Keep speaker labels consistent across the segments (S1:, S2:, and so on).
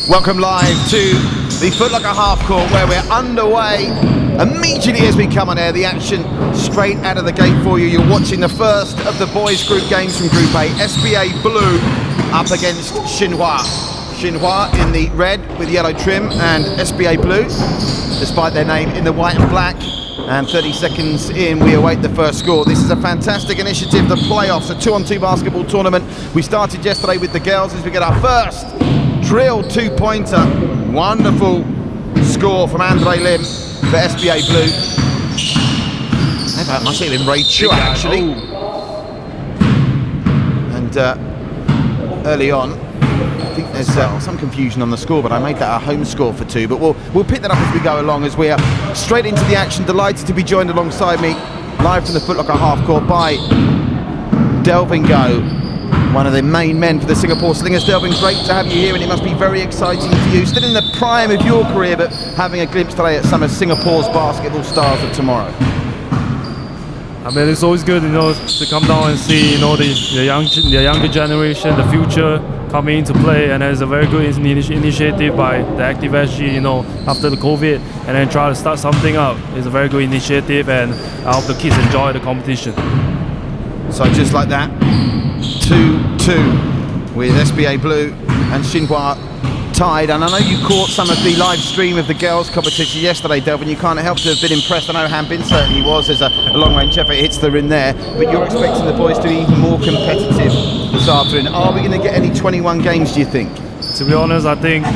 S1: Welcome live to the Foot Locker half court where we're underway immediately as we come on air. The action straight out of the gate for you. You're watching the first of the boys group games from Group A. SBA Blue up against Xinhua. Xinhua in the red with yellow trim and SBA Blue, despite their name, in the white and black. And 30 seconds in, we await the first score. This is a fantastic initiative, the playoffs, a 2-on-2 basketball tournament. We started yesterday with the girls as we get our first drill two-pointer. Wonderful score from Andre Lim for SBA Blue. That must have been Ray Chua, actually. And early on, I think there's some confusion on the score, but I made that our home score for two. But we'll pick that up as we go along, as we are straight into the action. Delighted to be joined alongside me, live from the Foot Locker half court, by Delvin Go, one of the main men for the Singapore Slingers. Delvin, great to have you here, and it must be very exciting for you. Still in the prime of your career, but having a glimpse today at some of Singapore's basketball stars of tomorrow.
S2: I mean, it's always good, to come down and see, the younger generation, the future coming into play, and it's a very good initiative by the ActiveSG, after the COVID, and then try to start something up. It's a very good initiative, and I hope the kids enjoy the competition.
S1: So just like that, 2-2 with SBA Blue and Xinhua tied. And I know you caught some of the live stream of the girls' competition yesterday, Delvin. You can't help to have been impressed. I know Han Bin certainly was. There's a long-range effort, hits the rim there. But you're expecting the boys to be even more competitive this afternoon. Are we going to get any 21 games, do you think?
S2: To be honest, I think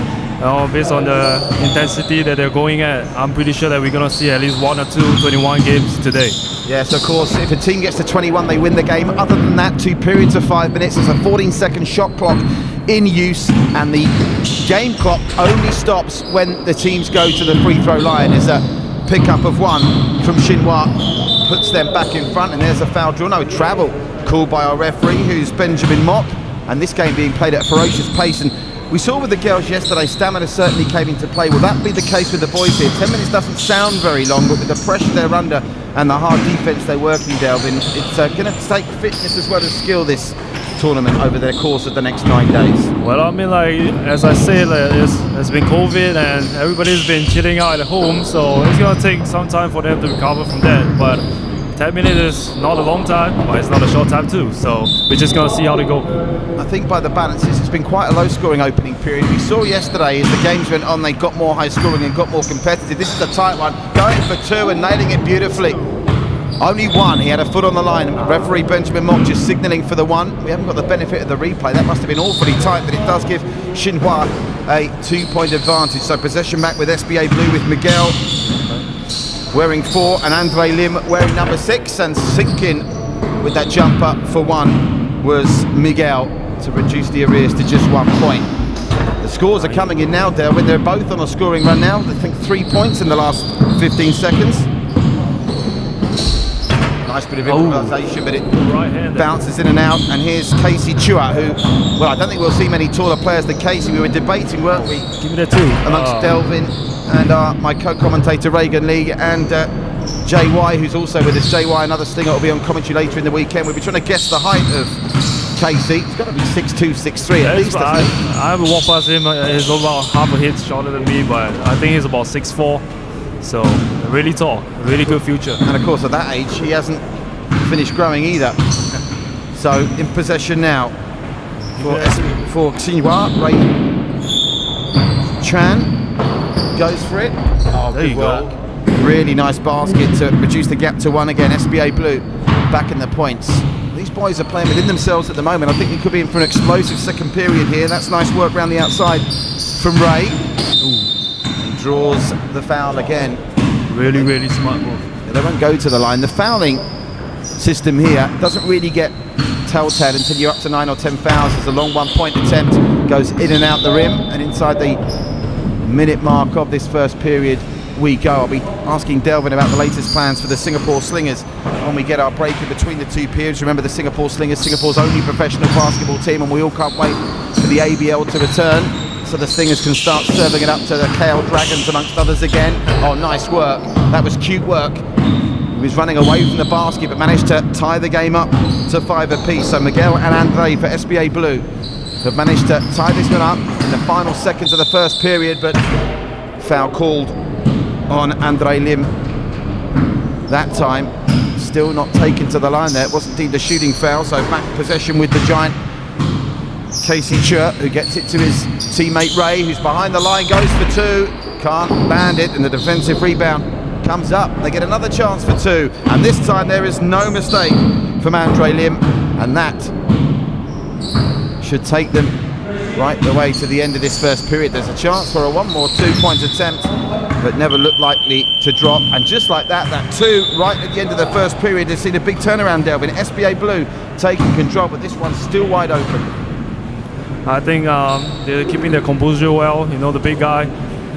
S2: based on the intensity that they're going at, I'm pretty sure that we're going to see at least 1 or 2 21 games today.
S1: Yes, of course, if a team gets to 21, they win the game. Other than that, 2 periods of 5 minutes. There's a 14-second shot clock in use, and the game clock only stops when the teams go to the free throw line. There's a pickup of 1 from Xinhua, puts them back in front, and there's a foul draw. No, travel called by our referee, who's Benjamin Mock, and this game being played at a ferocious pace. And we saw with the girls yesterday, stamina certainly came into play. Will that be the case with the boys here? 10 minutes doesn't sound very long, but with the pressure they're under and the hard defense they're working, Delvin, it's going to take fitness as well as skill, this tournament, over the course of the next 9 days.
S2: Well, I mean, as I said, it's been COVID and everybody's been chilling out at home, so it's going to take some time for them to recover from that. But 10 minutes is not a long time, but it's not a short time too, so we're just going to see how they go.
S1: I think by the balances, it's been quite a low-scoring opening period. We saw yesterday as the games went on, they got more high-scoring and got more competitive. This is a tight one, going for 2 and nailing it beautifully. Only 1, he had a foot on the line. Referee Benjamin Mock just signalling for the 1. We haven't got the benefit of the replay. That must have been awfully tight, but it does give Xinhua a 2-point advantage. So possession back with SBA Blue, with Miguel wearing 4 and Andre Lim wearing number 6, and sinking with that jump up for 1 was Miguel to reduce the arrears to just 1 point. The The scores are coming in now, Delvin. They're both on a scoring run now. I think 3 points in the last 15 seconds. Nice bit of improvisation, but it bounces in and out. And here's Casey Chua, who, well, I don't think we'll see many taller players than Casey. We were debating, weren't we?
S2: Give me that too.
S1: Amongst Delvin and my co-commentator Reagan Lee and JY, who's also with us. JY, another slinger, will be on commentary later in the weekend. We'll be trying to guess the height of Casey. He's got to be 6'2", 6'3" at least.
S2: I haven't walked past him. He's about half a hit shorter than me, but I think he's about 6'4". So really tall, really good future.
S1: And of course, at that age, he hasn't finished growing either. So in possession now for Xinhua. Ray Chan goes for it. Oh,
S2: there you go.
S1: Really nice basket to reduce the gap to 1 again. SBA Blue back in the points. These boys are playing within themselves at the moment. I think we could be in for an explosive second period here. That's nice work around the outside from Ray. He draws the foul again.
S2: Really, really smart move.
S1: They won't go to the line. The fouling system here doesn't really get telltale until you're up to 9 or 10 fouls. As a long 1-point attempt goes in and out the rim, and inside the minute mark of this first period we go. I'll be asking Delvin about the latest plans for the Singapore Slingers when we get our break in between the two periods. Remember, the Singapore Slingers, Singapore's only professional basketball team, and we all can't wait for the ABL to return so the Slingers can start serving it up to the KL Dragons amongst others again. Oh, nice work. That was cute work. He was running away from the basket but managed to tie the game up to 5 apiece. So Miguel and Andre for SBA Blue have managed to tie this one up in the final seconds of the first period, but foul called on Andre Lim that time. Still not taken to the line there. It wasn't deemed a shooting foul, so back possession with the giant Casey Chua, who gets it to his teammate Ray, who's behind the line, goes for 2, can't land it, and the defensive rebound comes up. They get another chance for 2, and this time there is no mistake from Andre Lim, and that should take them right the way to the end of this first period. There's a chance for a one more 2-point attempt, but never looked likely to drop. And just like that, that 2 right at the end of the first period has seen a big turnaround, Delvin. SBA Blue taking control, but this one's still wide open.
S2: I think they're keeping their composure well. You know, the big guy.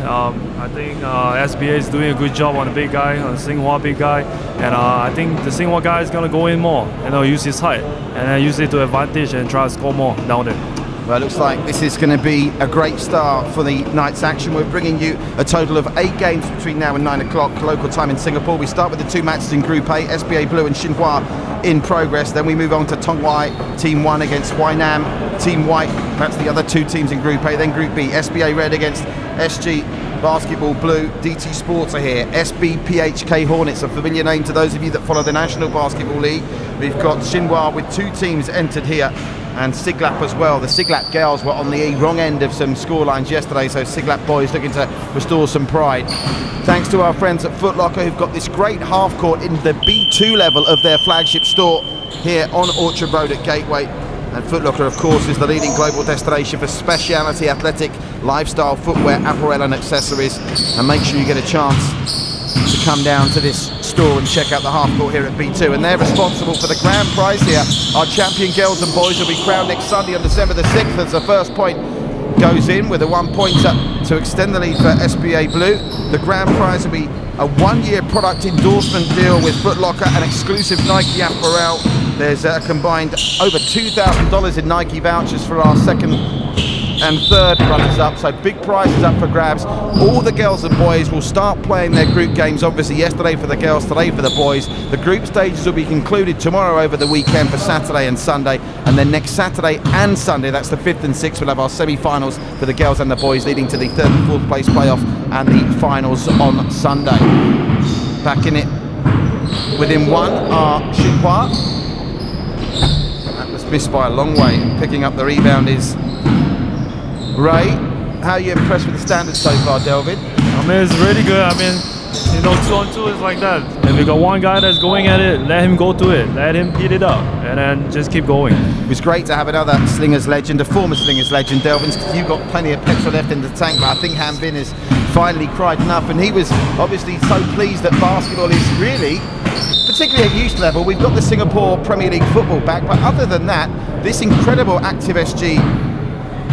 S2: I think SBA is doing a good job on the big guy, on the Xinhua big guy, and I think the Xinhua guy is going to go in more, you know, use his height and use it to advantage and try to score more down there.
S1: Well, it looks like this is going to be a great start for the night's action. We're bringing you a total of 8 games between now and 9 o'clock local time in Singapore. We start with the 2 matches in Group A, SBA Blue and Xinhua in progress. Then we move on to Tong Team 1 against Wynam Team White. That's the other 2 teams in Group A. Then Group B, SBA Red against SG Basketball Blue. DT Sports are here. SBPHK Hornets, a familiar name to those of you that follow the National Basketball League. We've got Xinhua with 2 teams entered here, and Siglap as well. The Siglap girls were on the wrong end of some score lines yesterday, so Siglap boys looking to restore some pride. Thanks to our friends at Foot Locker, who've got this great half court in the B2 level of their flagship store here on Orchard Road at Gateway. And Foot Locker, of course, is the leading global destination for speciality athletic lifestyle footwear, apparel and accessories. And make sure you get a chance to come down to this store and check out the half court here at B2. And they're responsible for the grand prize here. Our champion girls and boys will be crowned next Sunday on December the 6th as the first point goes in with a 1-pointer to extend the lead for SBA Blue. The grand prize will be a 1-year product endorsement deal with Foot Locker and exclusive Nike apparel. There's a combined over $2,000 in Nike vouchers for our second and third runners-up, so big prizes up for grabs. All the girls and boys will start playing their group games, obviously yesterday for the girls, today for the boys. The group stages will be concluded tomorrow over the weekend for Saturday and Sunday, and then next Saturday and Sunday, that's the 5th and 6th, we'll have our semi-finals for the girls and the boys, leading to the 3rd and 4th place playoff and the finals on Sunday. Back in it within 1 are Xinhua. That was missed by a long way. Picking up the rebound is Ray. How are you impressed with the standards so far, Delvin?
S2: I mean, it's really good. I mean, you know, 2-on-2 is like that. If you got one guy that's going at it, let him go to it. Let him heat it up, and then just keep going.
S1: It was great to have another Slingers legend, a former Slingers legend, Delvin. You've got plenty of petrol left in the tank, but I think Han Bin has finally cried enough, and he was obviously so pleased that basketball is really, particularly at youth level, we've got the Singapore Premier League football back, but other than that, this incredible ActiveSG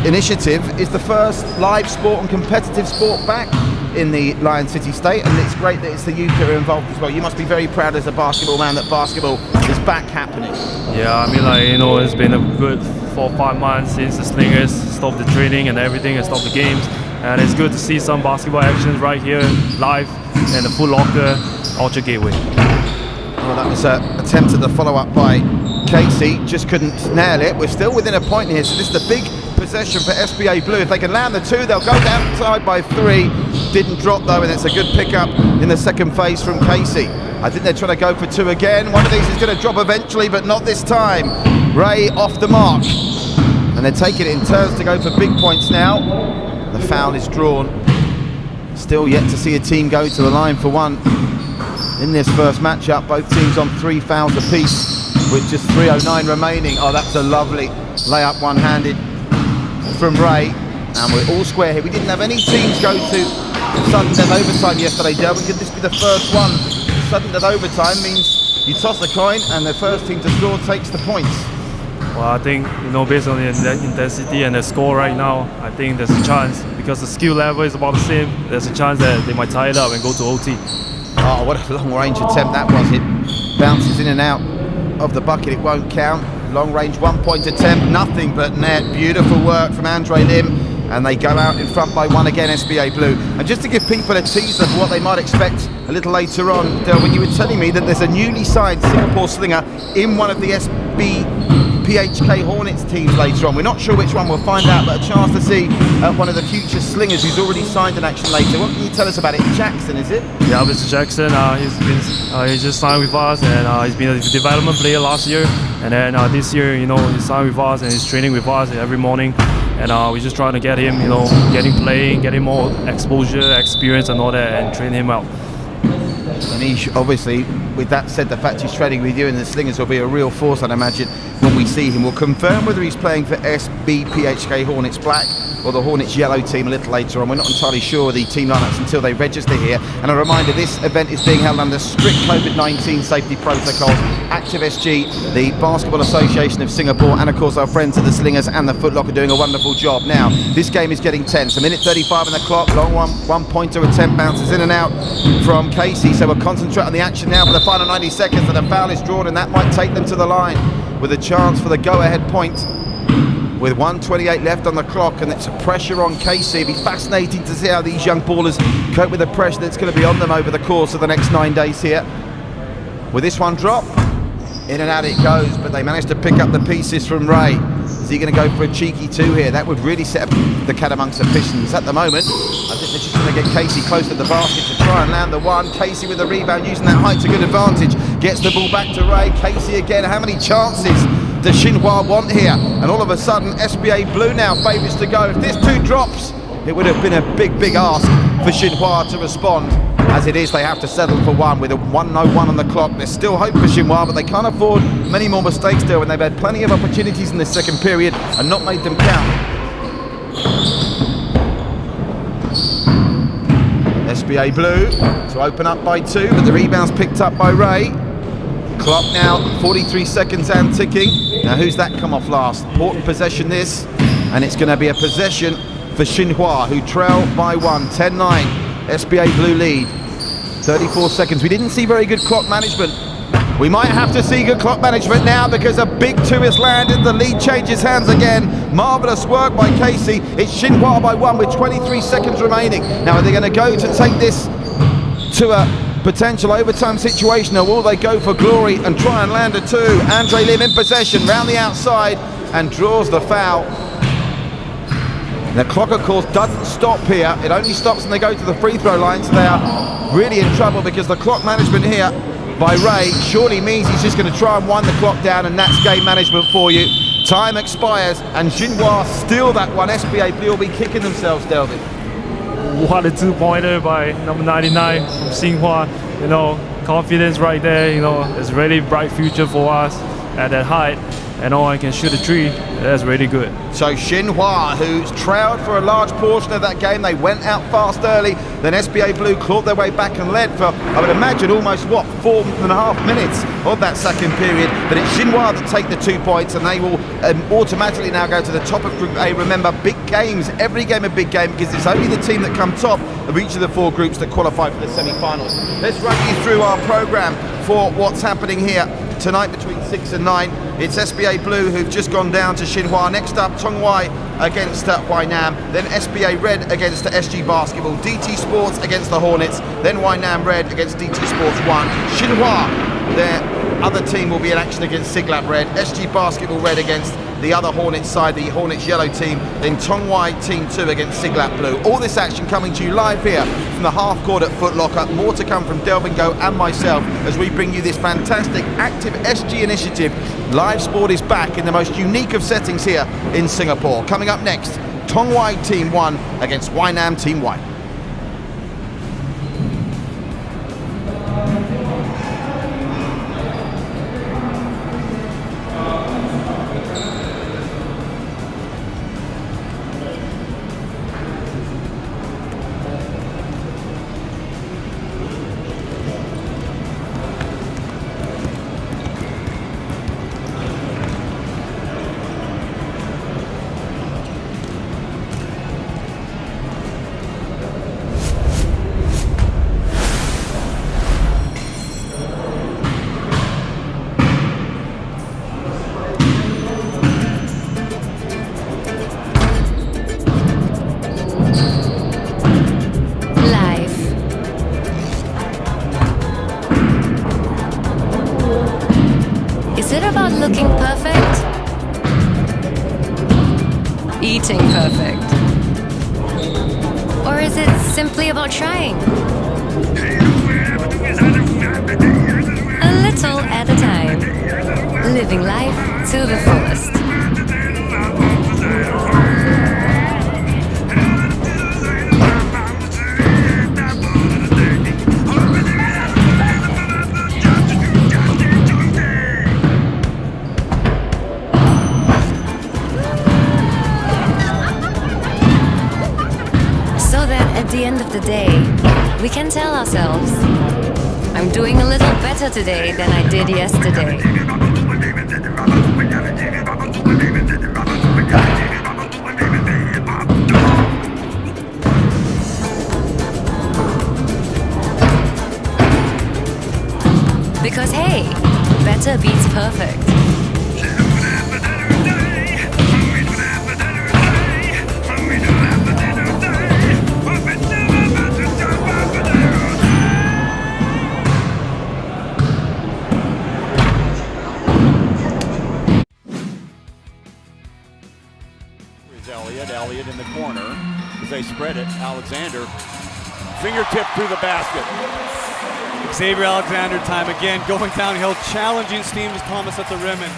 S1: initiative is the first live sport and competitive sport back in the Lion City state, and it's great that it's the youth that are involved as well. You must be very proud as a basketball man that basketball is back happening.
S2: Yeah, I mean, like, it's been a good 4 or 5 months since the Slingers stopped the training and everything and stopped the games, and it's good to see some basketball actions right here live in the Foot Locker Orchard Gateway.
S1: Well, that was an attempt at the follow-up by Casey, just couldn't nail it. We're still within a point here, so this is the big possession for SBA Blue. If they can land the 2, they'll go downside by 3. Didn't drop though, and it's a good pickup in the second phase from Casey. I think they're trying to go for 2 again. One of these is going to drop eventually, but not this time. Ray off the mark, and they're taking it in turns to go for big points now. The foul is drawn. Still yet to see a team go to the line for 1 in this first matchup. Both teams on 3 fouls apiece with just 3:09 remaining. Oh, that's a lovely layup, one-handed from Ray, and we're all square here. We didn't have any teams go to sudden death overtime yesterday, Delvin. Could this be the first one? Sudden death overtime means you toss the coin and the first team to score takes the points.
S2: Well, I think, based on the intensity and the score right now, I think there's a chance, because the skill level is about the same, there's a chance that they might tie it up and go to OT.
S1: Oh, what a long range attempt that was. It bounces in and out of the bucket, it won't count. Long range 1-point attempt, nothing but net. Beautiful work from Andre Lim, and they go out in front by 1 again, SBA Blue. And just to give people a teaser of what they might expect a little later on, when you were telling me that there's a newly signed Singapore slinger in one of the SBPHK Hornets teams later on. We're not sure which one, we'll find out, but a chance to see one of the future slingers who's already signed an action later. What can you tell us about it? Jackson, is it?
S2: Yeah, Mr. Jackson, he's just signed with us, and he's been a development player last year, and then this year, he's signed with us and he's training with us every morning, and we're just trying to get him, getting playing, getting more exposure, experience and all that, and train him out.
S1: And he obviously, with that said, the fact he's training with you and the Slingers will be a real force, I'd imagine, when we see him. We'll confirm whether he's playing for SBPHK Hornets Black or the Hornets Yellow team a little later on. We're not entirely sure of the team lineups until they register here. And a reminder, this event is being held under strict COVID-19 safety protocols. ActiveSG, the Basketball Association of Singapore, and of course our friends at the Slingers and the Foot Locker doing a wonderful job. Now, this game is getting tense. A minute 35 on the clock, long one-pointer attempt bounces in and out from Casey. So we'll concentrate on the action now for the final 90 seconds, and a foul is drawn, and that might take them to the line with a chance for the go-ahead point with 1:28 left on the clock, and it's a pressure on Casey. It'll be fascinating to see how these young ballers cope with the pressure that's going to be on them over the course of the next 9 days here. Will this one drop? In and out it goes, but they managed to pick up the pieces from Ray. Is he going to go for a cheeky 2 here? That would really set up the cat amongst the Pistons. At the moment, I think they're just going to get Casey close to the basket to try and land the 1. Casey with the rebound, using that height to good advantage. Gets the ball back to Ray. Casey again. How many chances does Xinhua want here? And all of a sudden, SBA Blue now favours to go. If this 2 drops, it would have been a big ask for Xinhua to respond. As it is, they have to settle for 1 with a 1:01 on the clock. There's still hope for Xinhua, but they can't afford many more mistakes there when they've had plenty of opportunities in this second period and not made them count. SBA Blue to open up by 2, but the rebound's picked up by Ray. Clock now 43 seconds and ticking. Now who's that come off last? Important possession this, and it's going to be a possession for Xinhua, who trail by 1, 10-9. SBA Blue lead. 34 seconds. We didn't see very good clock management. We might have to see good clock management now, because a big 2 is landed. The lead changes hands again. Marvellous work by Casey. It's Xinhua by 1 with 23 seconds remaining. Now are they going to go to take this to a potential overtime situation, or will they go for glory and try and land a 2? Andre Lim in possession, round the outside, and draws the foul. The clock, of course, doesn't stop here. It only stops when they go to the free throw line, so they are really in trouble, because the clock management here by Ray surely means he's just going to try and wind the clock down, and that's game management for you. Time expires, and Xinhua steal that one. SBA Blue will be kicking themselves, Delvin.
S2: What a 2-pointer by number 99 from Xinhua. Confidence right there. It's really bright future for us at that height. And I can shoot a 3. That's really good.
S1: So Xinhua, who's trailed for a large portion of that game, they went out fast early, then SBA Blue clawed their way back and led for, I would imagine, almost 4.5 minutes of that second period. But it's Xinhua that take the 2 points, and they will automatically now go to the top of Group A. Remember, big games, every game a big game, because it's only the team that come top of each of the 4 groups that qualify for the semi-finals. Let's run you through our program for what's happening here tonight between 6 and 9. It's SBA Blue who've just gone down to Xinhua. Next up, Tong against Wynam. Then SBA Red against SG Basketball. DT Sports against the Hornets. Then Wynam Red against DT Sports 1. Xinhua, their other team, will be in action against Siglap Red. SG Basketball Red against the other Hornets side, the Hornets yellow team. Then Tong Team 2 against Siglap Blue. All this action coming to you live here from the half court at Foot Locker. More to come from Delvin Go and myself as we bring you this fantastic ActiveSG initiative. Live sport is back in the most unique of settings here in Singapore. Coming up next, Tong Team 1 against Wynam Team 1.
S3: Is it about looking perfect? Eating perfect? Or is it simply about trying? A little at a time. Living life to the fullest. At the end of the day, we can tell ourselves, I'm doing a little better today than I did yesterday. Because hey, better beats perfect.
S4: Elliott in the corner as they spread it. Alexander, fingertip through the basket.
S5: Xavier Alexander time again, going downhill, challenging Steve Thomas at the rim. And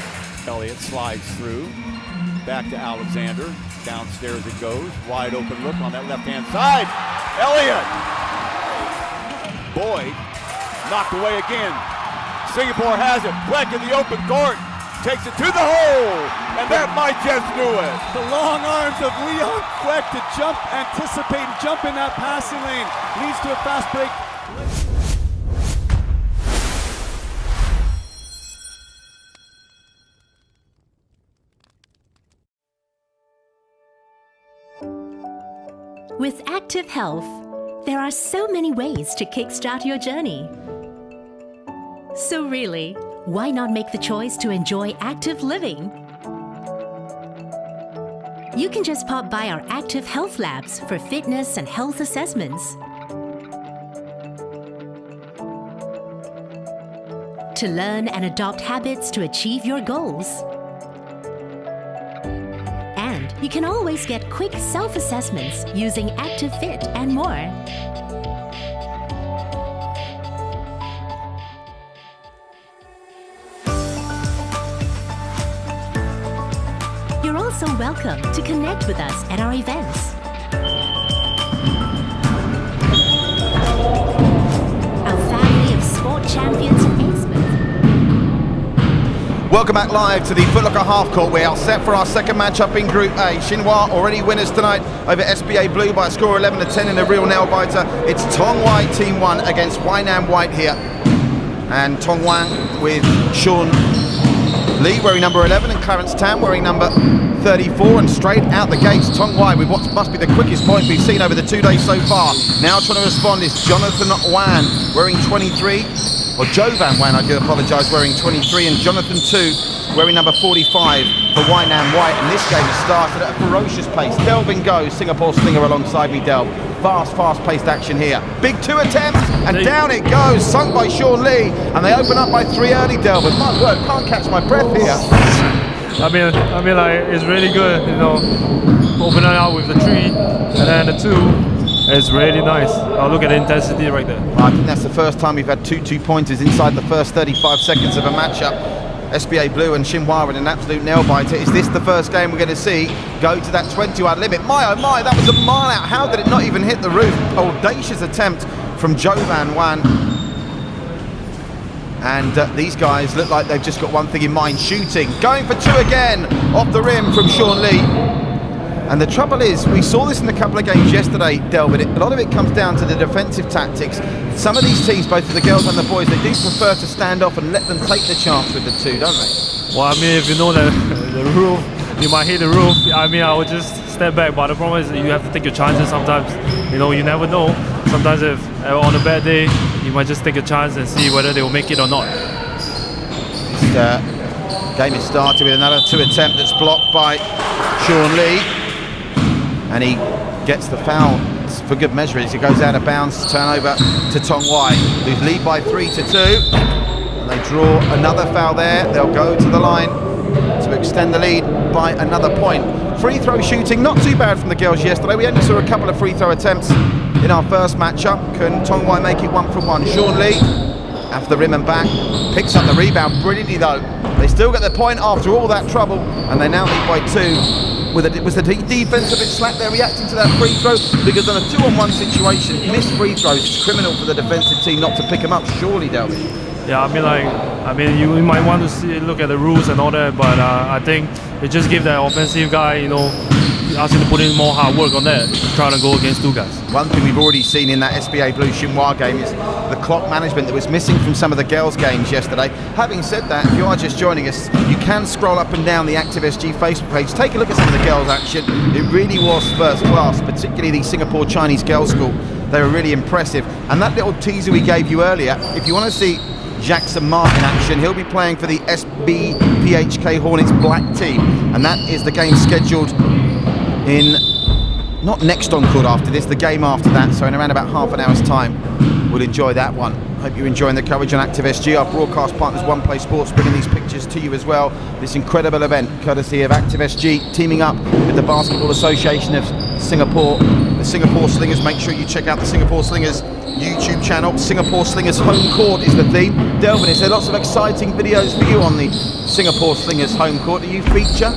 S4: Elliott slides through, back to Alexander. Downstairs it goes, wide open look on that left-hand side. Elliott! Boyd knocked away again. Singapore has it, Fleck in the open court. Takes it to the hole, and that might just do it.
S5: The long arms of Leon Fleck to jump, anticipate, and jump in that passing lane leads to a fast break.
S6: With Active Health, there are so many ways to kickstart your journey. So really, why not make the choice to enjoy active living? You can just pop by our Active Health Labs for fitness and health assessments. To learn and adopt habits to achieve your goals. And you can always get quick self-assessments using ActiveFit and more. You're also welcome to connect with us at our events. Our family of sport champions and experts.
S1: Welcome back live to the Foot Locker half court. We are set for our second matchup in Group A. Xinhua already winners tonight over SBA Blue by a score of 11-10 in a real nail-biter. It's Tong Team 1 against Wynam White here. And Tong with Sean Lee wearing number 11 and Clarence Tan wearing number 34, and straight out the gates, Tong Wai with what must be the quickest point we've seen over the 2 days so far. Now trying to respond is Jonathan Wan wearing 23, or Jovan Wan, I do apologise, wearing 23, and Jonathan Tu wearing number 45 for Wynam White. And this game has started at a ferocious pace. Delvin goes, Singapore Slinger alongside me, Delv. Fast-paced action here. Big 2 attempts, and down it goes, sunk by Sean Lee, and they open up by 3 early, Delvin. My word, can't catch my breath here.
S2: I mean, like, it's really good, you know, opening out with the 3, and then the 2 is really nice. Look at the intensity right there.
S1: I think that's the first time we've had 2 2-pointers inside the first 35 seconds of a matchup. SBA Blue and Xinhua with an absolute nail-biter. Is this the first game we're going to see go to that 21 limit? My oh my, that was a mile out. How did it not even hit the roof? Audacious attempt from Jovan Wan. And these guys look like they've just got one thing in mind, shooting. Going for 2 again, off the rim from Sean Lee. And the trouble is, we saw this in a couple of games yesterday, Delvin. A lot of it comes down to the defensive tactics. Some of these teams, both for the girls and the boys, they do prefer to stand off and let them take the chance with the 2, don't they?
S2: Well, I mean, if you know the roof, you might hit the roof. I mean, I would just step back. But the problem is you have to take your chances sometimes. You know, you never know. Sometimes if on a bad day, you might just take a chance and see whether they will make it or not.
S1: This game is started with another 2 attempt that's blocked by Sean Lee. And he gets the foul for good measure as he goes out of bounds. Turnover to Tong Wai, who's lead by 3-2. And they draw another foul there. They'll go to the line to extend the lead by another point. Free throw shooting, not too bad from the girls yesterday. We only saw a couple of free throw attempts in our first matchup. Can Tong Wai make it 1 from 1? Sean Lee, after the rim and back, picks up the rebound brilliantly though. They still get the point after all that trouble, and they now lead by 2. Was the defense a bit slack there reacting to that free throw? Because on a 2-on-1 situation, missed free throws, it's criminal for the defensive team not to pick them up, surely, Delvin. Yeah,
S2: I mean, you might want to look at the rules and all that, but I think it just give that offensive guy, you know, ask him to put in more hard work on that, trying to go against 2 guys.
S1: One thing we've already seen in that SBA Blue Xinhua game is the clock management that was missing from some of the girls' games yesterday. Having said that, if you are just joining us, you can scroll up and down the ActiveSG Facebook page, take a look at some of the girls' action. It really was first class, particularly the Singapore Chinese Girls' School. They were really impressive. And that little teaser we gave you earlier, if you want to see Jackson Martin action, he'll be playing for the SBPHK Hornets black team, and that is the game scheduled in, not next on court after this, the game after that, so in around about half an hour's time we'll enjoy that one. Hope you're enjoying the coverage on ActiveSG. Our broadcast partners One Play Sports bringing these pictures to you as well. This incredible event courtesy of ActiveSG, teaming up with the Basketball Association of Singapore, the Singapore Slingers. Make sure you check out the Singapore Slingers YouTube channel. Singapore Slingers home court is the theme. Delvin, is there lots of exciting videos for you on the Singapore Slingers home court? Do you feature?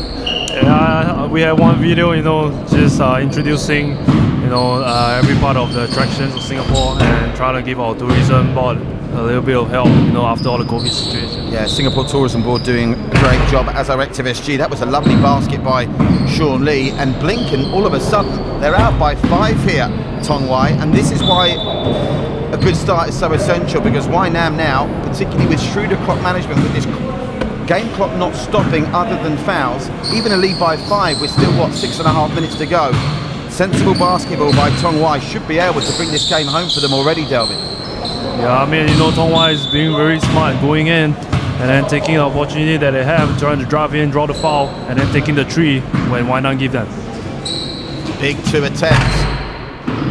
S2: Yeah, we have one video, you know, just introducing, you know, every part of the attractions of Singapore and trying to give our tourism board a little bit of help, you know, after all the COVID situation.
S1: Yeah, Singapore Tourism Board doing a great job, as our ActiveSG. That was a lovely basket by Sean Lee, and Blinken, all of a sudden, they're out by 5 here, Tong Wai, and this is why a good start is so essential, because Wynam now, particularly with shrewder clock management, with this game clock not stopping other than fouls, even a lead by 5 with still, what, 6.5 minutes to go. Sensible basketball by Tong Wai should be able to bring this game home for them already, Delvin.
S2: Yeah, I mean, you know, Tong Wai is being very smart, going in and then taking the opportunity that they have, trying to drive in, draw the foul, and then taking the 3 when why not give them.
S1: Big 2 attempts,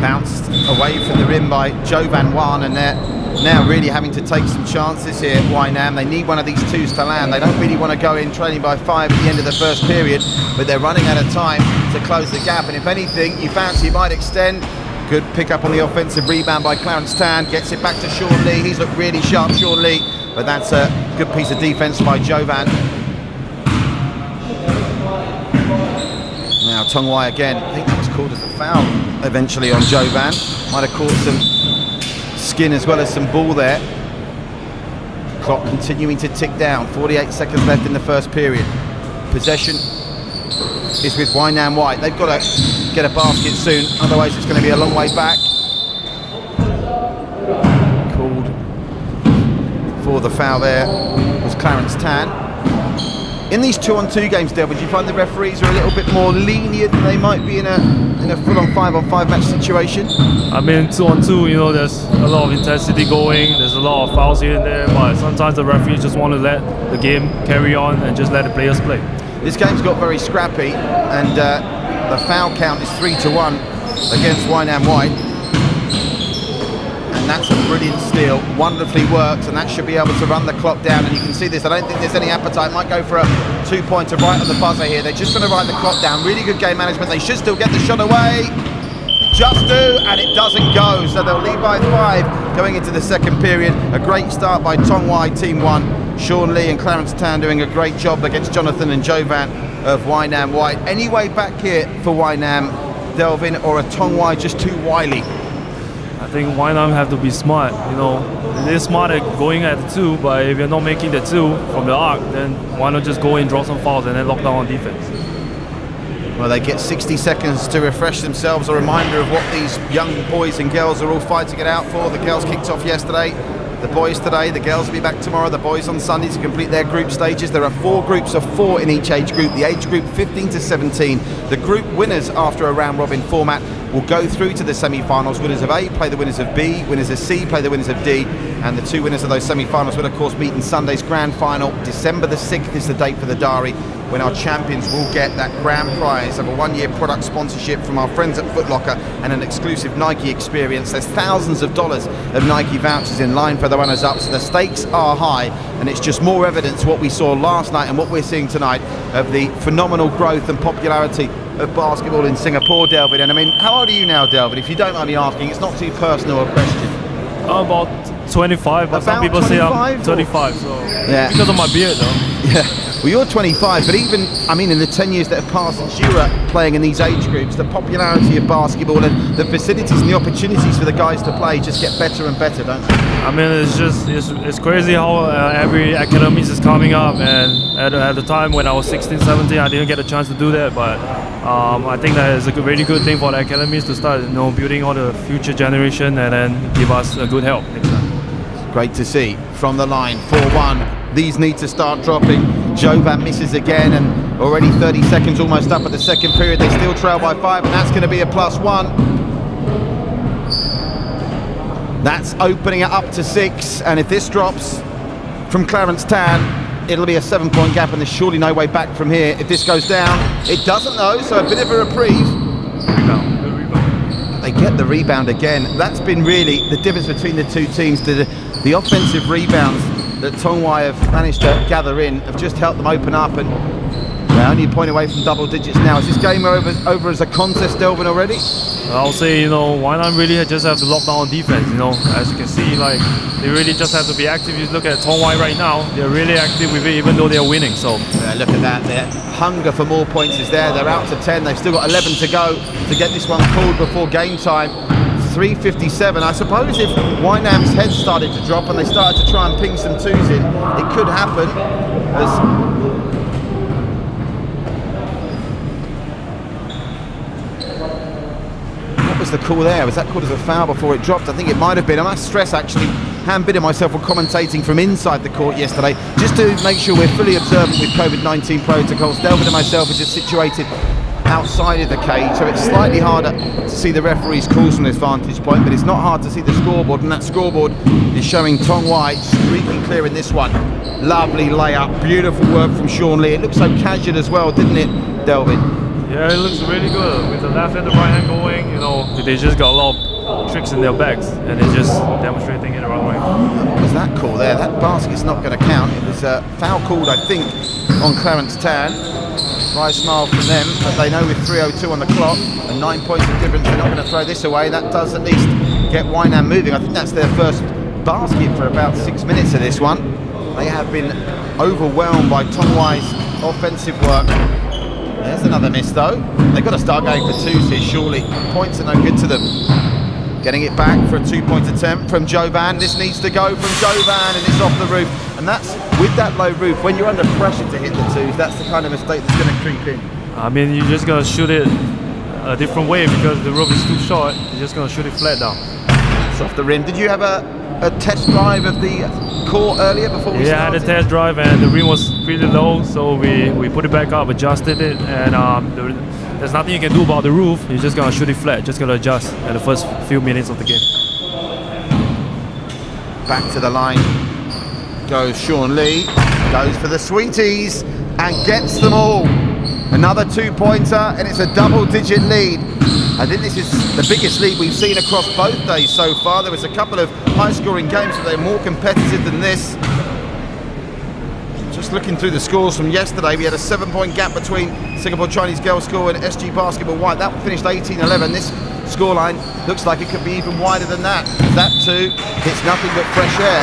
S1: bounced away from the rim by Jovan Wan, and they're now really having to take some chances here at Wynam. They need one of these 2s to land. They don't really want to go in trailing by 5 at the end of the first period, but they're running out of time to close the gap, and if anything, you fancy you might extend. Good pick up on the offensive rebound by Clarence Tan, gets it back to Sean Lee. He's looked really sharp, Sean Lee, but that's a good piece of defense by Jovan. Now Tong Wai again, I think that was called as a foul eventually on Jovan. Might have caught some skin as well as some ball there. Clock continuing to tick down, 48 seconds left in the first period. Possession is with Wynam White. They've got to get a basket soon, otherwise it's going to be a long way back. Called for the foul there was Clarence Tan. In these 2-on-2 games, Delvin, do you find the referees are a little bit more lenient than they might be in a full-on 5-on-5 match situation?
S2: I mean, 2-on-2, you know, there's a lot of intensity going. There's a lot of fouls here and there, but sometimes the referees just want to let the game carry on and just let the players play.
S1: This game's got very scrappy, and the foul count is 3-1 against Wynam White. And that's a brilliant steal, wonderfully worked, and that should be able to run the clock down. And you can see this, I don't think there's any appetite. Might go for a 2-pointer right on the buzzer here. They're just going to run the clock down. Really good game management. They should still get the shot away. Just do, and it doesn't go. So they'll lead by 5 going into the second period. A great start by Tong Wai, Team 1. Sean Lee and Clarence Tan doing a great job against Jonathan and Jovan of Wynam White. Any way back here for Wynam, Delvin, or a Tong Wai just too wily?
S2: I think Wynam have to be smart, you know. They're smart at going at the 2, but if you're not making the 2 from the arc, then why not just go in, draw some fouls, and then lock down on defense?
S1: Well, they get 60 seconds to refresh themselves. A reminder of what these young boys and girls are all fighting it out for. The girls kicked off yesterday, the boys today, the girls will be back tomorrow, the boys on Sunday to complete their group stages. There are 4 groups of 4 in each age group. The age group 15 to 17. The group winners after a round robin format will go through to the semi-finals. Winners of A play the winners of B, winners of C play the winners of D, and the 2 winners of those semi-finals will of course meet in Sunday's grand final. December the 6th is the date for the diary, when our champions will get that grand prize of a 1-year product sponsorship from our friends at Foot Locker and an exclusive Nike experience. There's thousands of dollars of Nike vouchers in line for the runners-up, so the stakes are high, and it's just more evidence what we saw last night and what we're seeing tonight of the phenomenal growth and popularity of basketball in Singapore, Delvin. And I mean, how old are you now, Delvin? If you don't mind me asking, it's not too personal a question.
S2: About 25, but some people say I'm 35, so
S1: yeah,
S2: because of my beard though.
S1: Yeah, well, you're 25, but even, I mean, in the 10 years that have passed since you were playing in these age groups, the popularity of basketball and the facilities and the opportunities for the guys to play just get better and better, don't they?
S2: I mean, it's crazy how every academies is coming up, and at the time when I was 16, 17, I didn't get a chance to do that, but I think that is a really good thing for the academies to start, you know, building all the future generation and then give us a good help next time.
S1: Great to see from the line, 4-1. These need to start dropping. Jovan misses again, and already 30 seconds almost up at the second period. They still trail by 5, and that's going to be a +1. That's opening it up to 6, and if this drops from Clarence Tan, it'll be a 7-point gap, and there's surely no way back from here. If this goes down, it doesn't though, so a bit of a reprieve.
S2: Rebound, good rebound.
S1: They get the rebound again. That's been really the difference between the 2 teams. The offensive rebounds that Tong Wai have managed to gather in have just helped them open up, and they're only a point away from double digits now. Is this game over as a contest, Delvin, already?
S2: I'll say, you know, Wynam really just have to lock down on defense, you know. As you can see, like, they really just have to be active. You look at Tong Wai right now, they're really active with it even though they're winning, so.
S1: Yeah, look at that, their hunger for more points is there. They're out to 10, they've still got 11 to go to get this one called before game time. 3:57. I suppose if Wynam's head started to drop and they started to try and ping some 2s in, it could happen. What was the call there? Was that called as a foul before it dropped? I think it might have been. I must stress, actually, hand-bidding myself for commentating from inside the court yesterday, just to make sure we're fully observant with COVID-19 protocols. Delvin and myself are just situated outside of the cage, so it's slightly harder to see the referee's calls from this vantage point, but it's not hard to see the scoreboard, and that scoreboard is showing Tong Wai streaking clear in this one. Lovely layup, beautiful work from Sean Lee. It looks so casual as well, didn't it, Delvin?
S2: Yeah, it looks really good with the left and the right hand going. You know, they just got a lot of tricks in their bags, and they're just demonstrating it the wrong way.
S1: What was that call there? That basket's not going to count. It was a foul called, I think, on Clarence Tan. Dry smile from them, but they know with 3:02 on the clock and 9 points of difference, they're not going to throw this away. That does at least get Wynam moving. I think that's their first basket for about 6 minutes of this one. They have been overwhelmed by Tong Wai's offensive work. There's another miss though. They've got to start going for 2s here, surely. Points are no good to them. Getting it back for a 2-point attempt from Jovan. This needs to go from Jovan, and it's off the roof. And that's, with that low roof, when you're under pressure to hit the 2s, that's the kind of mistake that's going to creep in.
S2: I mean, you just gotta shoot it a different way because the roof is too short. You're just gonna shoot it flat down.
S1: It's off the rim. Did you have a a test drive of the court earlier before we
S2: Yeah, I had a test drive and the rim was pretty low, so we put it back up, adjusted it, and there's nothing you can do about the roof. You're just gonna shoot it flat, just gonna adjust at the first few minutes of the game.
S1: Back to the line goes Sean Lee, goes for the sweeties and gets them all. Another 2-pointer, and it's a double-digit lead. I think this is the biggest lead we've seen across both days so far. There was a couple of high-scoring games, but they're more competitive than this. Just looking through the scores from yesterday, we had a 7-point gap between Singapore Chinese Girls School and SG Basketball White. That finished 18-11. This scoreline looks like it could be even wider than that. That too hits nothing but fresh air.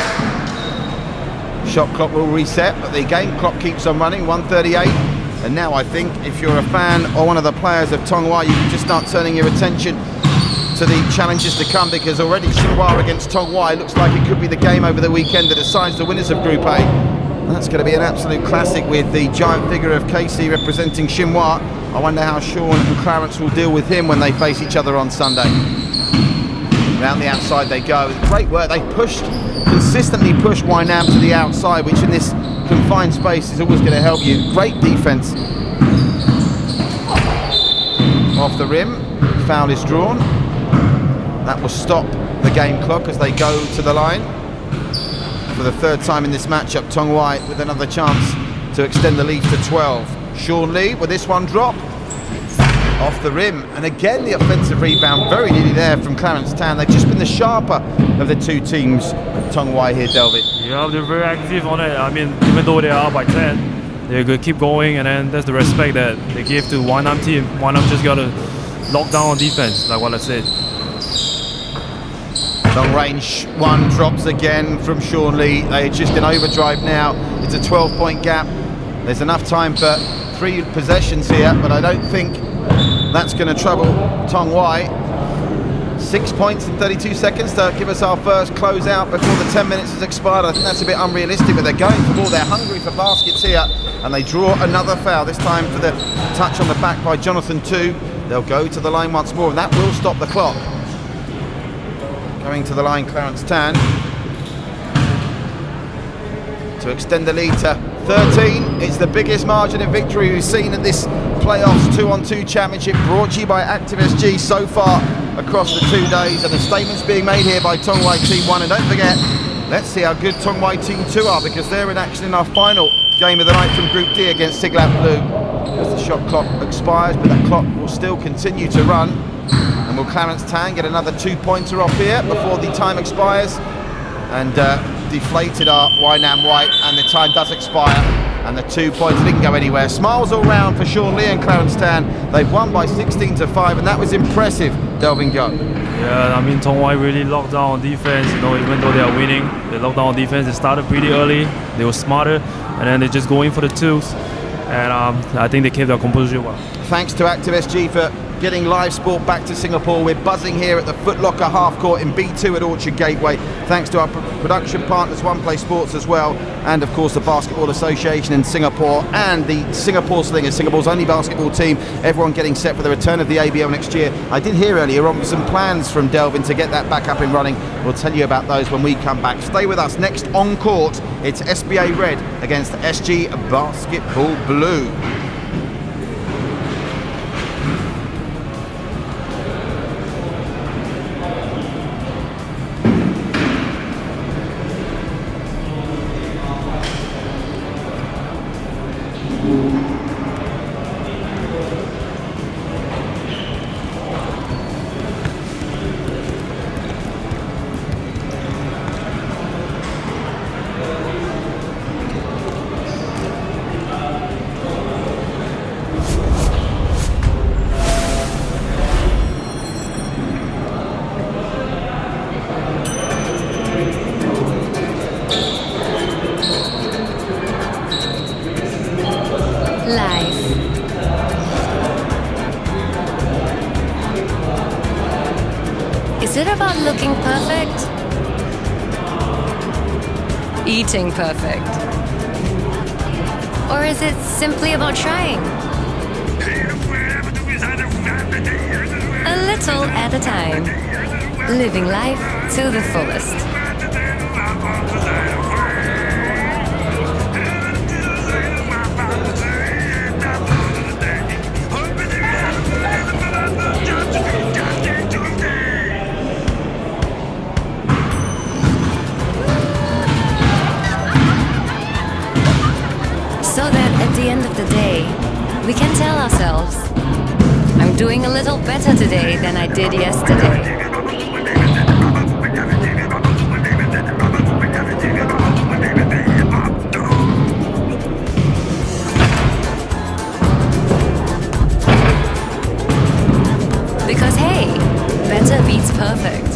S1: Shot clock will reset, but the game clock keeps on running, 1:38. And now I think if you're a fan or one of the players of Tong Wai, you can just start turning your attention to the challenges to come, because already Xinhua against Tong Wai looks like it could be the game over the weekend that decides the winners of Group A. And that's going to be an absolute classic with the giant figure of Casey representing Xinhua. I wonder how Sean and Clarence will deal with him when they face each other on Sunday. Round the outside they go. Great work. They consistently pushed Wynam to the outside, which in this confined space is always going to help you. Great defense. Off the rim, foul is drawn. That will stop the game clock as they go to the line. For the third time in this matchup, Tong Wai with another chance to extend the lead to 12. Sean Lee with this one drop. Off the rim, and again the offensive rebound very nearly there from Clarence Tan. They've just been the sharper of the two teams. Tong Wai here, Delvin.
S2: Yeah, they're very active on it. I mean, even though they are up by 10, they're going to keep going, and then that's the respect that they give to Wynam team. Wynam just got to lock down on defense, like what I said.
S1: Long range one drops again from Sean Lee. They're just in overdrive now. It's a 12-point gap. There's enough time for 3 possessions here, but I don't think that's going to trouble Tong Wai. 6 points in 32 seconds to give us our first closeout before the 10 minutes has expired. I think that's a bit unrealistic, but they're going for ball. They're hungry for baskets here, and they draw another foul, this time for the touch on the back by Jonathan Tu. They'll go to the line once more, and that will stop the clock. Going to the line, Clarence Tan, to extend the lead to 13. It's the biggest margin of victory we've seen at this playoffs 2-on-2 championship, brought to you by ActiveSG so far across the 2 days, and the statements being made here by Tong Wai Team 1. And don't forget, let's see how good Tong Wai Team 2 are, because they're in action in our final game of the night from Group D against Siglap Blue. As the shot clock expires, but that clock will still continue to run. And will Clarence Tan get another 2-pointer off here before the time expires? And deflated our Wynam White, and the time does expire, and the 2 points didn't go anywhere. Smiles all round for Sean Lee and Clarence Tan. They've won by 16-5, and that was impressive. Delvin, go.
S2: Yeah, I mean, Tong Wai really locked down on defense. You know, even though they are winning, they locked down on defense. They started pretty early. They were smarter, and then they just go in for the twos. And I think they kept their composure well. Thanks
S1: to ActiveSG for getting live sport back to Singapore. We're buzzing here at the Foot Locker half court in B2 at Orchard Gateway. Thanks to our production partners, One Play Sports as well, and of course the Basketball Association in Singapore and the Singapore Slingers, Singapore's only basketball team. Everyone getting set for the return of the ABL next year. I did hear earlier on some plans from Delvin to get that back up and running. We'll tell you about those when we come back. Stay with us. Next on court, it's SBA Red against SG Basketball Blue.
S3: Is it about looking perfect? Eating perfect? Or is it simply about trying? A little at a time. Living life to the fullest. So that at the end of the day, we can tell ourselves, I'm doing a little better today than I did yesterday. Because hey, better beats perfect.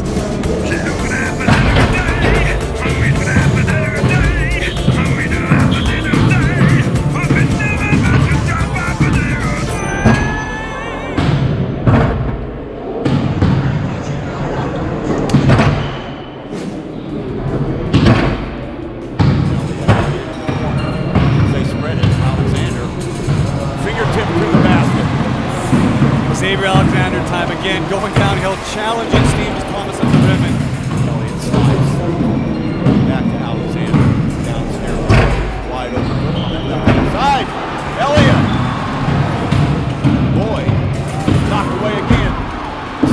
S5: Time again, going downhill, challenging Steve Thomas at the rim. Elliott slides back to Alexander, downstairs, wide open on that left side. Elliott, Boyd, knocked away again.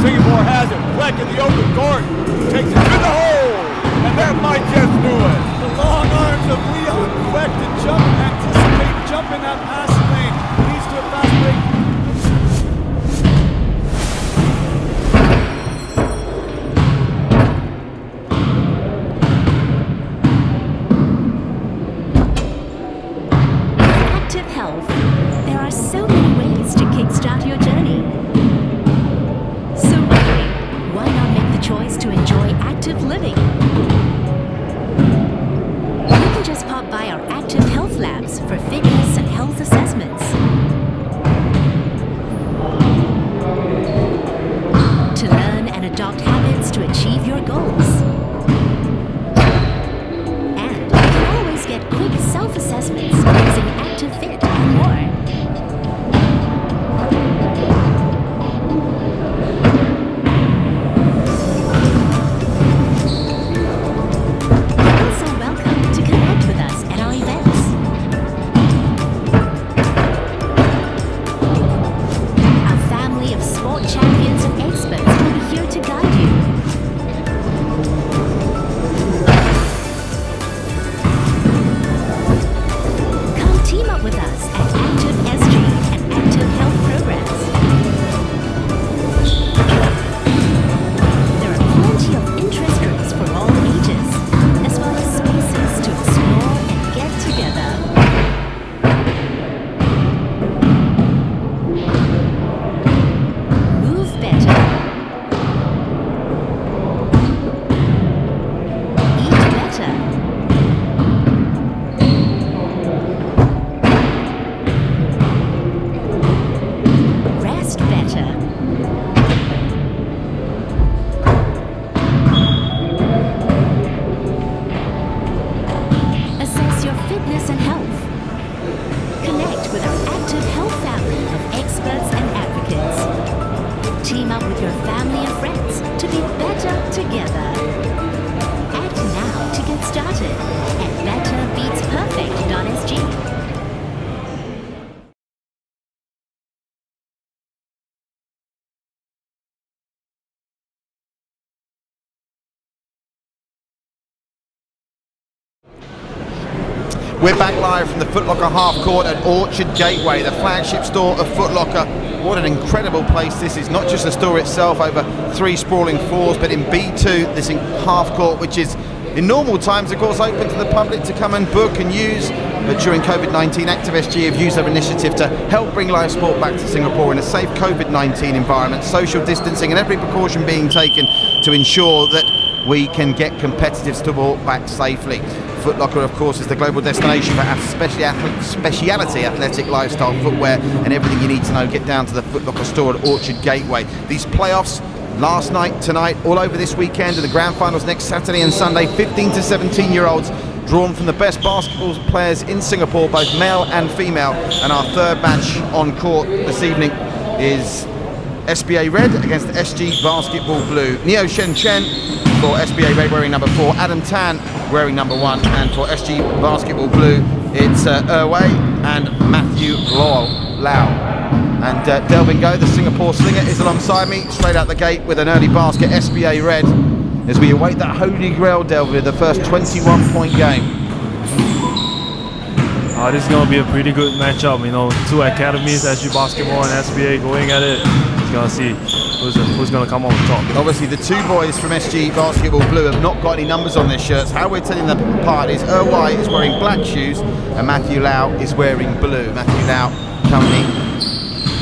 S5: Singapore has it. Fleck in the open court, takes it to the hole, and that might just do it. The long arms of Leon Fleck to anticipate, jump in that passing lane, leads to a fast break.
S6: There are so many ways to kickstart your journey. So really, why not make the choice to enjoy active living? You can just pop by our Active Health Labs for fitness and health assessments. To learn and adopt habits to achieve your goals. And you can always get quick self-assessments using ActiveFit and more.
S1: We're back live from the Foot Locker half court at Orchard Gateway, the flagship store of Foot Locker. What an incredible place this is, not just the store itself over 3 sprawling floors, but in B2, this half court, which is in normal times, of course, open to the public to come and book and use. But during COVID-19, ActiveSG have used their initiative to help bring live sport back to Singapore in a safe COVID-19 environment, social distancing and every precaution being taken to ensure that we can get competitive sport back safely. Foot Locker, of course, is the global destination for speciality athletic lifestyle footwear and everything you need to know. Get down to the Foot Locker store at Orchard Gateway. These playoffs, last night, tonight, all over this weekend, and the grand finals next Saturday and Sunday. 15 to 17-year-olds drawn from the best basketball players in Singapore, both male and female. And our third match on court this evening is SBA Red against SG Basketball Blue. Neo Shen Chen for SBA Red wearing number 4, Adam Tan wearing number 1, and for SG Basketball Blue it's Wei and Matthew Lau. And Delvin Go, the Singapore slinger, is alongside me straight out the gate with an early basket. SBA Red as we await that holy grail, Delvin, the first 21-point game.
S2: This is going to be a pretty good matchup. You know, two academies, SG Basketball and SBA, going at it. He's going to see who's going to come on top.
S1: Obviously, the two boys from SG Basketball Blue have not got any numbers on their shirts. How we're telling them apart is Wei is wearing black shoes and Matthew Lau is wearing blue. Matthew Lau currently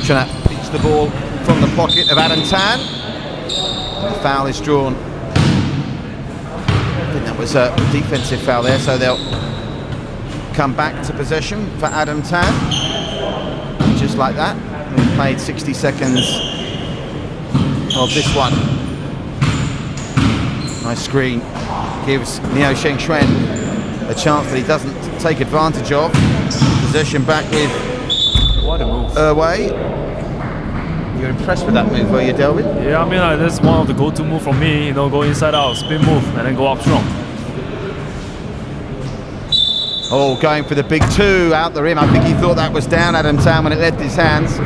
S1: trying to pitch the ball from the pocket of Adam Tan. The foul is drawn. I think that was a defensive foul there, so they'll come back to possession for Adam Tan. Just like that, we've played 60 seconds of this one. Nice screen gives Neo Sheng Xuan a chance that he doesn't take advantage of. Possession back with
S2: What a move.
S1: Wei. You're impressed with that move, were you, Delvin?
S2: Yeah, I mean, that's one of the go-to move from me. You know, go inside out, spin move, and then go up strong.
S1: Oh, going for the big two out the rim. I think he thought that was down, Adam Tan, when it left his hands.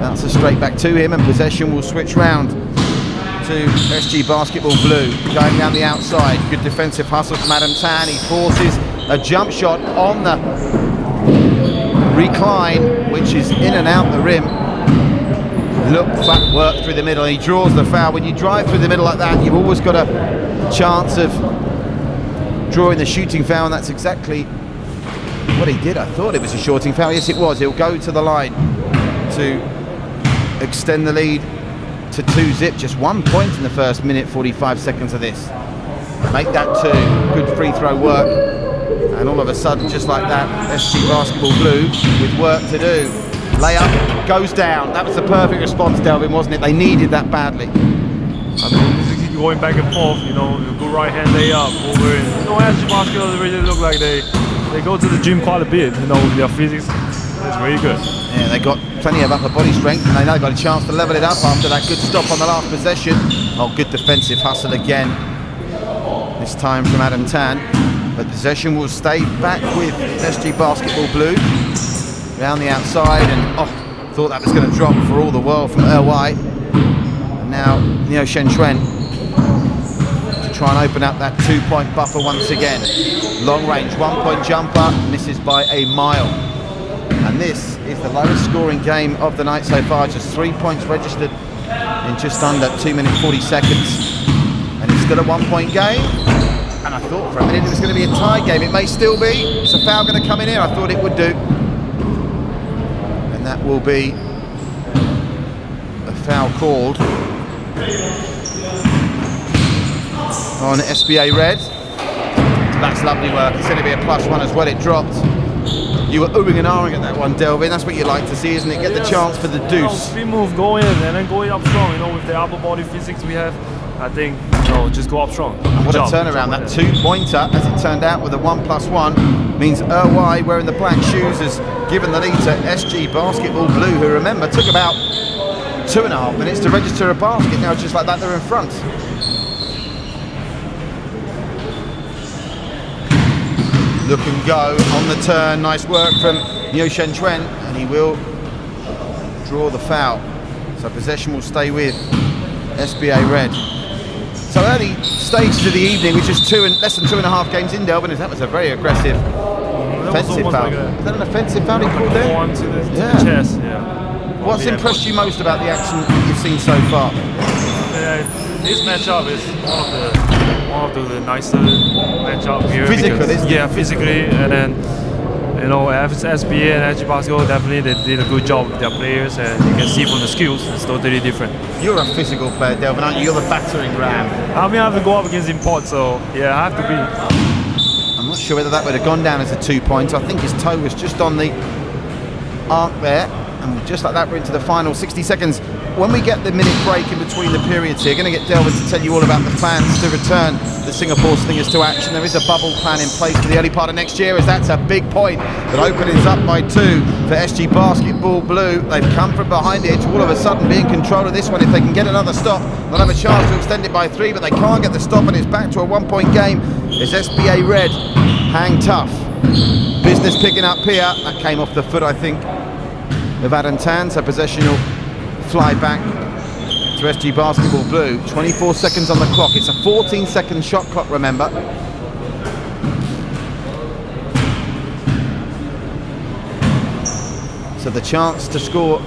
S1: Bounces straight back to him, and possession will switch round to SG Basketball Blue. Going down the outside, good defensive hustle from Adam Tan. He forces a jump shot on the recline, which is in and out the rim. Look, flat work through the middle, and he draws the foul. When you drive through the middle like that, you've always got a chance of drawing the shooting foul, and that's exactly what he did. I thought it was a shooting foul. Yes, it was. He'll go to the line to extend the lead to 2-zip. Just 1 point in the first minute, 45 seconds of this. Make that 2. Good free throw work. And all of a sudden, just like that, SG Basketball Blue with work to do. Layup goes down. That was the perfect response, Delvin, wasn't it? They needed that badly.
S2: I mean, going back and forth, you know, go right hand layup over. You know, SG Basketball really look like they go to the gym quite a bit. You know, with their physics, it's really good.
S1: Yeah, they got plenty of upper body strength, and they now got a chance to level it up after that good stop on the last possession. Oh, good defensive hustle again. This time from Adam Tan. But possession will stay back with SG Basketball Blue. Down the outside, and thought that was going to drop for all the world from Wei. And now Neo Shen Xuan to try and open up that 2-point buffer once again. Long range, 1-point jumper, misses by a mile. And this is the lowest scoring game of the night so far. Just 3 points registered in just under 2 minutes 40 seconds. And it's still a 1-point game. And I thought for a minute it was going to be a tie game. It may still be. Is a foul going to come in here? I thought it would do. And that will be a foul called on SBA Red. That's lovely work. It's going to be a +1 as well. It dropped. You were oohing and ahhing at that one, Delvin. That's what you like to see, isn't it? Get the chance for the deuce.
S2: You know, spin move, go in, and then going up strong. You know, with the upper body physics we have, I think, you know, just go up strong.
S1: What a turnaround. That 2-pointer, as it turned out, with a 1+1, means Wei, wearing the black shoes, has given the lead to SG Basketball Blue, who, remember, took about 2.5 minutes to register a basket. Now, just like that, they're in front. Look and go on the turn. Nice work from Neo Shen Xuan, and he will draw the foul. So possession will stay with SBA Red. So early stages of the evening, which is less than 2.5 games in, Delvin, that was a very aggressive offensive foul.
S2: Like
S1: Is that an offensive foul he called there?
S2: One to the chest, yeah.
S1: What's impressed you most about the action that you've seen so far?
S2: Yeah, this matchup is one of the nicer matchup here.
S1: Physical, isn't it?
S2: Yeah, physically, and then, you know, SBA and SG Basketball, definitely they did a good job with their players, and you can see from the skills, it's totally different.
S1: You're a physical player, Delvin, aren't you? You're the battering ram.
S2: I mean, I have to go up against import, so yeah, I have to be.
S1: I'm not sure whether that would have gone down as a 2-point. I think his toe was just on the arc there. And just like that, we're into the final 60 seconds when we get the minute break in between the periods here, going to get Delvin to tell you all about the plans to return the Singapore Slingers to action. There is a bubble plan in place for the early part of next year, as that's a big point. But opening's up by 2 for SG Basketball Blue. They've come from behind it to all of a sudden be in control of this one. If they can get another stop, they'll have a chance to extend it by 3, but they can't get the stop, and it's back to a 1-point game. It's SBA Red hang tough. Business picking up here. That came off the foot, I think, of Adam Tan, so possession will fly back to SG Basketball Blue. 24 seconds on the clock. It's a 14-second shot clock, remember. So the chance to score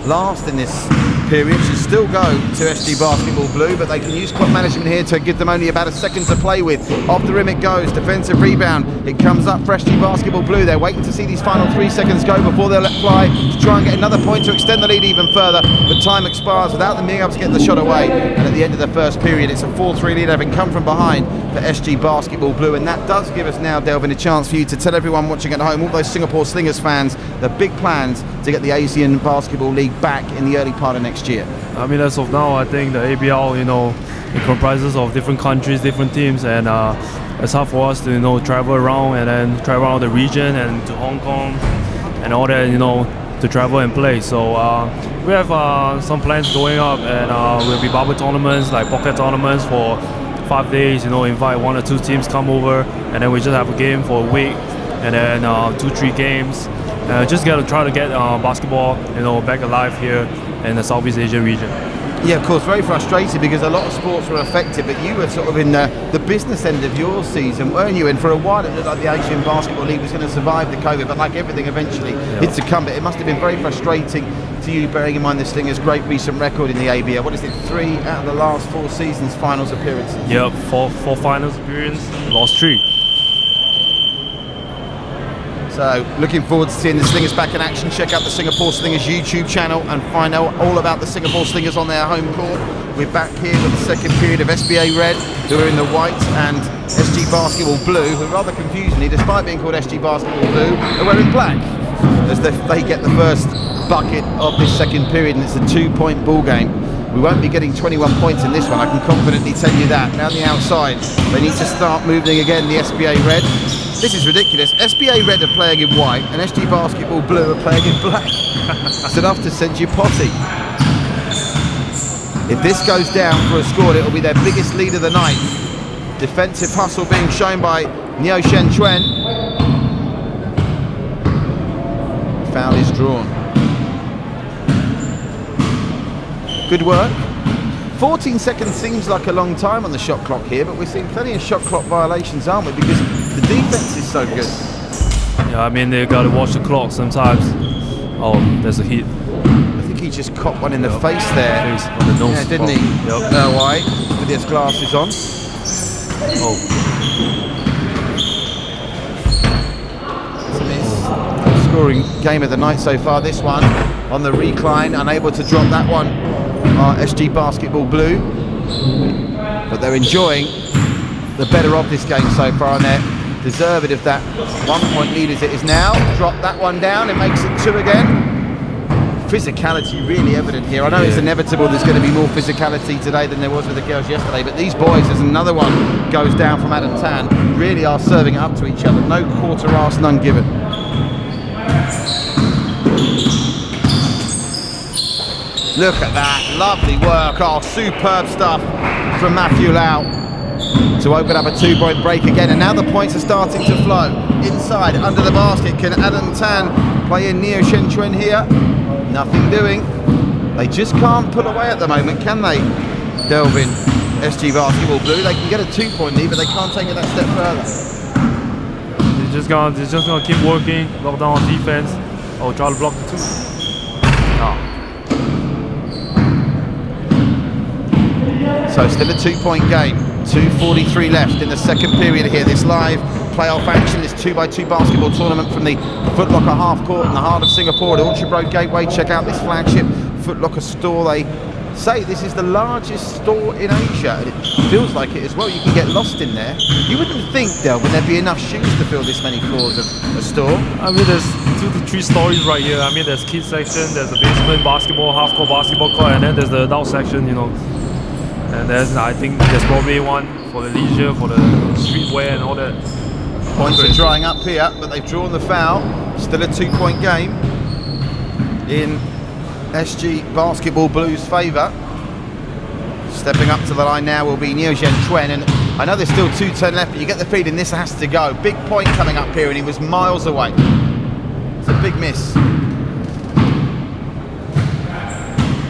S1: last in this period should still go to SG Basketball Blue, but they can use clock management here to give them only about a second to play with. Off the rim it goes, defensive rebound, it comes up for SG Basketball Blue. They're waiting to see these final 3 seconds go before they'll let fly to try and get another point to extend the lead even further, but time expires without them being able to get the shot away, and at the end of the first period it's a 4-3 lead, having come from behind for SG Basketball Blue. And that does give us now, Delvin, a chance for you to tell everyone watching at home, all those Singapore Slingers fans, the big plans to get the Asian Basketball League back in the early part of next year.
S2: I mean, as of now, I think the ABL, it comprises of different countries, different teams, and it's hard for us to, travel around and then travel around the region and to Hong Kong and all that, to travel and play. So we have some plans going up, and we'll be bubble tournaments, like pocket tournaments for 5 days, invite 1 or 2 teams come over, and then we just have a game for a week, and then 2-3 games. Just try to get basketball, back alive here in the Southeast Asia region.
S1: Yeah, of course, very frustrated because a lot of sports were affected, but you were sort of in the business end of your season, weren't you? And for a while it looked like the Asian Basketball League was going to survive the COVID, but like everything, eventually it succumbed. It must have been very frustrating to you, bearing in mind this thing is great recent record in the ABL. What is it, 3 out of the last 4 seasons finals appearances?
S2: Yep, 4 finals appearances, lost 3.
S1: So looking forward to seeing the Slingers back in action. Check out the Singapore Slingers YouTube channel and find out all about the Singapore Slingers on their home court. We're back here with the second period of SBA Red, who are in the white, and SG Basketball Blue, who rather confusingly, despite being called SG Basketball Blue, are wearing black, as they get the first bucket of this second period, and it's a 2-point ball game. We won't be getting 21 points in this one, I can confidently tell you that. Down the outside, they need to start moving again, the SBA Red. This is ridiculous. SBA Red are playing in white and SG Basketball Blue are playing in black. It's enough to send you potty. If this goes down for a score, it'll be their biggest lead of the night. Defensive hustle being shown by Neo Shen Chuen. Foul is drawn. Good work. 14 seconds seems like a long time on the shot clock here, but we're seeing plenty of shot clock violations, aren't we? Because the defense is so good.
S2: Yeah, I mean, they got to watch the clock sometimes. Oh, there's a hit.
S1: I think he just caught one in the face there.
S2: On the nose.
S1: Yeah, didn't he?
S2: Yep.
S1: No, why? With his glasses on.
S2: Oh.
S1: Scoring game of the night so far, this one on the recline, unable to drop that one. SG Basketball Blue, but they're enjoying the better of this game so far, and they're deserving of that 1-point lead as it is now. Drop that one down, it makes it 2 again. Physicality really evident here. I know it's inevitable there's going to be more physicality today than there was with the girls yesterday, but these boys, as another one goes down from Adam Tan, really are serving it up to each other. No quarter asked, none given. Look at that, lovely work, superb stuff from Matthew Lau to open up a 2-point break again, and now the points are starting to flow. Inside, under the basket, can Adam Tan play in Neo Shen Chuen here? Nothing doing. They just can't pull away at the moment, can they? Delvin, SG Basketball Blue, they can get a 2-point lead, but they can't take it that step further.
S2: They're just gonna keep working, lock down on defense. Oh, try to block the 2. No.
S1: So still a 2-point game, 2:43 left in the second period here. This live playoff action, this 2x2 basketball tournament from the Foot Locker half court in the heart of Singapore at Orchard Road Gateway. Check out this flagship Foot Locker store. They say this is the largest store in Asia, and it feels like it as well. You can get lost in there. You wouldn't think, Delvin, there'd be enough shoes to fill this many floors of a store.
S2: I mean, there's 2 to 3 stories right here. I mean, there's kids section, there's the basement basketball, half-court basketball court, and then there's the adult section, you know. And there's, I think there's probably one for the leisure, for the streetwear and all that.
S1: Points are drying up here, but they've drawn the foul. Still a 2-point game in SG Basketball Blue's favour. Stepping up to the line now will be Neo Zhenchuan, and I know there's still 2:10 left, but you get the feeling this has to go. Big point coming up here, and he was miles away. It's a big miss.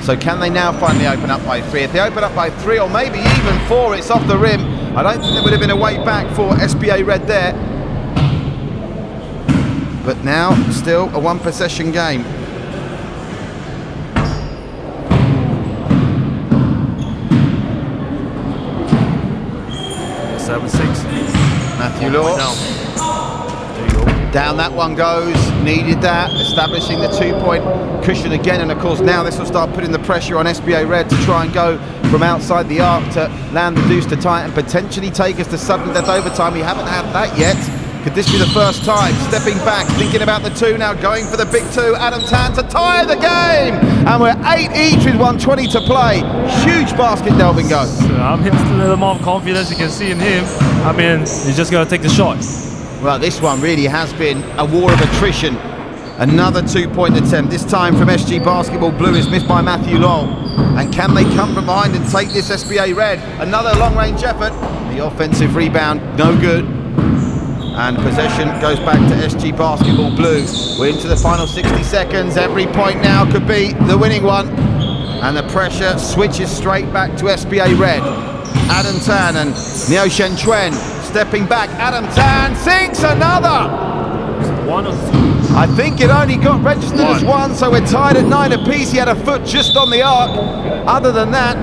S1: So can they now finally open up by 3? If they open up by 3 or maybe even 4, it's off the rim. I don't think there would have been a way back for SBA Red there. But now still a 1-possession game. Matthew Law. There you go. Down that one goes. Needed that. Establishing the 2-point cushion again. And of course now this will start putting the pressure on SBA Red to try and go from outside the arc to land the deuce to tie it and potentially take us to sudden death overtime. We haven't had that yet. Could this be the first time? Stepping back, thinking about the 2 now, going for the big 2. Adam Tan to tie the game! And we're 8 each with 1:20 to play. Huge basket, Delvin goes.
S2: I'm hitting a little more confidence, you can see in him. I mean, he's just going to take the shot.
S1: Well, this one really has been a war of attrition. Another 2-point attempt, this time from SG Basketball Blue, is missed by Matthew Law. And can they come from behind and take this SBA Red? Another long-range effort. The offensive rebound, no good. And possession goes back to SG Basketball Blue. We're into the final 60 seconds. Every point now could be the winning one. And the pressure switches straight back to SBA Red. Adam Tan and Neo Zhenchuan stepping back. Adam Tan sinks another.
S2: 1 or 2?
S1: I think it only got registered as 1, so we're tied at 9 apiece. He had a foot just on the arc. Other than that,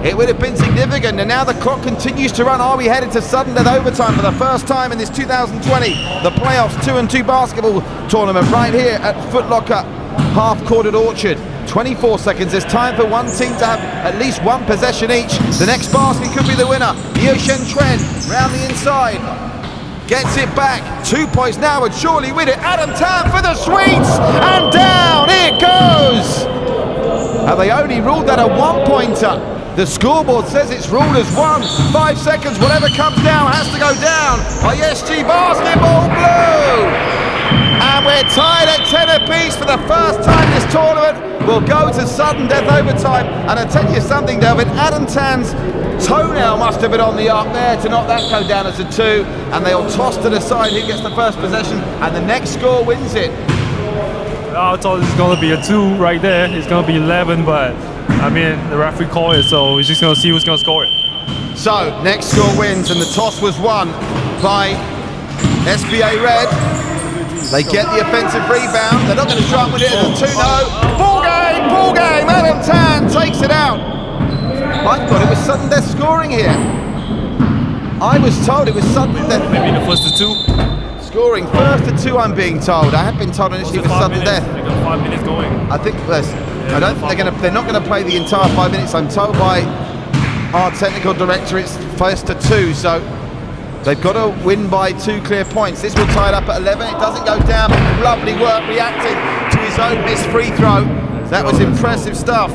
S1: it would have been significant, and now the clock continues to run. Are we headed to sudden death overtime for the first time in this 2020, the playoffs 2-on-2 basketball tournament right here at Foot Locker half-court at Orchard. 24 seconds. There's time for one team to have at least 1 possession each. The next basket could be the winner. Neo Zhenchuan round the inside. Gets it back. 2 points now would surely win it. Adam Tan for the sweets. And down it goes. Have they only ruled that a 1-pointer? The scoreboard says it's ruled as 1. 5 seconds, whatever comes down has to go down by SG Basketball Blue. And we're tied at 10 apiece for the first time this tournament. We'll go to sudden death overtime. And I'll tell you something, Delvin, Adam Tan's toenail must have been on the arc there to not that go down as a 2. And they'll toss to the side who gets the first possession, and the next score wins it.
S2: I thought it's going to be a 2 right there. It's going to be 11, but I mean, the referee called it, so he's just going to see who's going to score it.
S1: So, next score wins, and the toss was won by SBA Red. They get the offensive rebound. They're not going to try and win it as a 2-0. Ball game! Adam Tan takes it out. I thought it was sudden death scoring here. I was told it was sudden death.
S2: Maybe the first to 2?
S1: Scoring first to 2, I'm being told. I had been told initially it was sudden death.
S2: They got 5 minutes going.
S1: I think I don't think they're not going to play the entire 5 minutes. I'm told by our technical director it's first to 2, so they've got to win by 2 clear points. This will tie it up at 11. It doesn't go down, but lovely work reacting to his own missed free throw. That was impressive stuff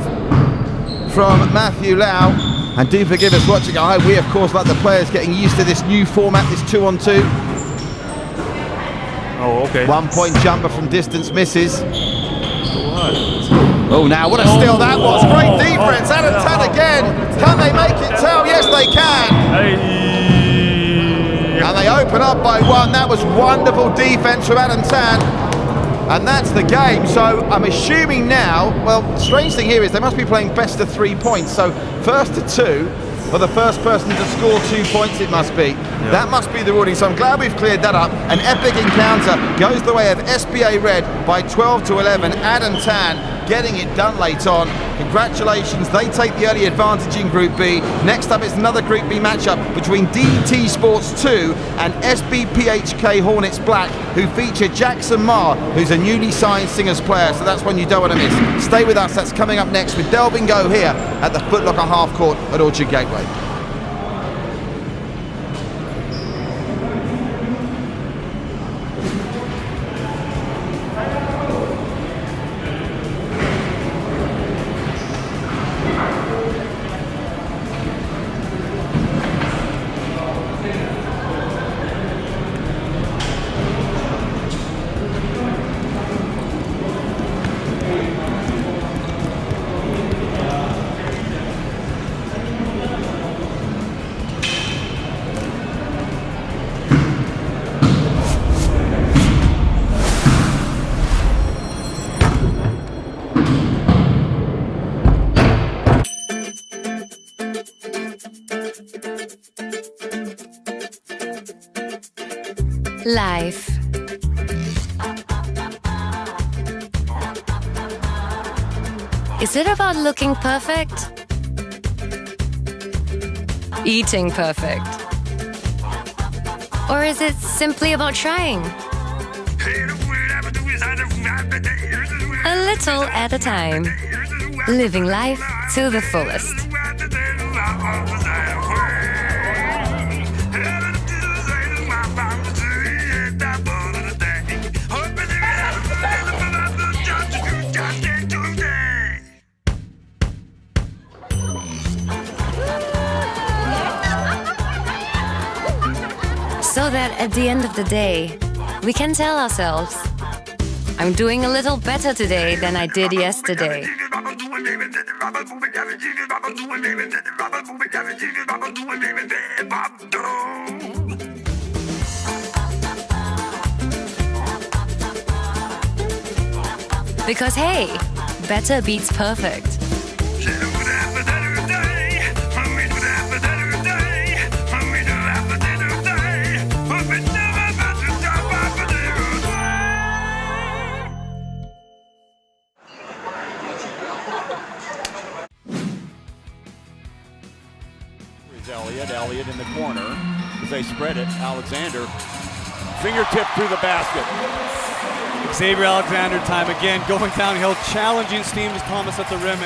S1: from Matthew Lau. And do forgive us watching at home. We of course, like the players, getting used to this new format, this 2-on-2.
S2: Oh, okay.
S1: 1-point jumper from distance misses. Oh, now what a steal that was. Great defense. Adam Tan again. Can they make it tell? Yes, they can.
S2: Hey.
S1: And they open up by 1. That was wonderful defense from Adam Tan. And that's the game. So I'm assuming now, well, the strange thing here is they must be playing best of 3 points. So first to 2. For the first person to score 2 points, it must be. Yeah. That must be the ruling, so I'm glad we've cleared that up. An epic encounter goes the way of SBA Red by 12 to 11. Adam Tan getting it done late on. Congratulations, they take the early advantage in Group B. Next up is another Group B matchup between DT Sports 2 and SBPHK Hornets Black, who feature Jackson Ma, who's a newly signed Singers player, so that's one you don't want to miss. Stay with us, that's coming up next with Delvin Go here at the Foot Locker Half Court at Orchard Gateway.
S3: Life. Is it about looking perfect? Eating perfect? Or is it simply about trying? A little at a time. Living life to the fullest. So that at the end of the day, we can tell ourselves, I'm doing a little better today than I did yesterday. Because hey, better beats perfect.
S4: Elliott in the corner as they spread it. Alexander, fingertip through the basket.
S5: Xavier Alexander time again, going downhill, challenging Steve Thomas at the rim.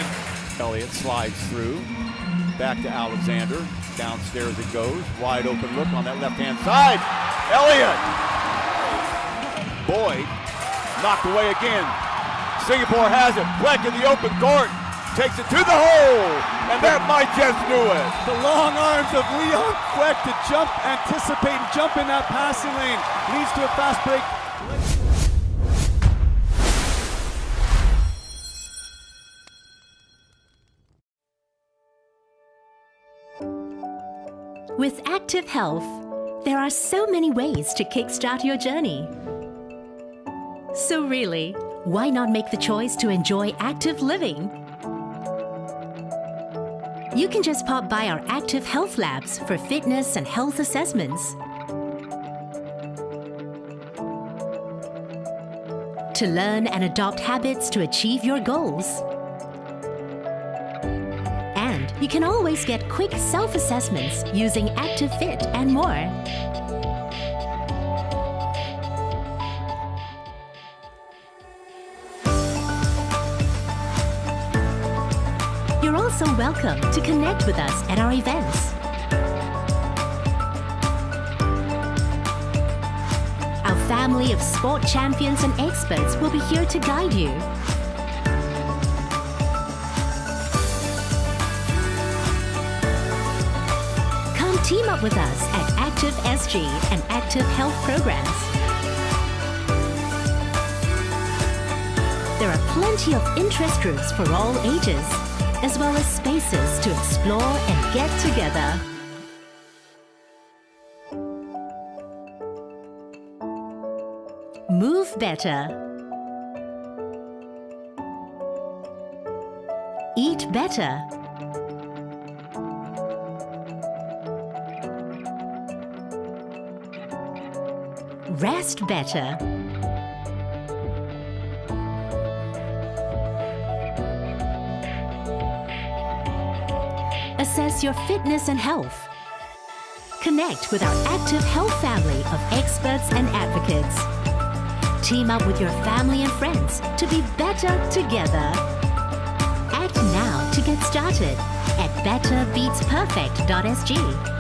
S4: Elliott slides through, back to Alexander. Downstairs it goes, wide open look on that left-hand side. Elliott! Boyd knocked away again. Singapore has it. Bleck in the open court. Takes it to the hole, and that might just do it.
S5: The long arms of Leon Queck to jump, anticipate, and jump in that passing lane. Leads to a fast break.
S6: With Active Health, there are so many ways to kickstart your journey. So really, why not make the choice to enjoy active living? You can just pop by our Active Health Labs for fitness and health assessments. To learn and adopt habits to achieve your goals. And you can always get quick self-assessments using Active Fit and more. You're also welcome to connect with us at our events. Our family of sport champions and experts will be here to guide you. Come team up with us at ActiveSG and Active Health programs. There are plenty of interest groups for all ages, as well as spaces to explore and get together. Move better. Eat better. Rest better. assess your fitness and health. Connect with our Active Health family of experts and advocates. Team up with your family and friends to be better together. Act now to get started at betterbeatsperfect.sg.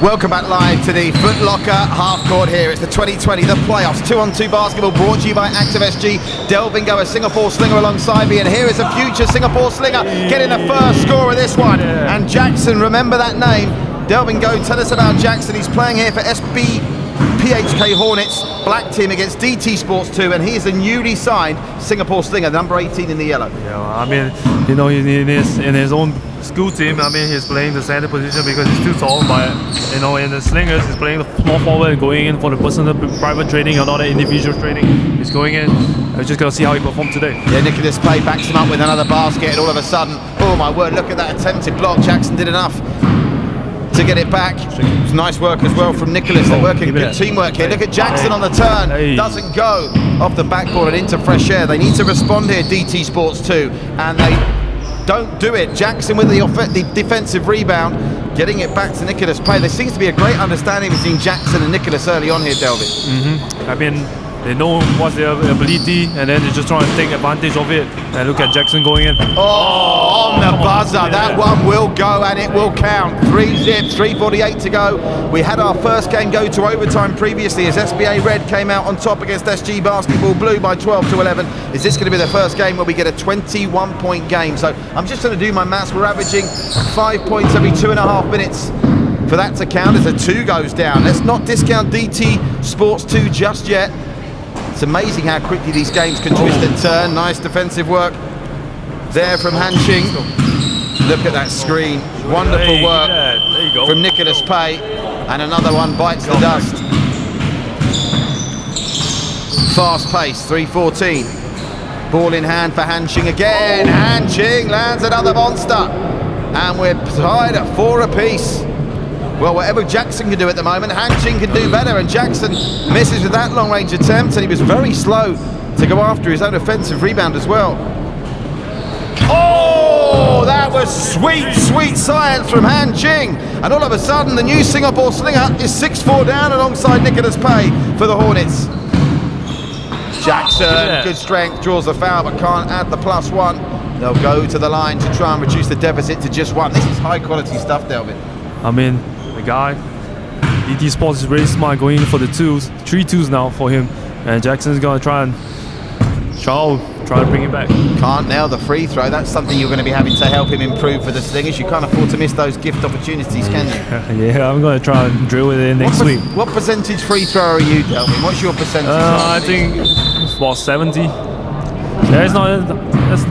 S1: Welcome back live to the Foot Locker half court here. It's the 2020, the playoffs, 2-on-2 basketball brought to you by ActiveSG. Delvingo, a Singapore slinger alongside me, and here is a future Singapore slinger getting the first score of this one. And Jackson, remember that name. Delvingo, tell us about Jackson. He's playing here for PHK Hornets, black team against DT Sports 2, and he is a newly signed Singapore slinger, number 18 in the yellow.
S2: Yeah, I mean, you know, in his own school team, I mean, he's playing the center position because he's too tall, but you know, in the slingers, he's playing the small forward and going in for the personal private training and not the individual training. He's going in. We're just going to see how he performs today.
S1: Yeah, Nicholas Pay backs him up with another basket, and all of a sudden, oh my word, look at that attempted block. Jackson did enough to get it back. It's nice work as well from Nicholas. They're working good teamwork here. Look at Jackson on the turn. Doesn't go off the backboard and into fresh air. They need to respond here, DT Sports 2, and they don't do it. Jackson with the defensive rebound, getting it back to Nicholas Pay. There seems to be a great understanding between Jackson and Nicholas early on here, Delvin.
S2: I mean, they know what's their ability, and then they're just trying to take advantage of it. And look at Jackson going in.
S1: Oh, on the buzzer. That one will go, and it will count. 3-zip, 3:48 to go. We had our first game go to overtime previously as SBA Red came out on top against SG Basketball Blue by 12-11. Is this going to be the first game where we get a 21-point game? So I'm just going to do my maths. We're averaging 5 points every 2.5 minutes. For that to count as a 2 goes down. Let's not discount DT Sports 2 just yet. It's amazing how quickly these games can twist and turn. Nice defensive work there from Han Ching. Look at that screen. Wonderful work from Nicholas Pay. And another one bites the dust. Fast pace, 3:14. Ball in hand for Han Ching again. Han Ching lands another monster. And we're tied at 4 apiece. Well, whatever Jackson can do at the moment, Han Ching can do better, and Jackson misses with that long-range attempt, and he was very slow to go after his own offensive rebound as well. Oh, that was sweet, sweet science from Han Ching, and all of a sudden, the new Singapore slinger is 6-4 down alongside Nicholas Pay for the Hornets. Jackson, good strength, draws a foul, but can't add the +1. They'll go to the line to try and reduce the deficit to just 1. This is high-quality stuff, Delvin.
S2: I mean, the guy, DT Sports is really smart going in for the 2s, 3 2s now for him, and Jackson's gonna try to bring it back.
S1: Can't nail the free throw. That's something you're going to be having to help him improve for the slingers. You can't afford to miss those gift opportunities, can you?
S2: Yeah, I'm gonna try and drill it in next week.
S1: What percentage free thrower are you, Delvin? What's your percentage?
S2: I think it's about 70. That's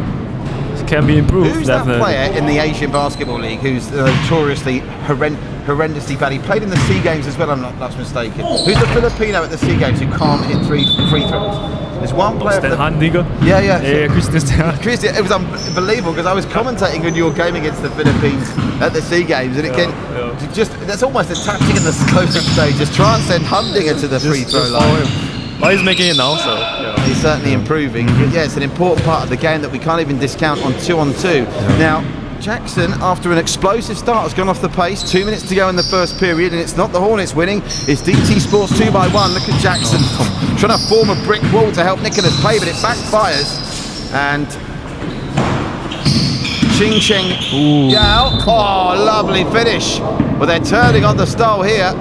S2: can be improved.
S1: Who's
S2: definitely.
S1: that player in the Asian Basketball League who's notoriously horrendously bad? He played in the SEA Games as well, I'm not mistaken. Who's the Filipino at the SEA Games who can't hit free throws? There's one player. Yeah. Christian, it was unbelievable because I was commentating on your game against the Philippines at the SEA Games, and that's almost a tactic in the close-up stage. Just try and send Hundinger to the free throw line.
S2: Well, he's making it now, so
S1: he's certainly improving. But yeah, it's an important part of the game that we can't even discount on 2-on-2. Now, Jackson, after an explosive start, has gone off the pace. 2 minutes to go in the first period, and it's not the Hornets winning. It's DT Sports 2 by 1. Look at Jackson trying to form a brick wall to help Nicholas Pay, but it backfires. And Ching Cheng. Yeah. Oh, lovely finish. Well, they're turning on the style here.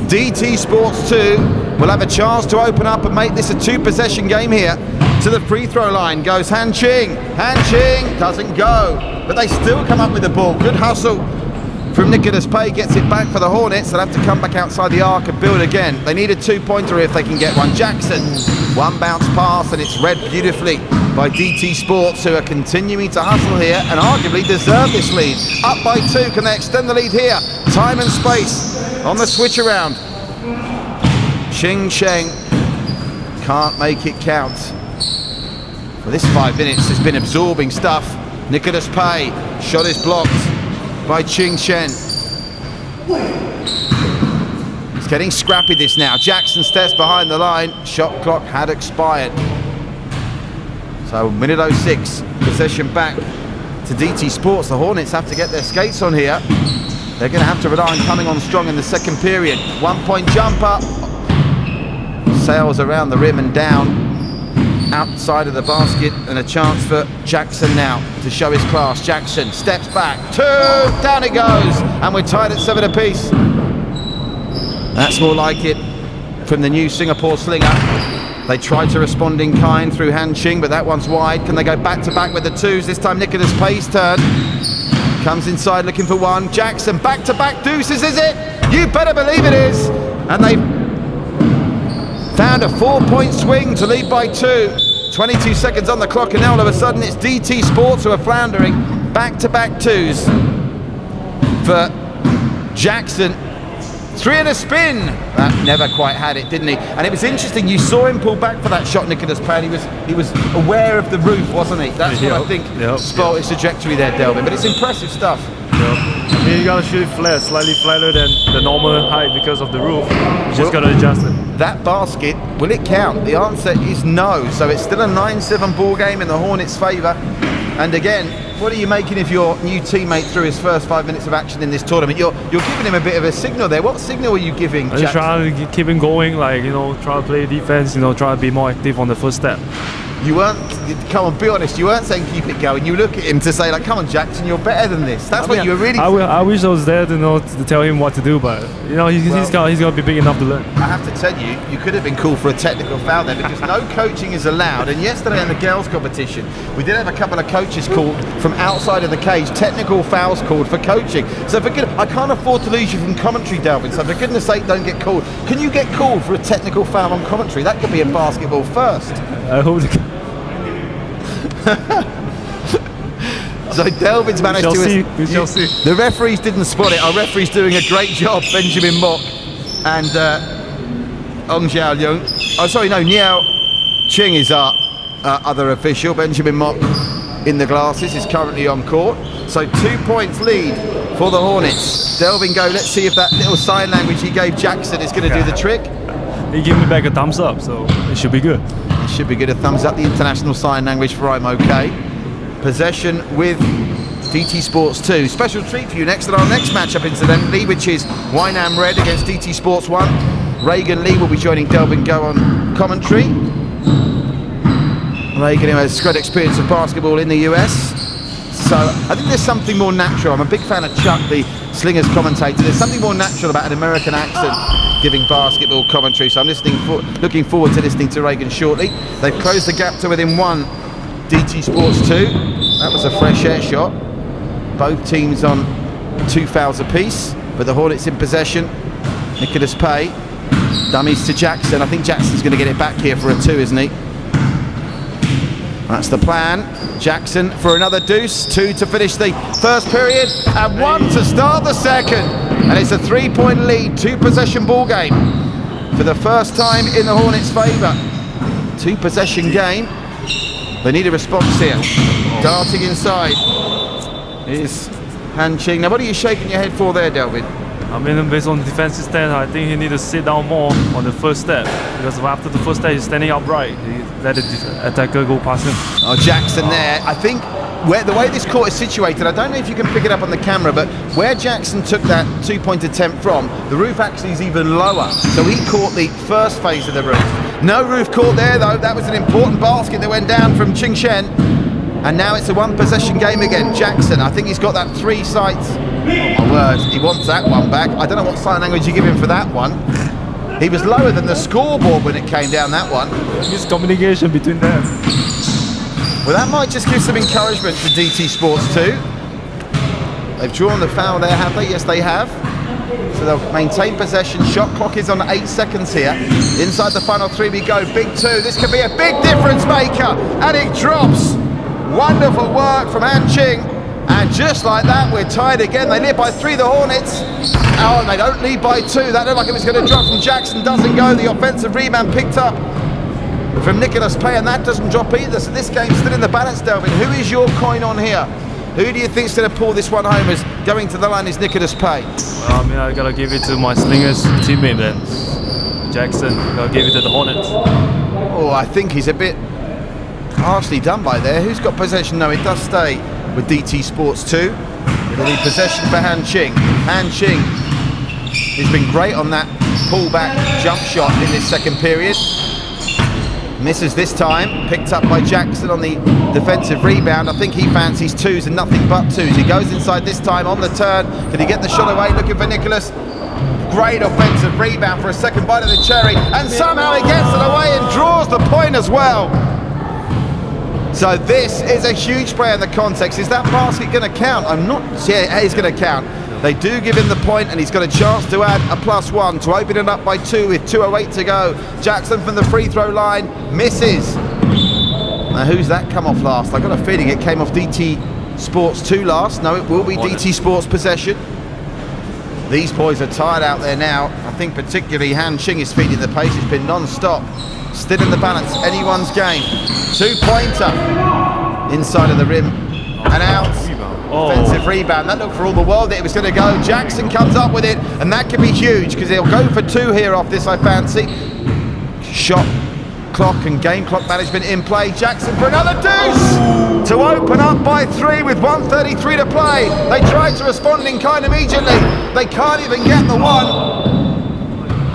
S1: DT Sports 2 will have a chance to open up and make this a 2-possession game here. To the free throw line goes Han Ching. Han Ching doesn't go, but they still come up with the ball. Good hustle from Nicholas Pay, gets it back for the Hornets. They'll have to come back outside the arc and build again. They need a 2-pointer if they can get one. Jackson, one bounce pass, and it's read beautifully by DT Sports, who are continuing to hustle here and arguably deserve this lead. Up by 2, can they extend the lead here? Time and space on the switch around. Ching Cheng can't make it count. Well, this 5 minutes has been absorbing stuff. Nicholas Pay, shot is blocked by Ching Chen. getting scrappy this now. Jackson steps behind the line. Shot clock had expired. So minute 06, possession back to DT Sports. The Hornets have to get their skates on here. They're going to have to rely on coming on strong in the second period. 1 point jumper. Sails around the rim and down outside of the basket, and a chance for Jackson now to show his class. Jackson steps back, 2, down it goes, and we're tied at 7 apiece. That's more like it from the new Singapore slinger. They tried to respond in kind through Han Ching, but that one's wide. Can they go back to back with the twos? This time Nicholas Pay's turn. Comes inside looking for one. Jackson back to back deuces, is it? You better believe it is. And they found a 4-point swing to lead by 2. 22 seconds on the clock, and now all of a sudden it's DT Sports who are floundering. Back-to-back twos for Jackson. 3 and a spin. That never quite had it, didn't he? And it was interesting, you saw him pull back for that shot, Nicholas Payne. He was aware of the roof, wasn't he? That's what I think spoiled his trajectory there, Delvin. But it's impressive stuff.
S2: I mean, you gotta shoot it flat, slightly flatter than the normal height because of the roof. You just gotta adjust it.
S1: That basket, will it count? The answer is no. So it's still a 9-7 ball game in the Hornets' favour. And again, what are you making of your new teammate through his first 5 minutes of action in this tournament? You're giving him a bit of a signal there. What signal are you giving, Jackson?
S2: I'm trying to keep him going, like, try to play defense, try to be more active on the first step.
S1: You weren't, come on, be honest, you weren't saying keep it going. You look at him to say, like, come on, Jackson, you're better than this. That's what you were really saying.
S2: I wish I was there to tell him what to do, but, he's got to be big enough to learn.
S1: I have to tell you, you could have been called for a technical foul there because no coaching is allowed. And yesterday in the girls' competition, we did have a couple of coaches called from outside of the cage, technical fouls called for coaching. So I can't afford to lose you from commentary, Delvin. So for goodness sake, don't get called. Can you get called for a technical foul on commentary? That could be a basketball first.
S2: I hope.
S1: So Delvin's managed
S2: We shall see.
S1: The referees didn't spot it. Our referee's doing a great job, Benjamin Mok and Ong Xiao Leung. Oh, sorry, no, Niao Ching is our other official. Benjamin Mok in the glasses is currently on court. So 2 points lead for the Hornets. Delvin, go. Let's see if that little sign language he gave Jackson is going to do the trick.
S2: He gave me back a thumbs up, so it should be good.
S1: It should be good. A thumbs up, the international sign language for I'm okay. Possession with DT Sports 2. Special treat for you next at our next matchup, incidentally, which is Wynam Red against DT Sports 1. Reagan Lee will be joining Delvin Go on commentary. Reagan, who has great experience of basketball in the US. So I think there's something more natural. I'm a big fan of Chuck, the Slingers commentator. There's something more natural about an American accent giving basketball commentary. So I'm looking forward to listening to Reagan shortly. They've closed the gap to within 1. DT Sports 2. That was a fresh air shot. Both teams on 2 fouls apiece, but the Hornets in possession. Nicholas Pay. Dummies to Jackson. I think Jackson's going to get it back here for a 2, isn't he? That's the plan. Jackson for another deuce. 2 to finish the first period and 1 to start the second. And it's a 3-point lead, 2-possession ball game for the first time in the Hornets' favour. 2-possession game. They need a response here. Darting inside is Han Ching. Now, what are you shaking your head for there, Delvin?
S2: I mean, based on the defensive stand, I think he needs to sit down more on the first step, because after the first step, he's standing upright. He let the attacker go past him.
S1: Oh, Jackson there. I think the way this court is situated, I don't know if you can pick it up on the camera, but where Jackson took that 2-point attempt from, the roof actually is even lower. So he caught the first phase of the roof. No roof caught there, though. That was an important basket that went down from Ching Shen. And now it's a 1-possession game again. Jackson, I think he's got that 3 sights. Oh my word, he wants that one back. I don't know what sign language you give him for that one. He was lower than the scoreboard when it came down, that one.
S2: Miscommunication between them.
S1: Well, that might just give some encouragement to DT Sports 2. They've drawn the foul there, have they? Yes, they have. So they'll maintain possession. Shot clock is on 8 seconds here. Inside the final 3 we go. Big 2. This could be a big difference maker. And it drops. Wonderful work from Han Ching. And just like that, we're tied again. They lead by 3, the Hornets. Oh, and they don't lead by 2. That looked like it was going to drop from Jackson. Doesn't go. The offensive rebound picked up from Nicholas Pay, and that doesn't drop either. So this game's still in the balance, Delvin. Who is your coin on here? Who do you think's going to pull this one home as going to the line is Nicholas Pay?
S2: Well, I mean, I gotta give it to my Slingers teammate then. Jackson, gotta give it to the Hornets.
S1: Oh, I think he's a bit harshly done by there. Who's got possession? No, it does stay with DT Sports 2. It'll be possession for Han Ching. Han Ching has been great on that pullback jump shot in this second period. Misses this time, picked up by Jackson on the defensive rebound. I think he fancies twos and nothing but twos. He goes inside this time on the turn. Can he get the shot away? Looking for Nicholas. Great offensive rebound for a second bite of the cherry, and somehow he gets it away and draws the point as well. So this is a huge play in the context. Is that basket going to count? I'm not. Yeah, it is going to count. They do give him the point, and he's got a chance to add a +1 to open it up by 2 with 2:08 to go. Jackson from the free throw line misses. Now who's that come off last? I got a feeling it came off DT Sports 2 last. No, it will be DT Sports possession. These boys are tired out there now. I think particularly Han Ching is feeding the pace. It's been non-stop. Still in the balance, anyone's game. 2-pointer inside of the rim and out. Offensive rebound. That looked for all the world that it was going to go. Jackson comes up with it, and that could be huge because he'll go for 2 here off this, I fancy. Shot clock and game clock management in play. Jackson for another deuce to open up by 3 with 1:33 to play. They tried to respond in kind immediately. They can't even get the one.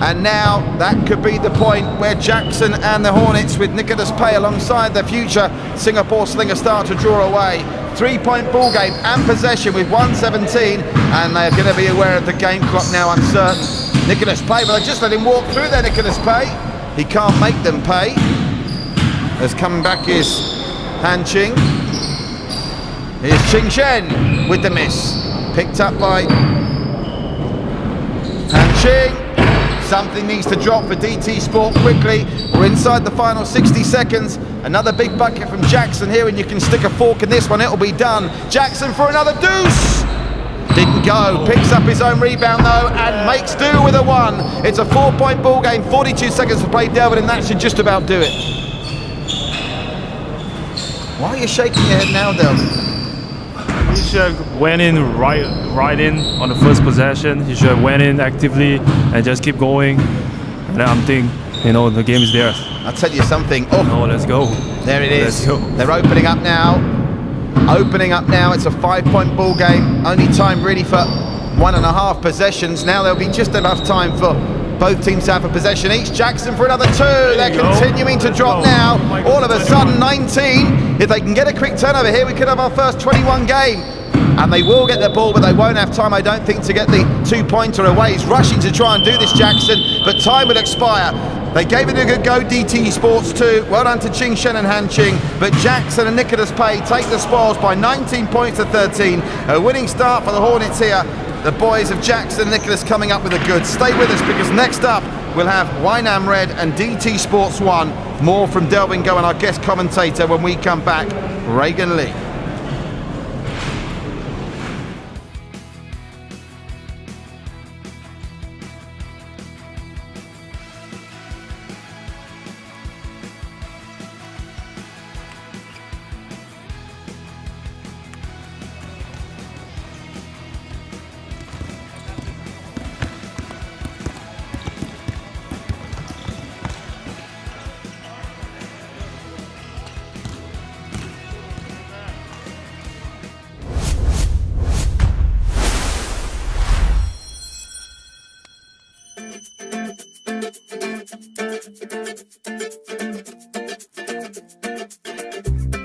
S1: And now that could be the point where Jackson and the Hornets with Nicholas Pay alongside their future Singapore Slinger start to draw away. 3-point ball game and possession with 1:17, and they're going to be aware of the game clock now, I'm certain. Nicholas Pay, but they just let him walk through there, Nicholas Pay. He can't make them pay. As coming back is Han Ching. Here's Ching Shen with the miss. Picked up by Han Ching. Something needs to drop for DT Sport quickly. We're inside the final 60 seconds. Another big bucket from Jackson here, and you can stick a fork in this one, it'll be done. Jackson for another deuce. Didn't go. Picks up his own rebound though and makes do with a 1. It's a 4-point ball game, 42 seconds to play, Delvin, and that should just about do it. Why are you shaking your head now, Delvin?
S2: He should have went in right in on the first possession. He should have went in actively and just keep going. And I'm thinking, you know, the game is there.
S1: I'll tell you something. Oh,
S2: let's go.
S1: There it is.
S2: Let's go.
S1: They're opening up now. It's a 5-point ball game. Only time really for 1.5 possessions. Now there'll be just enough time for both teams to have a possession each. Jackson for another 2. They're continuing to drop now. All of a sudden, 19. If they can get a quick turnover here, we could have our first 21 game. And they will get the ball, but they won't have time, I don't think, to get the 2-pointer away. He's rushing to try and do this, Jackson, but time will expire. They gave it a good go, DT Sports 2. Well done to Ching Shen and Han Ching. But Jackson and Nicholas Pay take the spoils by 19 points to 13. A winning start for the Hornets here. The boys of Jackson and Nicholas coming up with a good. Stay with us because next up we'll have Wynam Red and DT Sports 1. More from Delvin Go and our guest commentator when we come back, Reagan Lee.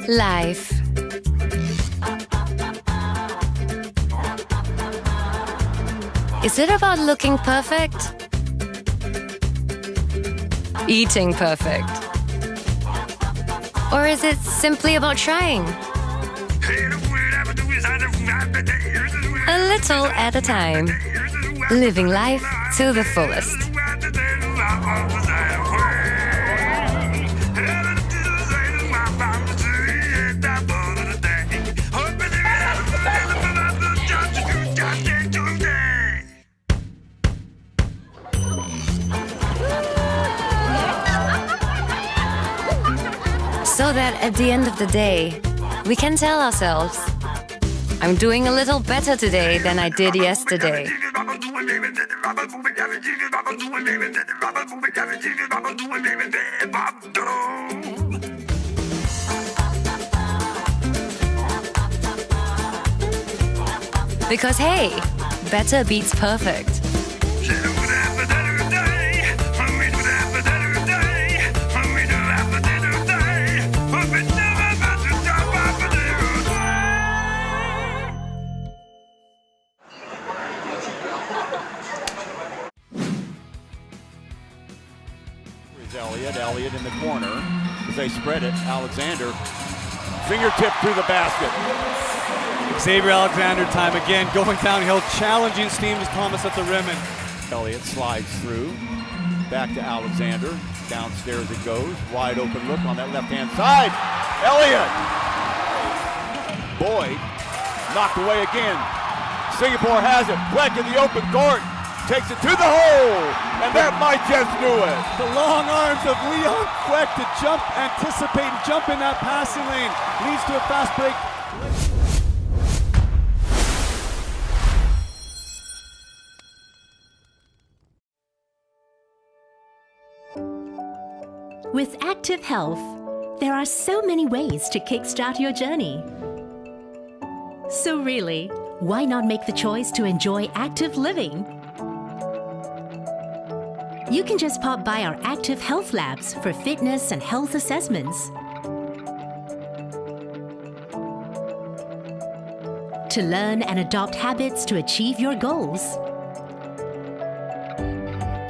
S3: Life. Is it about looking perfect? Eating perfect? Or is it simply about trying? A little at a time. Living life to the fullest. So that at the end of the day, we can tell ourselves, I'm doing a little better today than I did yesterday. Because hey, better beats perfect.
S4: Elliott in the corner as they spread it. Alexander, fingertip through the basket.
S5: Xavier Alexander time again, going downhill, challenging Steve Thomas at the rim. And
S4: Elliott slides through, back to Alexander. Downstairs it goes, wide open look on that left-hand side. Elliott! Boyd knocked away again. Singapore has it. Bleck in the open court. Takes it to the hole, and that might just do it.
S5: the long arms of Leon Queck to jump, anticipate, and jump in that passing lane. Leads to a fast break.
S6: With Active Health, there are so many ways to kickstart your journey. So really, why not make the choice to enjoy active living? You can just pop by our Active Health Labs for fitness and health assessments. To learn and adopt habits to achieve your goals.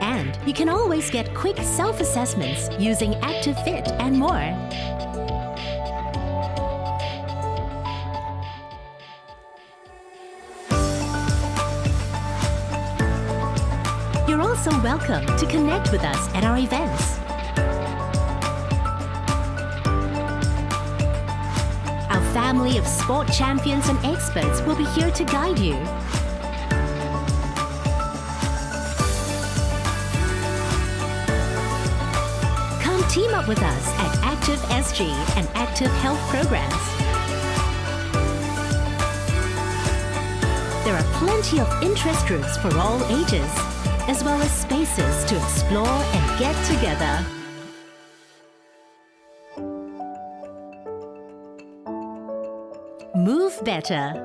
S6: And you can always get quick self-assessments using ActiveFit and more. You're also welcome to connect with us at our events. Our family of sport champions and experts will be here to guide you. Come team up with us at ActiveSG and Active Health programs. There are plenty of interest groups for all ages, as well as spaces to explore and get together. Move better.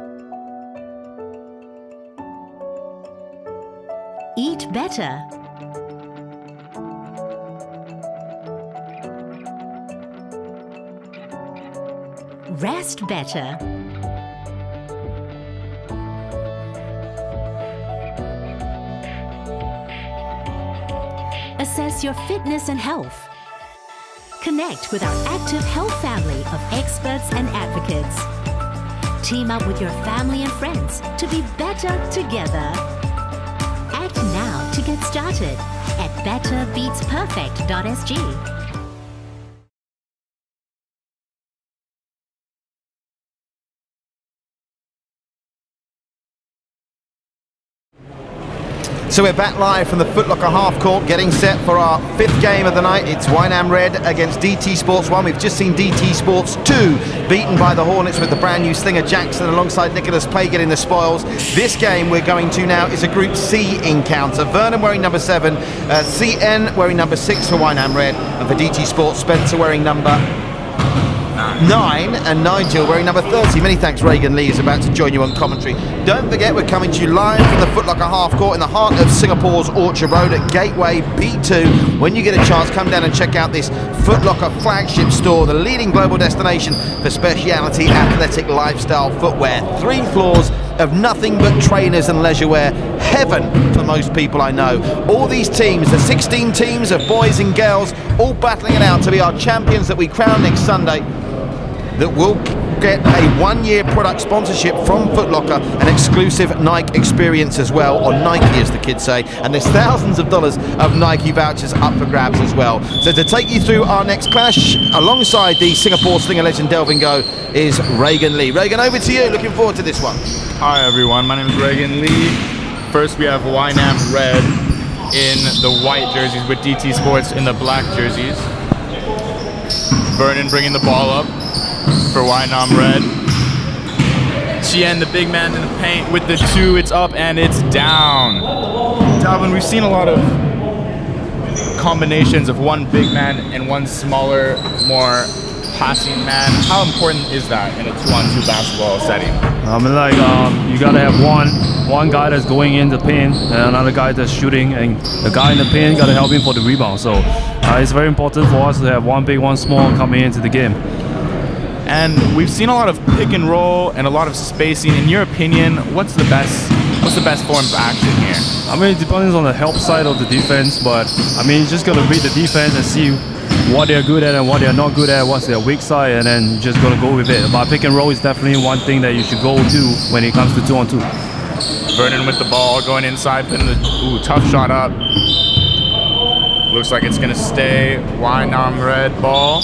S6: Eat better. Rest better. Assess your fitness and health. Connect with our Active Health family of experts and advocates. Team up with your family and friends to be better together. Act now to get started at betterbeatsperfect.sg.
S1: So we're back live from the Foot Locker half court, getting set for our fifth game of the night. It's Wynam Red against DT Sports 1. We've just seen DT Sports 2 beaten by the Hornets with the brand new Slinger Jackson alongside Nicholas Pay getting the spoils. This game we're going to now is a Group C encounter. Vernon wearing number 7, CN wearing number 6 for Wynam Red, and for DT Sports, Spencer wearing number 9 and Nigel wearing number 30. Many thanks. Reagan Lee is about to join you on commentary. Don't forget, we're coming to you live from the Foot Locker half court in the heart of Singapore's Orchard Road at Gateway B2. When you get a chance, come down and check out this Foot Locker flagship store, the leading global destination for speciality athletic lifestyle footwear. 3 floors of nothing but trainers and leisure wear. Heaven for most people I know. All these teams, the 16 teams of boys and girls, all battling it out to be our champions that we crown next Sunday, that will get a 1-year product sponsorship from Foot Locker, an exclusive Nike experience as well, or Nike as the kids say, and there's thousands of dollars of Nike vouchers up for grabs as well. So to take you through our next clash, alongside the Singapore Slinger legend Delvin Go, is Reagan Lee. Reagan, over to you. Looking forward to this one.
S7: Hi everyone, my name is Reagan Lee. First we have Wynam Red in the white jerseys with DT Sports in the black jerseys. Vernon bringing the ball up for Wynam Red. Tien, the big man in the paint with the 2. It's up and it's down. Dalvin, we've seen a lot of combinations of one big man and one smaller, more passing man. How important is that in a 2-on-2 basketball setting?
S2: I mean, like, you gotta have one guy that's going in the paint and another guy that's shooting, and the guy in the paint gotta help him for the rebound. So it's very important for us to have one big, one small coming into the game.
S7: And we've seen a lot of pick and roll and a lot of spacing. In your opinion, what's the best form of action here?
S2: I mean, it depends on the help side of the defense, but I mean, you just gotta read the defense and see what they're good at and what they're not good at, what's their weak side, and then you just gotta go with it. But pick and roll is definitely one thing that you should go to when it comes to 2-on-2.
S7: Vernon with the ball, going inside, putting the tough shot up. Looks like it's gonna stay. Wynam Red ball.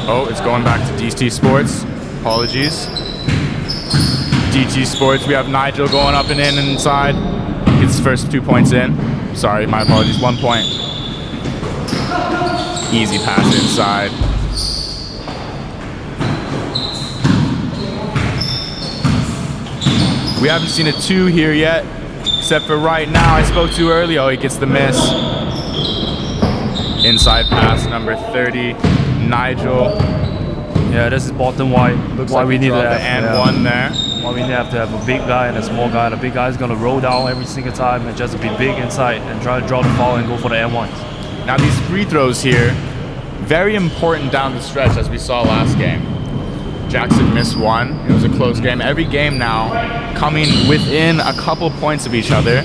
S7: Oh, it's going back to DT Sports. Apologies. DT Sports, we have Nigel going up and in and inside. Gets his first 2 points in. Sorry, my apologies, 1 point. Easy pass inside. We haven't seen a 2 here yet, except for right now. I spoke too early. Oh, he gets the miss. Inside pass, number 30, Nigel.
S2: Yeah, this is important why we need to have
S7: and one there.
S2: Why we have to have a big guy and a small guy. The big guy is gonna roll down every single time and just be big inside and try to draw the foul and go for the M1s.
S7: Now these free throws here, very important down the stretch, as we saw last game. Jackson missed 1. It was a close game. Every game now coming within a couple points of each other.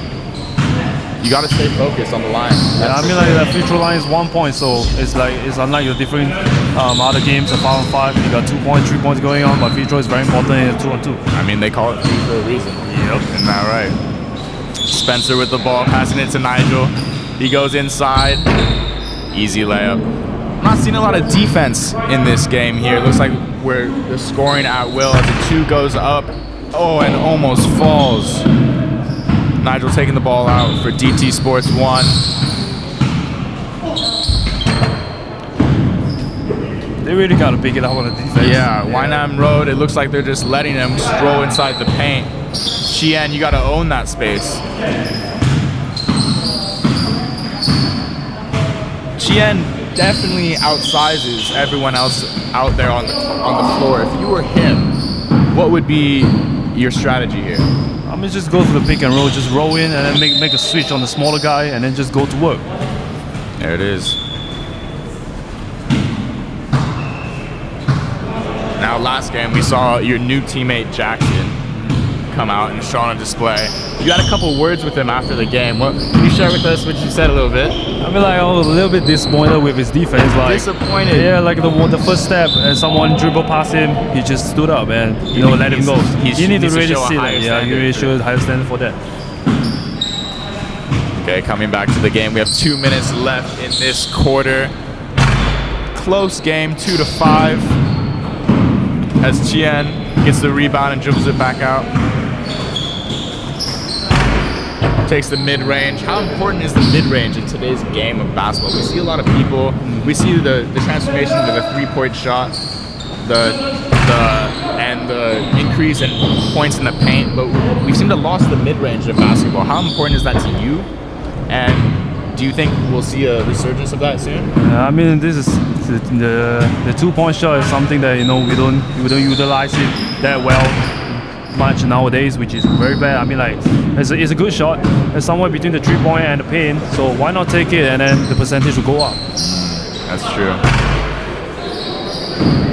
S7: You got to stay focused on the line.
S2: Yeah, I mean, like, the free throw line is 1 point, so it's unlike your different other games, a 5-on-5. You got 2 points, 3 points going on, but free throw is very important in a 2-on-2.
S7: I mean, they call it free for a reason.
S2: Yep.
S7: Isn't that right? Spencer with the ball, passing it to Nigel. He goes inside. Easy layup. I'm not seeing a lot of defense in this game here. It looks like we're scoring at will as the 2 goes up. Oh, and almost falls. Nigel taking the ball out for DT Sports 1.
S2: They really got to pick it up on the defense.
S7: Yeah, Wynam Road, it looks like they're just letting him stroll inside the paint. Chien, you got to own that space. Chien definitely outsizes everyone else out there on the floor. If you were him, what would be your strategy here?
S2: I mean, just go for the pick and roll, just roll in and then make a switch on the smaller guy and then just go to work.
S7: There it is. Now, last game we saw your new teammate Jackson come out and show on display. You had a couple words with him after the game. What can you share with us what you said a little bit?
S2: I mean, like, I was a little bit disappointed with his defense. Like,
S7: disappointed?
S2: Yeah, like the first step, and someone dribbled past him, he just stood up and let him go. You need to really see that. Yeah, you really should higher standard for that.
S7: Okay, coming back to the game, we have 2 minutes left in this quarter. Close game, 2-5. As Chien gets the rebound and dribbles it back out. Takes the mid-range. How important is the mid-range in today's game of basketball? We see a lot of people. We see the transformation to the three-point shot, and the increase in points in the paint, but we seem to have lost the mid-range in basketball. How important is that to you? And do you think we'll see a resurgence of that soon?
S2: I mean, this is the 2-point shot is something that we don't utilize it that well much nowadays, which is very bad. I mean, like, it's a good shot. It's somewhere between the 3-point and the paint, so why not take it and then the percentage will go up.
S7: That's true.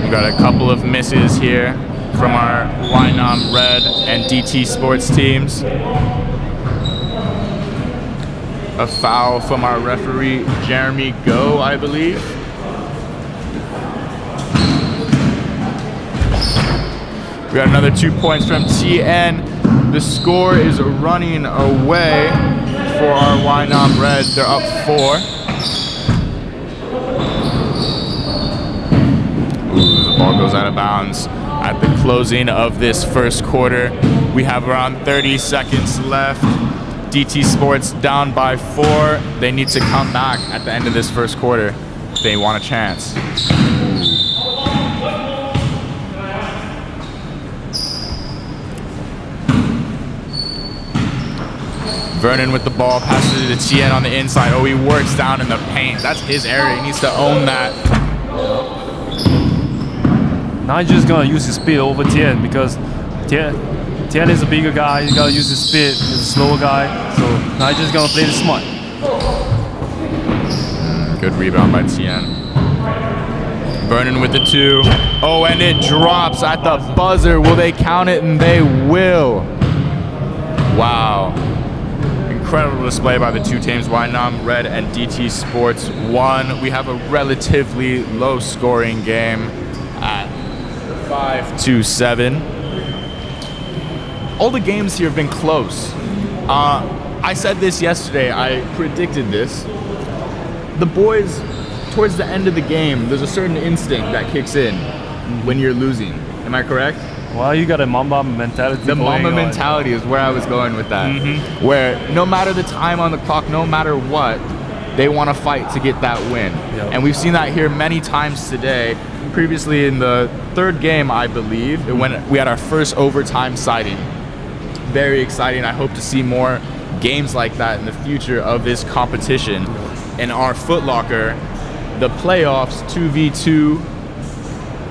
S7: We've got a couple of misses here from our Wynam Red and DT Sports teams. A foul from our referee, Jeremy Go, I believe. We got another 2 points from Tien. The score is running away for our Wynam Red. They're up 4. Ooh, the ball goes out of bounds at the closing of this first quarter. We have around 30 seconds left. DT Sports down by 4. They need to come back at the end of this first quarter if they want a chance. Vernon with the ball, passes it to Tien on the inside. Oh, he works down in the paint. That's his area. He needs to own that.
S2: Nigel's gonna use his speed over Tien because Tien is a bigger guy. He's gotta use his speed. He's a slower guy. So Nigel's gonna play this smart.
S7: Good rebound by Tien. Vernon with the 2. Oh, and it drops at the buzzer. Will they count it? And they will. Wow. Incredible display by the two teams, Wynam Red and DT Sports 1. We have a relatively low scoring game at 5-7. All the games here have been close. I said this yesterday, I predicted this. The boys, towards the end of the game, there's a certain instinct that kicks in when you're losing. Am I correct?
S2: Well, you got a Mamba mentality.
S7: The Mamba mentality is where I was going with that. Where no matter the time on the clock, no matter what, they want to fight to get that win.
S2: Yep.
S7: And we've seen that here many times today. Previously in the 3rd game, I believe, when we had our first overtime sighting. Very exciting. I hope to see more games like that in the future of this competition. In our Foot Locker, the playoffs 2v2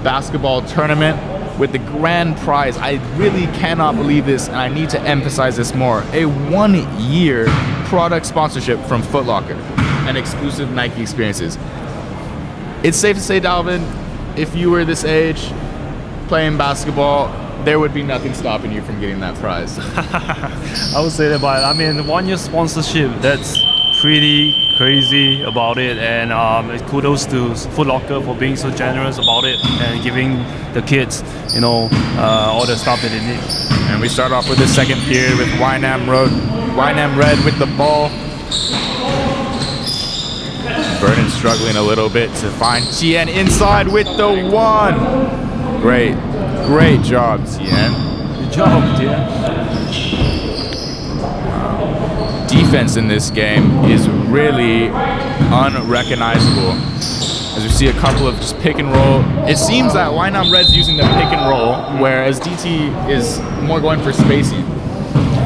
S7: basketball tournament with the grand prize. I really cannot believe this, and I need to emphasize this more. A 1-year product sponsorship from Foot Locker and exclusive Nike experiences. It's safe to say, Dalvin, if you were this age playing basketball, there would be nothing stopping you from getting that prize.
S2: I would say that, but I mean, the 1-year sponsorship, that's pretty crazy about it, and kudos to Foot Locker for being so generous about it and giving the kids, you know, all the stuff that they need.
S7: And we start off with the second period with Wynam Red with the ball. Vernon struggling a little bit to find Tien inside with the 1. Great job, Tien.
S2: Good job, Tien.
S7: Defense in this game is really unrecognizable. As we see a couple of just pick and roll. It seems that Wynam Red's using the pick and roll, whereas DT is more going for spacing.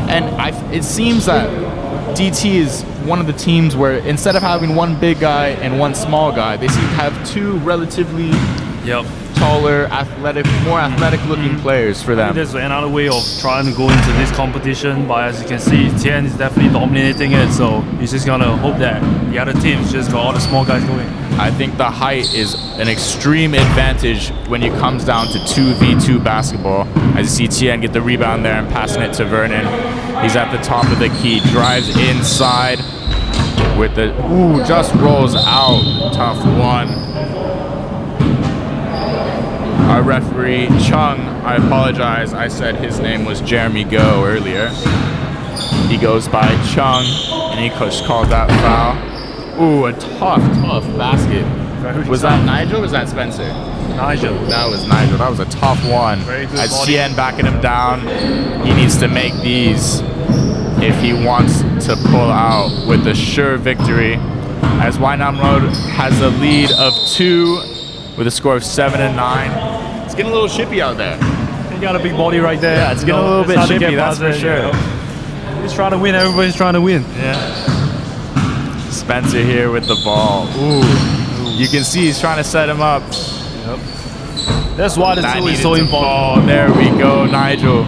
S7: And it seems that DT is one of the teams where instead of having one big guy and one small guy, they seem to have 2 relatively taller, more athletic looking players for them.
S2: There's another way of trying to go into this competition, but as you can see, Tien is definitely dominating it, so he's just gonna hope that the other teams just got all the small guys going.
S7: I think the height is an extreme advantage when it comes down to 2v2 basketball. As you see Tien get the rebound there and passing it to Vernon. He's at the top of the key, drives inside with the, just rolls out. Tough one. Our referee, Chung, I apologize, I said his name was Jeremy Go earlier. He goes by Chung, and he called that foul. A tough basket. Was that Nigel or was that Spencer?
S2: Nigel.
S7: That was Nigel. That was a tough one. As Tien backing him down, he needs to make these if he wants to pull out with a sure victory. As Wynam Red has a lead of 2 with a score of 7-9. It's getting a little chippy out there.
S2: He got a big body right there.
S7: Yeah, it's getting a little bit chippy, that's for sure.
S2: He's trying to win. Everybody's trying to win.
S7: Yeah. Spencer here with the ball. You can see he's trying to set him up.
S2: That's why the 2 is so important.
S7: There we go, Nigel.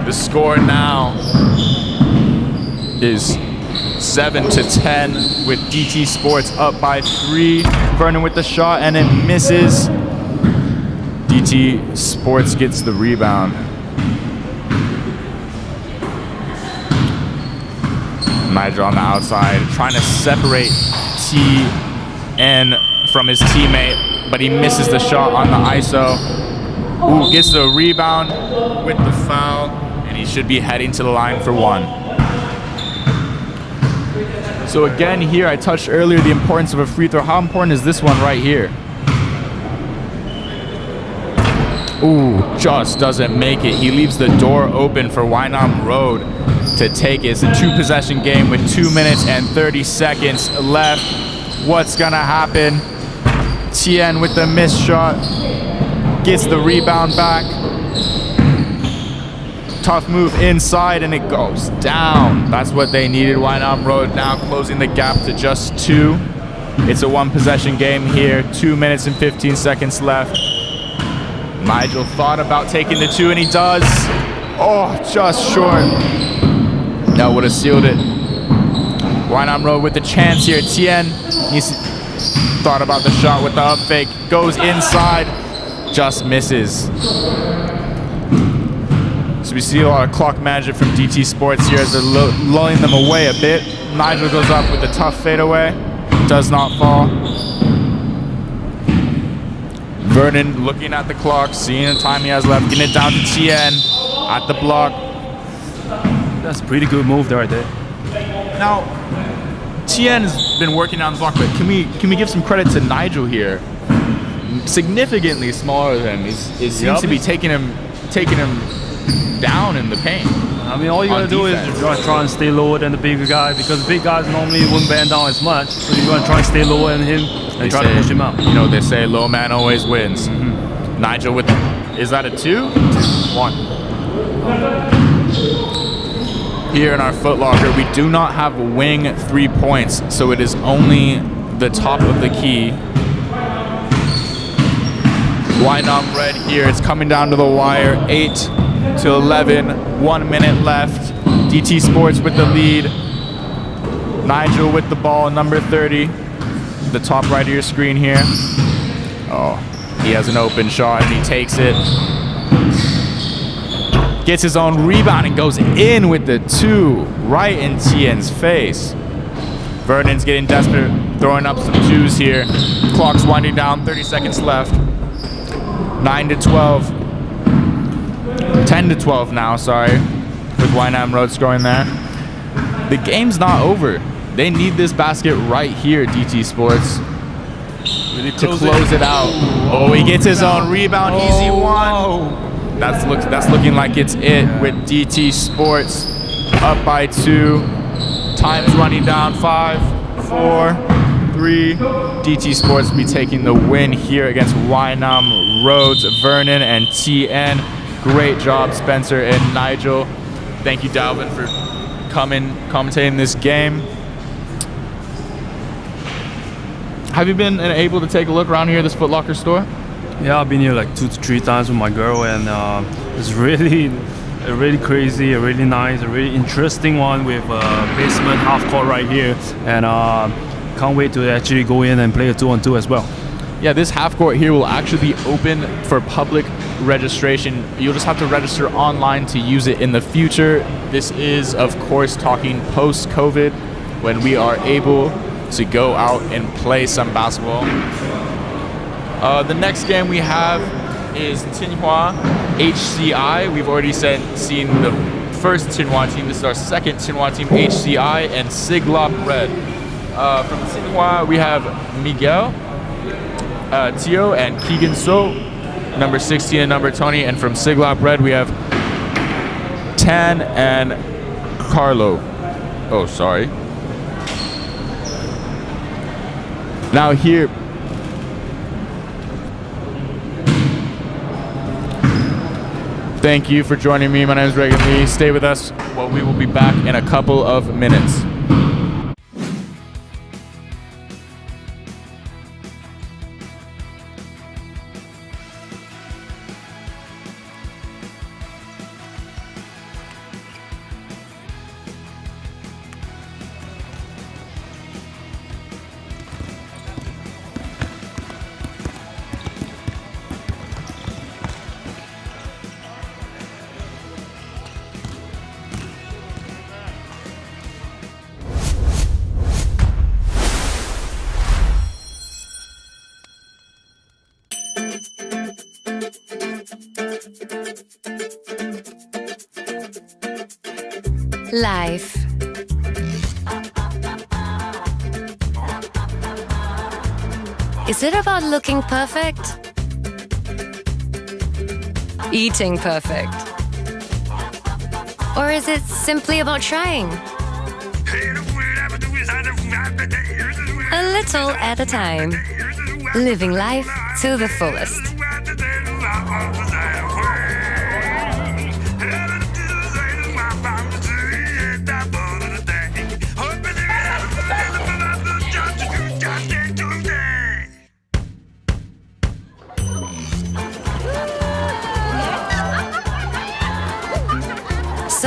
S7: The score now is 7-10 with DT Sports up by 3. Vernon with the shot and it misses. DT Sports gets the rebound. Nigel on the outside trying to separate TN from his teammate, but he misses the shot on the ISO. Gets the rebound with the foul, and he should be heading to the line for 1. So again here, I touched earlier the importance of a free throw. How important is this one right here? Just doesn't make it. He leaves the door open for Wynam Red to take it. It's a 2-possession game with 2 minutes and 30 seconds left. What's gonna happen? Tien with the missed shot, gets the rebound back. Tough move inside, and it goes down. That's what they needed. Wynam Red now closing the gap to just 2. It's a 1-possession game here. 2 minutes and 15 seconds left. Nigel thought about taking the 2, and he does. Oh, just short. That would have sealed it. Wynam Red with the chance here. Tien, he's thought about the shot with the up fake. Goes inside, just misses. So we see a lot of clock management from DT Sports here as they're lulling them away a bit. Nigel goes up with a tough fadeaway. Does not fall. Vernon looking at the clock, seeing the time he has left, getting it down to Tien at the block.
S2: That's a pretty good move right there.
S7: Now, Tien has been working on the block, but can we give some credit to Nigel here? Significantly smaller than him. It seems to be taking him down in the paint.
S2: I mean, all you gotta do is try and stay lower than the bigger guy, because big guys normally wouldn't bend down as much. So you're gonna try and stay lower than him and try to push him up.
S7: You know, they say low man always wins. Nigel with, is that a 2? 1. Here in our Foot Locker, we do not have wing 3 points, so it is only the top of the key. Wynam Red here, it's coming down to the wire, 8 to 11, 1 minute left. DT Sports with the lead. Nigel with the ball, number 30, the top right of your screen here. Oh, he has an open shot and he takes it. Gets his own rebound and goes in with the 2 right in Tien's face. Vernon's getting desperate, throwing up some 2s here. Clock's winding down, 30 seconds left. 9 to 12. 10 to 12 now, sorry, with Wynam Red scoring there. The game's not over. They need this basket right here, DT Sports, to close it out. Oh, he gets his own rebound, easy 1. That's looking like it's it with DT Sports up by 2. Time's running down, 5, 4, 3. DT Sports will be taking the win here against Wynam Red. Vernon and Tien. Great job, Spencer and Nigel. Thank you, Dalvin, for commentating this game. Have you been able to take a look around here at this Foot Locker store?
S2: Yeah, I've been here like 2 to 3 times with my girl, and it's really crazy, a really nice, a really interesting one with basement half court right here, and can't wait to actually go in and play a 2-on-2 as well.
S7: Yeah, this half court here will actually be open for public registration. You'll just have to register online to use it in the future. This is, of course, talking post-COVID, when we are able to go out and play some basketball. The next game we have is Xinhua HCI. We've already seen the first Xinhua team. This is our second Xinhua team, HCI, and Siglap Red. From Xinhua, we have Miguel, Tio, and Keegan So, number 16 and number 20. And from Siglap Red, we have Tan and Carlo. Oh, sorry. Now here, thank you for joining me. My name is Reagan Lee. Stay with us. Well, we will be back in a couple of minutes.
S3: Life. Is it about looking perfect? Eating perfect? Or is it simply about trying? A little at a time. Living life to the fullest.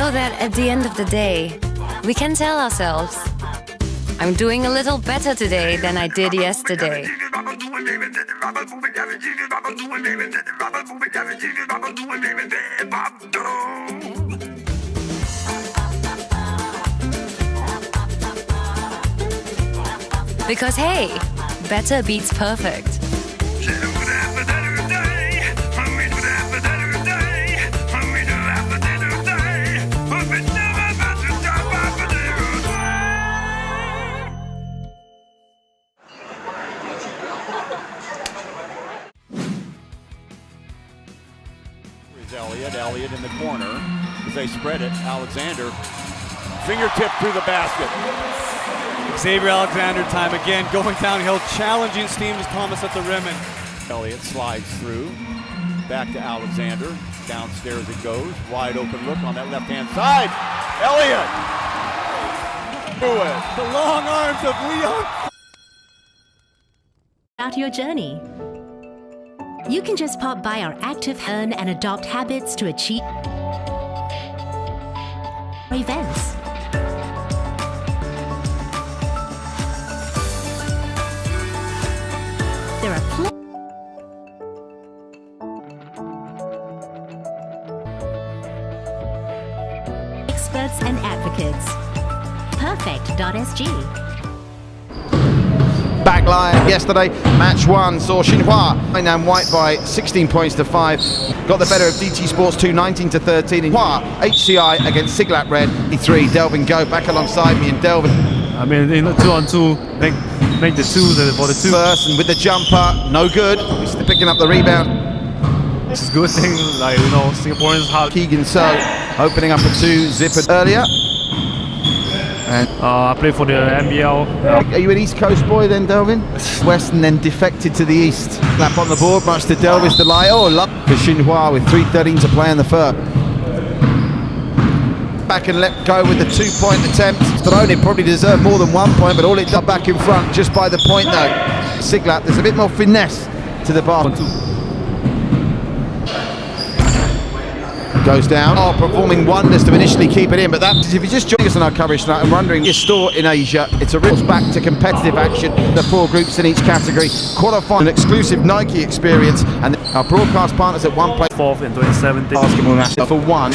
S3: So that at the end of the day, we can tell ourselves, I'm doing a little better today than I did yesterday. Because hey, better beats perfect.
S4: Elliott in the corner as they spread it. Alexander, fingertip through the basket.
S5: Xavier Alexander time again, going downhill, challenging Steven Thomas at the rim. And
S4: Elliott slides through, back to Alexander. Downstairs it goes, wide open look on that left-hand side. Elliott! Do it!
S5: the long arms of Leon.
S6: Out your journey. You can just pop by our Active Earn and adopt habits to achieve events. There are experts and advocates. Perfect.sg.
S1: Backline yesterday, match one saw Xinhua Wynam White by 16 points to 5. Got the better of DT Sports 2, 19 to 13. Xinhua HCI against Siglap Red. 3. Delvin go back alongside me, and Delvin.
S2: I mean, in the 2-on-2, make the for the two.
S1: First, and with the jumper, no good. He's still picking up the rebound.
S2: It's a good thing, like, you know, Singaporeans hard.
S1: Keegan So opening up a 2 zipper earlier. And
S2: I play for the NBL.
S1: are you an East Coast boy then, Delvin? West and then defected to the East. Slap on the board, much to Delvin's delight. Oh, luck for Xinhua with 3:13 to play in the first. Back and let go with the 2-point attempt. Thrown, it probably deserved more than 1 point, but all it done back in front just by the point though. Siglap, there's a bit more finesse to the bar. Goes down. Oh, performing wonders to initially keep it in, but that, if you're just joining us on our coverage tonight and wondering your store in Asia, it's a real back to competitive action. The 4 groups in each category, qualifying an exclusive Nike experience, and our broadcast partners at one place.
S2: 4th in 2017.
S1: Basketball national for 1.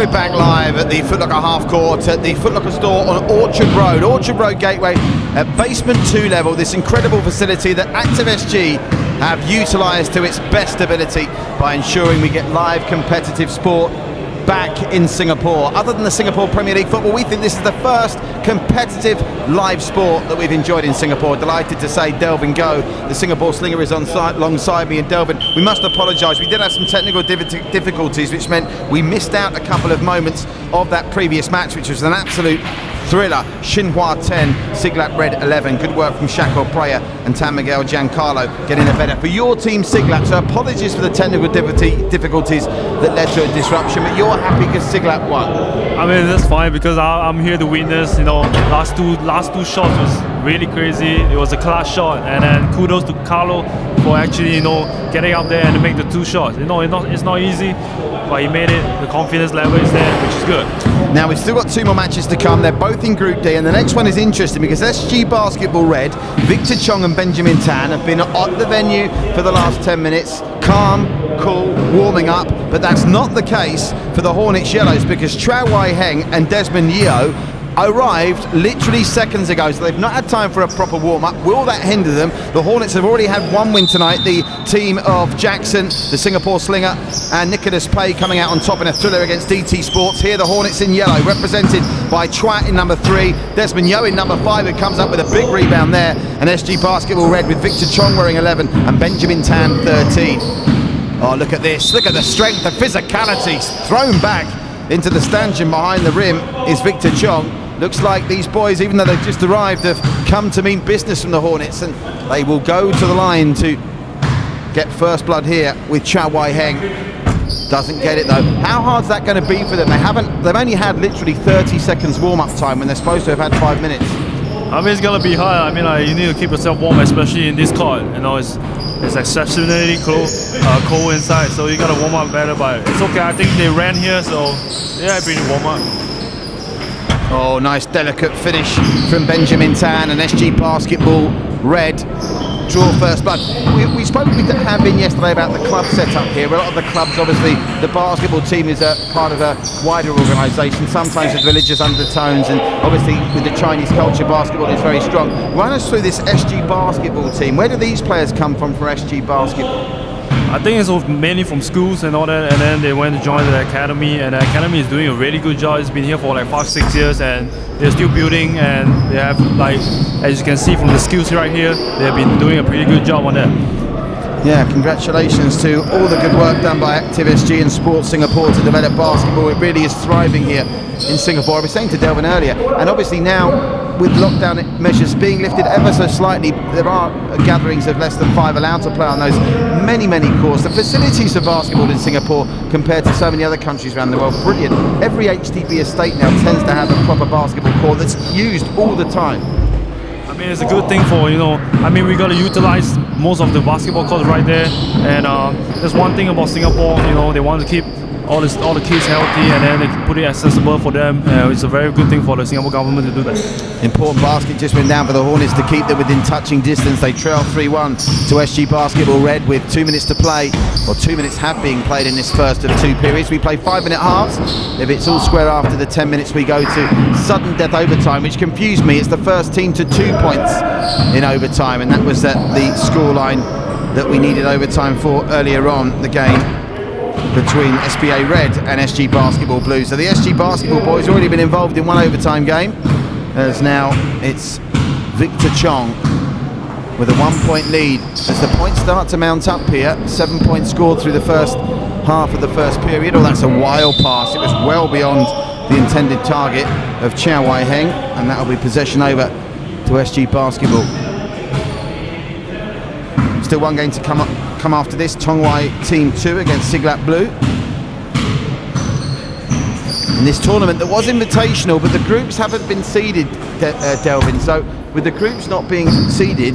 S1: we're back live at the Foot Locker half court at the Foot Locker store on Orchard Road Gateway at basement 2 level. This incredible facility that ActiveSG have utilised to its best ability by ensuring we get live competitive sport back in Singapore. Other than the Singapore Premier League football, we think this is the first competitive live sport that we've enjoyed in Singapore. Delighted to say Delvin Go, the Singapore slinger, is on site alongside me. And Delvin, we must apologise. We did have some technical difficulties, which meant we missed out a couple of moments of that previous match, which was an absolute thriller. Xinhua 10, Siglap Red 11. Good work from Shako Preya and Tan Miguel Giancarlo getting it better for your team, Siglap. So apologies for the technical difficulties that led to a disruption, but you're happy because Siglap won.
S2: I mean, that's fine because I'm here to witness. You know, last two shots was really crazy. It was a class shot, and then kudos to Carlo for actually, you know, getting up there and to make the 2 shots. You know, it's not easy, but he made it. The confidence level is there, which is good.
S1: Now we've still got 2 more matches to come. They're both in Group D, and the next one is interesting because SG Basketball Red, Victor Chong and Benjamin Tan have been at the venue for the last 10 minutes. Calm, cool, warming up, but that's not the case for the Hornets Yellows because Chao Wai Heng and Desmond Yeo arrived literally seconds ago, so they've not had time for a proper warm-up. Will that hinder them? The Hornets have already had 1 win tonight. The team of Jackson, the Singapore slinger, and Nicholas Pay coming out on top in a thriller against DT Sports. Here the Hornets in yellow, represented by Chwat in number 3, Desmond Yeo in number 5, who comes up with a big rebound there, and SG Basketball Red with Victor Chong wearing 11 and Benjamin Tan 13. Oh, look at this. Look at the strength, the physicality. Thrown back into the stanchion behind the rim is Victor Chong. Looks like these boys, even though they've just arrived, have come to mean business from the Hornets, and they will go to the line to get first blood here with Chao Wai Heng. Doesn't get it though. How hard's that going to be for them? They've only had literally 30 seconds warm-up time when they're supposed to have had 5 minutes.
S2: I mean, it's gonna be hard. I mean, you need to keep yourself warm, especially in this court. You know, it's exceptionally cold inside, so you gotta warm up better. But it's okay. I think they ran here, so yeah, pretty warm up.
S1: Oh, nice delicate finish from Benjamin Tan and SG Basketball Red. Draw first blood. We spoke with Havin yesterday about the club setup here. A lot of the clubs, obviously, the basketball team is a part of a wider organisation, sometimes with religious undertones, and obviously with the Chinese culture, basketball is very strong. Run us through this SG Basketball team. Where do these players come from for SG Basketball?
S2: I think it's mainly from schools and all that, and then they went to join the academy, and the academy is doing a really good job. It's been here for like 5-6 years, and they're still building, and they have, like, as you can see from the skills right here, they've been doing a pretty good job on that.
S1: Yeah, congratulations to all the good work done by ActiveSG and Sports Singapore to develop basketball. It really is thriving here in Singapore. I was saying to Delvin earlier, and obviously now with lockdown measures being lifted ever so slightly, there are gatherings of less than 5 allowed to play on those many courts. The facilities for basketball in Singapore compared to so many other countries around the world, brilliant. Every HDB estate now tends to have a proper basketball court that's used all the time.
S2: I mean, it's a good thing for, you know, I mean, we got to utilize most of the basketball courts right there, and there's one thing about Singapore, you know, they want to keep all the kids healthy, and then they can put it accessible for them. It's a very good thing for the Singapore government to do that. Important
S1: basket just went down for the Hornets to keep them within touching distance. They trail 3-1 to SG Basketball Red with 2 minutes to play, or 2 minutes have been played in this first of 2 periods. We play 5-minute halves. If it's all square after the 10 minutes, we go to sudden death overtime, which confused me. It's the first team to 2 points in overtime, and that was the scoreline that we needed overtime for earlier on the game between SBA Red and SG Basketball Blue. So the SG Basketball boys already been involved in 1 overtime game, as now it's Victor Chong with a 1-point lead as the points start to mount up here. 7 points scored through the first half of the first period. Oh, that's a wild pass. It was well beyond the intended target of Chao Wai Heng, and that'll be possession over to SG Basketball. Still 1 game to come after this. Tong Wai Team 2 against Siglap Blue. In this tournament that was invitational, but the groups haven't been seeded, Delvin. So with the groups not being seeded,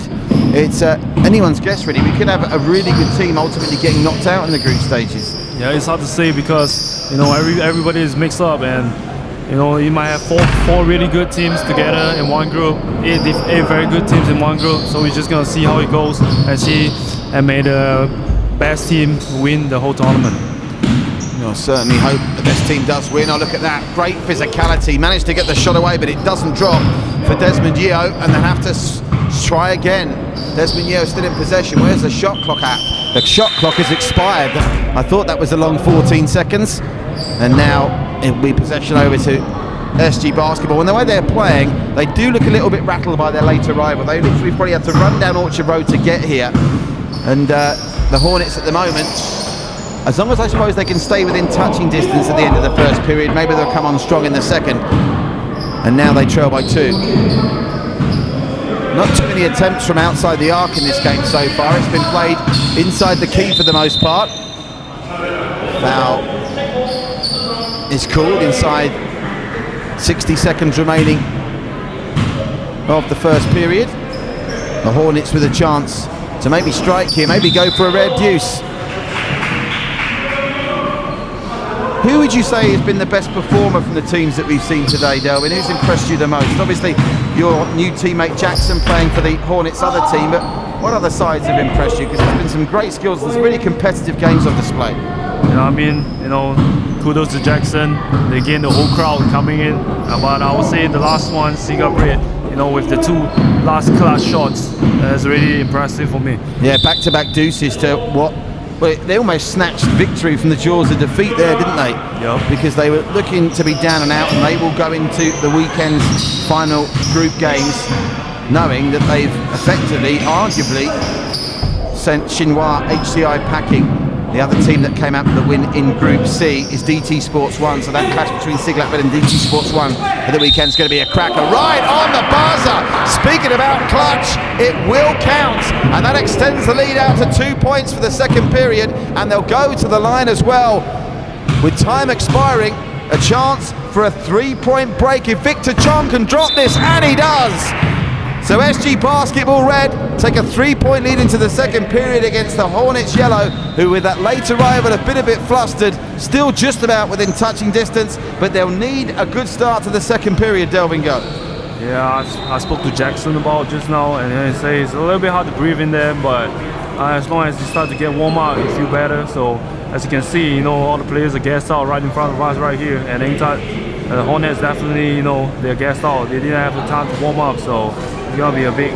S1: it's anyone's guess really. We could have a really good team ultimately getting knocked out in the group stages.
S2: Yeah, it's hard to say because, you know, everybody is mixed up, and you know, you might have four really good teams together in one group, eight very good teams in one group. So we're just gonna see how it goes and may the best team win the whole tournament.
S1: Well, certainly hope the best team does win. Oh, look at that. Great physicality. Managed to get the shot away, but it doesn't drop for Desmond Yeo, and they have to try again. Desmond Yeo still in possession. Where's the shot clock at? The shot clock is expired. I thought that was a long 14 seconds. And now it'll be possession over to SG Basketball. And the way they're playing, they do look a little bit rattled by their late arrival. They literally probably had to run down Orchard Road to get here. And the Hornets at the moment, as long as I suppose they can stay within touching distance at the end of the first period, maybe they'll come on strong in the second. And now they trail by 2. Not too many attempts from outside the arc in this game so far. It's been played inside the key for the most part. Foul is called inside 60 seconds remaining of the first period. The Hornets with a chance to maybe strike here, maybe go for a red deuce. Who would you say has been the best performer from the teams that we've seen today, Delvin? Who's impressed you the most? Obviously, your new teammate Jackson playing for the Hornets' other team, but what other sides have impressed you? Because there's been some great skills and some really competitive games on display.
S2: I mean, kudos to Jackson. Again, the whole crowd coming in. But I would say the last one, Siglap Red, with the 2 last clutch shots, is really impressive for me.
S1: Yeah, back-to-back deuces to what? Well, they almost snatched victory from the jaws of defeat there, didn't they?
S2: Yeah.
S1: Because they were looking to be down and out, and they will go into the weekend's final group games knowing that they've effectively, arguably, sent Xinhua HCI packing. The other team that came out with the win in Group C is DT Sports 1, so that clash between Siglap Red and DT Sports 1 at the weekend's going to be a cracker. Right on the buzzer! Speaking about clutch, it will count, and that extends the lead out to 2 points for the second period, and they'll go to the line as well. With time expiring, a chance for a 3-point break if Victor Tong can drop this, and he does! So SG Basketball Red take a 3-point lead into the second period against the Hornets Yellow, who with that late arrival have been a bit flustered, still just about within touching distance, but they'll need a good start to the second period, Delvin Go.
S2: Yeah, I spoke to Jackson about just now, and he says it's a little bit hard to breathe in there, but as long as you start to get warm up, you feel better. So as you can see, all the players are gassed out right in front of us right here, and anytime the Hornets definitely, they're gassed out. They didn't have the time to warm up, so it's gonna be a big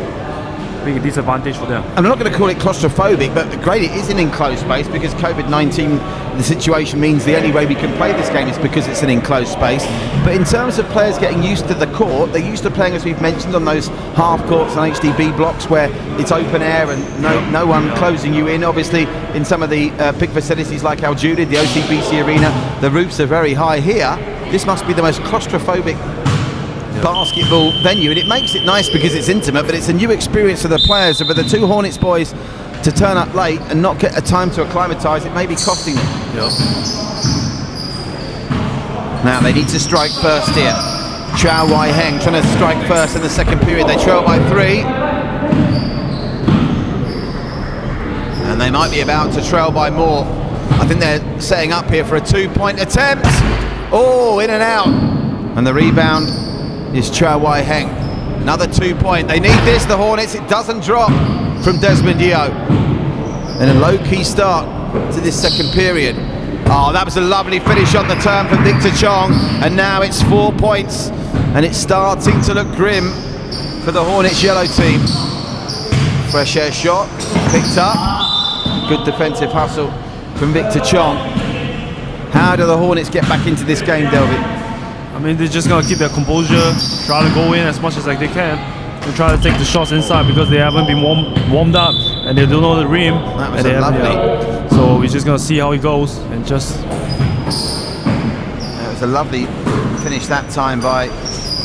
S2: disadvantage for them.
S1: I'm not going to call it claustrophobic, but great, it is an enclosed space because COVID-19, the situation means the only way we can play this game is because it's an enclosed space. But in terms of players getting used to the court, they're used to playing, as we've mentioned, on those half courts and HDB blocks where it's open air and no one closing you in. Obviously, in some of the big facilities like Al Judid, the OCBC Arena, the roofs are very high. Here, this must be the most claustrophobic basketball venue, and it makes it nice because it's intimate, but it's a new experience for the players. So for the 2 Hornets boys to turn up late and not get a time to acclimatise, it may be costing them.
S2: Yeah.
S1: Now they need to strike first here. Chow Wai Heng trying to strike first in the second period. They trail by 3. And they might be about to trail by more. I think they're setting up here for a 2-point attempt. Oh, in and out. And the rebound is Chow Wai Heng. Another 2-point. They need this, the Hornets. It doesn't drop from Desmond Yeo. And a low-key start to this second period. Oh, that was a lovely finish on the turn from Victor Tong. And now it's 4 points. And it's starting to look grim for the Hornets Yellow team. Fresh air shot, picked up. Good defensive hustle from Victor Tong. How do the Hornets get back into this game, Delvin?
S2: I mean, they're just going to keep their composure, try to go in as much as they can, and try to take the shots inside because they haven't been warmed up and they don't know the rim.
S1: That was lovely.
S2: So we're just going to see how it goes and just...
S1: It was a lovely finish that time by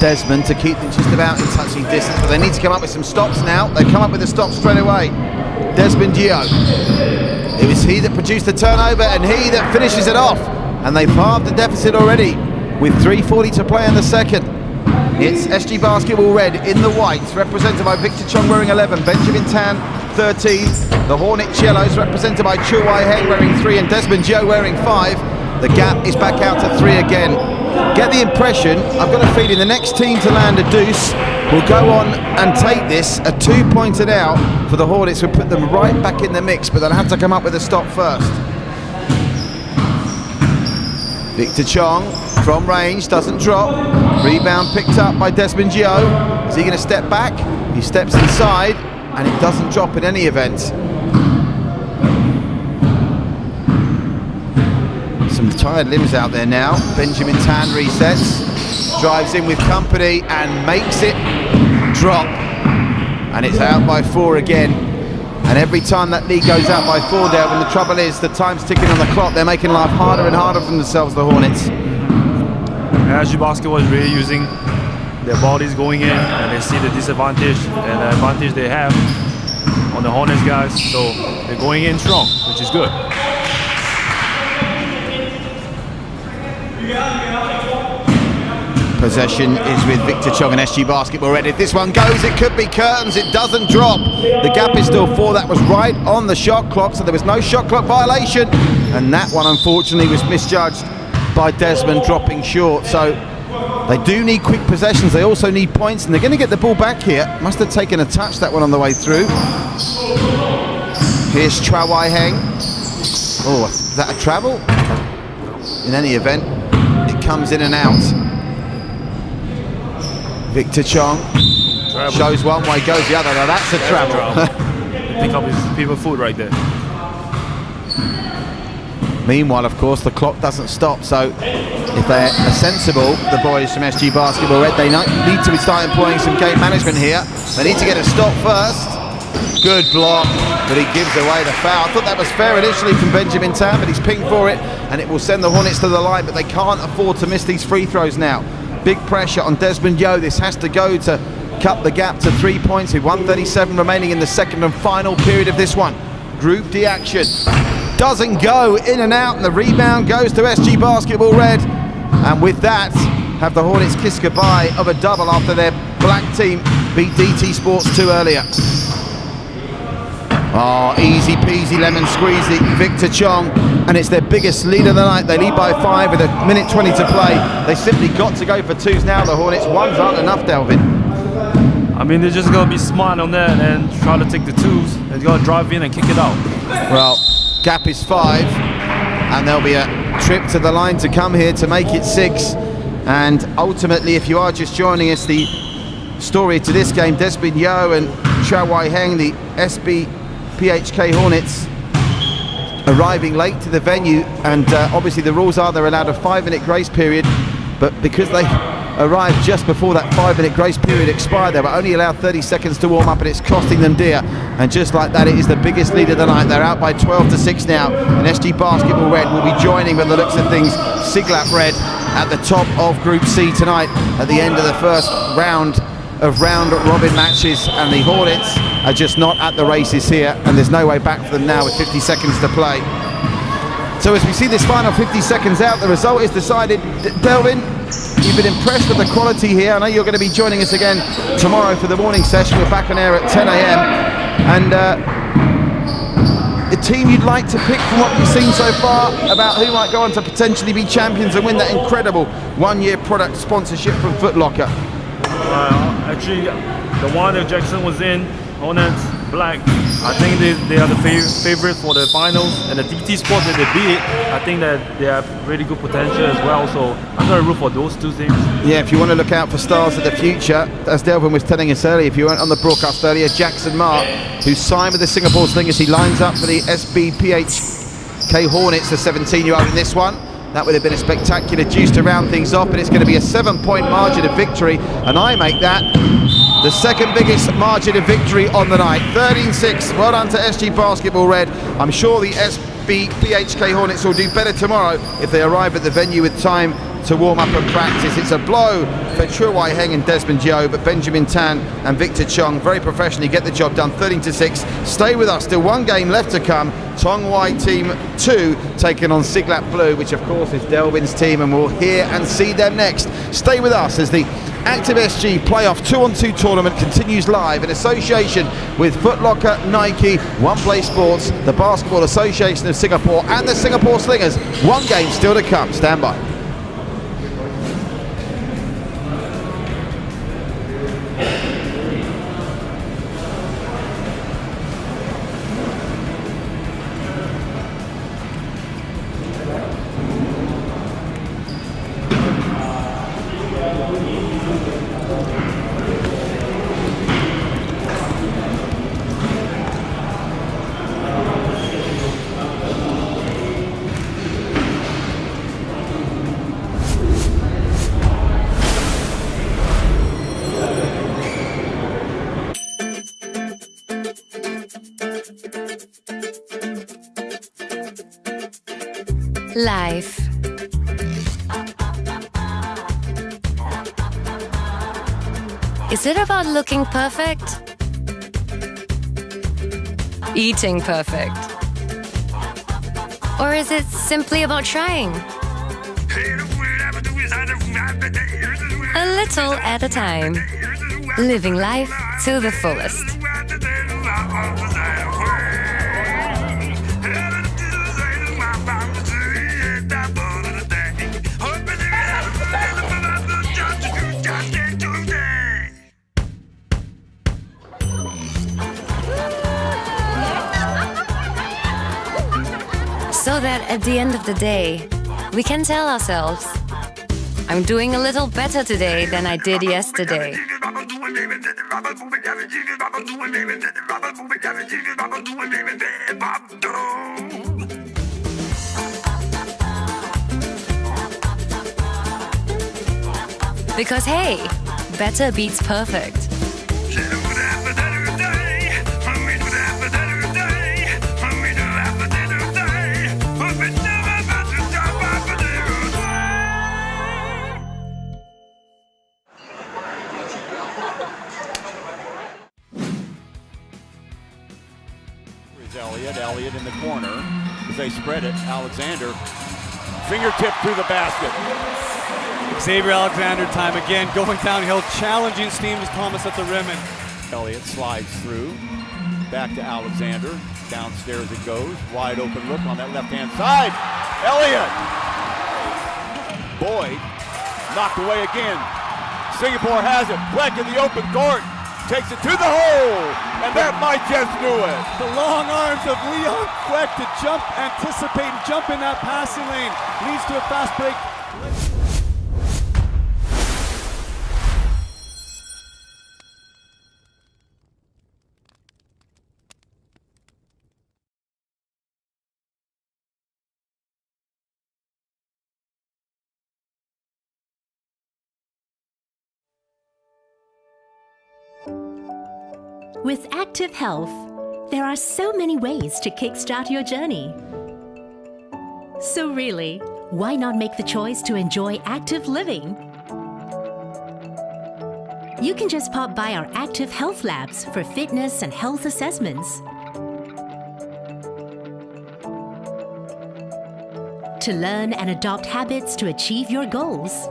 S1: Desmond to keep them just about in touching distance, but they need to come up with some stops now. They come up with the stops straight away. Desmond Yeo. It was he that produced the turnover and he that finishes it off. And they've halved the deficit already with 3:40 to play in the second. It's SG Basketball Red in the whites, represented by Victor Tong wearing 11, Benjamin Tan 13. The Hornets Yellows represented by Chow Wai Heng wearing 3 and Desmond Yeo wearing 5. The gap is back out to 3 again. Get the impression, I've got a feeling the next team to land a deuce will go on and take this. A 2-pointed out for the Hornets will put them right back in the mix, but they'll have to come up with a stop first. Victor Chong from range, doesn't drop. Rebound picked up by Desmond Gio. Is he going to step back? He steps inside, and it doesn't drop in any event. Some tired limbs out there now. Benjamin Tan resets, drives in with company and makes it drop. And it's out by 4 again. And every time that lead goes out by 4, Delvin, the trouble is the time's ticking on the clock. They're making life harder and harder for themselves, the Hornets.
S2: SG Basketball is really using their bodies going in, and they see the disadvantage and the advantage they have on the Hornets guys. So they're going in strong, which is good.
S1: Possession is with Victor Chong and SG Basketball Red. If this one goes, it could be curtains. It doesn't drop. The gap is still 4. That was right on the shot clock, so there was no shot clock violation. And that one, unfortunately, was misjudged by Desmond, dropping short. So they do need quick possessions. They also need points, and they're going to get the ball back here. Must have taken a touch, that one, on the way through. Here's Chua Wai Heng. Oh, is that a travel? In any event, it comes in and out. Victor Chong shows one way, goes the other. Now that's a travel.
S2: Pick up his people food right there.
S1: Meanwhile, of course, the clock doesn't stop, so if they're sensible, the boys from SG Basketball Red, they need to start employing some game management here. They need to get a stop first. Good block, but he gives away the foul. I thought that was fair initially from Benjamin Tan, but he's pinged for it, and it will send the Hornets to the line, but they can't afford to miss these free throws now. Big pressure on Desmond Yo. This has to go to cut the gap to 3 points with 1:37 remaining in the second and final period of this one. Group D action. Doesn't go, in and out, and the rebound goes to SG Basketball Red. And with that, have the Hornets kiss goodbye of a double after their black team beat DT Sports 2 earlier. Oh, easy peasy lemon squeezy, Victor Chong, and it's their biggest lead of the night. They lead by 5 with 1:20 to play. They simply got to go for 2s now, the Hornets. 1s aren't enough, Delvin.
S2: I mean, they're just going to be smart on that and try to take the 2s. They're going to drive in and kick it out.
S1: Well, gap is 5, and there'll be a trip to the line to come here to make it 6. And ultimately, if you are just joining us, the story to this game, Desmond Yo and Chua Wai Heng, the SBPHK Hornets, arriving late to the venue, and obviously the rules are they're allowed a 5-minute grace period, but because they arrived just before that 5-minute grace period expired, they were only allowed 30 seconds to warm up, and it's costing them dear. And just like that, it is the biggest lead of the night. They're out by 12-6 now, and SG Basketball Red will be joining, with the looks of things, Siglap Red at the top of Group C tonight at the end of the first round of round-robin matches, and the Hornets are just not at the races here, and there's no way back for them now with 50 seconds to play. So as we see this final 50 seconds out, the result is decided. Delvin, you've been impressed with the quality here. I know you're going to be joining us again tomorrow for the morning session. We're back on air at 10 a.m. And the team you'd like to pick from what you've seen so far about who might go on to potentially be champions and win that incredible one-year product sponsorship from Foot Locker.
S2: Actually, the one that Jackson was in, Hornets, Black, I think they are the favorite for the finals, and the DT Sport that they beat, I think that they have really good potential as well, so I'm going to root for those 2 teams.
S1: Yeah, if you want to look out for stars of the future, as Delvin was telling us earlier, if you weren't on the broadcast earlier, Jackson Mark, who's signed with the Singapore Slingers, he lines up for the SBPHK Hornets, the 17-year-old in this one. That would have been a spectacular juice to round things off, but it's going to be a 7-point margin of victory, and I make that the second biggest margin of victory on the night. 13-6, well done to SG Basketball Red. I'm sure the SBPHK Hornets will do better tomorrow if they arrive at the venue with time to warm up and practice. It's a blow for Chua Wai Heng and Desmond Gio, but Benjamin Tan and Victor Chong very professionally get the job done. 13-6. Stay with us, still 1 game left to come. Tong White Team 2 taking on Siglap Blue, which of course is Delvin's team, and we'll hear and see them next. Stay with us as the ActiveSG Playoff 2-on-2 tournament continues live in association with Foot Locker, Nike, One Play Sports, the Basketball Association of Singapore, and the Singapore Slingers. 1 game still to come. Stand by.
S3: Life. Is it about looking perfect? Eating perfect? Or is it simply about trying? A little at a time. Living life to the fullest. So that at the end of the day, we can tell ourselves, I'm doing a little better today than I did yesterday. Because hey, better beats perfect.
S4: Elliott in the corner as they spread it. Alexander, fingertip through the basket.
S5: Xavier Alexander time again, going downhill, challenging Steams Thomas at the rim. And
S4: Elliott slides through, back to Alexander. Downstairs it goes, wide open look on that left-hand side. Elliott! Boyd, knocked away again. Singapore has it, Fleck in the open court. Takes it to the hole, and that might just do it.
S5: the long arms of Leon Fleck to jump, anticipate, and jump in that passing lane. Leads to a fast break.
S6: With Active Health, there are so many ways to kickstart your journey. So really, why not make the choice to enjoy active living? You can just pop by our Active Health Labs for fitness and health assessments. To learn and adopt habits to achieve your goals.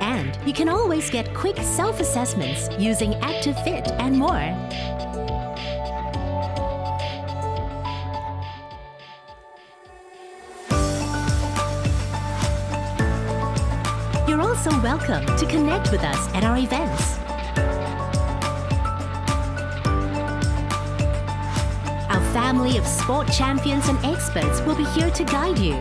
S6: And you can always get quick self-assessments using ActiveFit and more. You're also welcome to connect with us at our events. Our family of sport champions and experts will be here to guide you.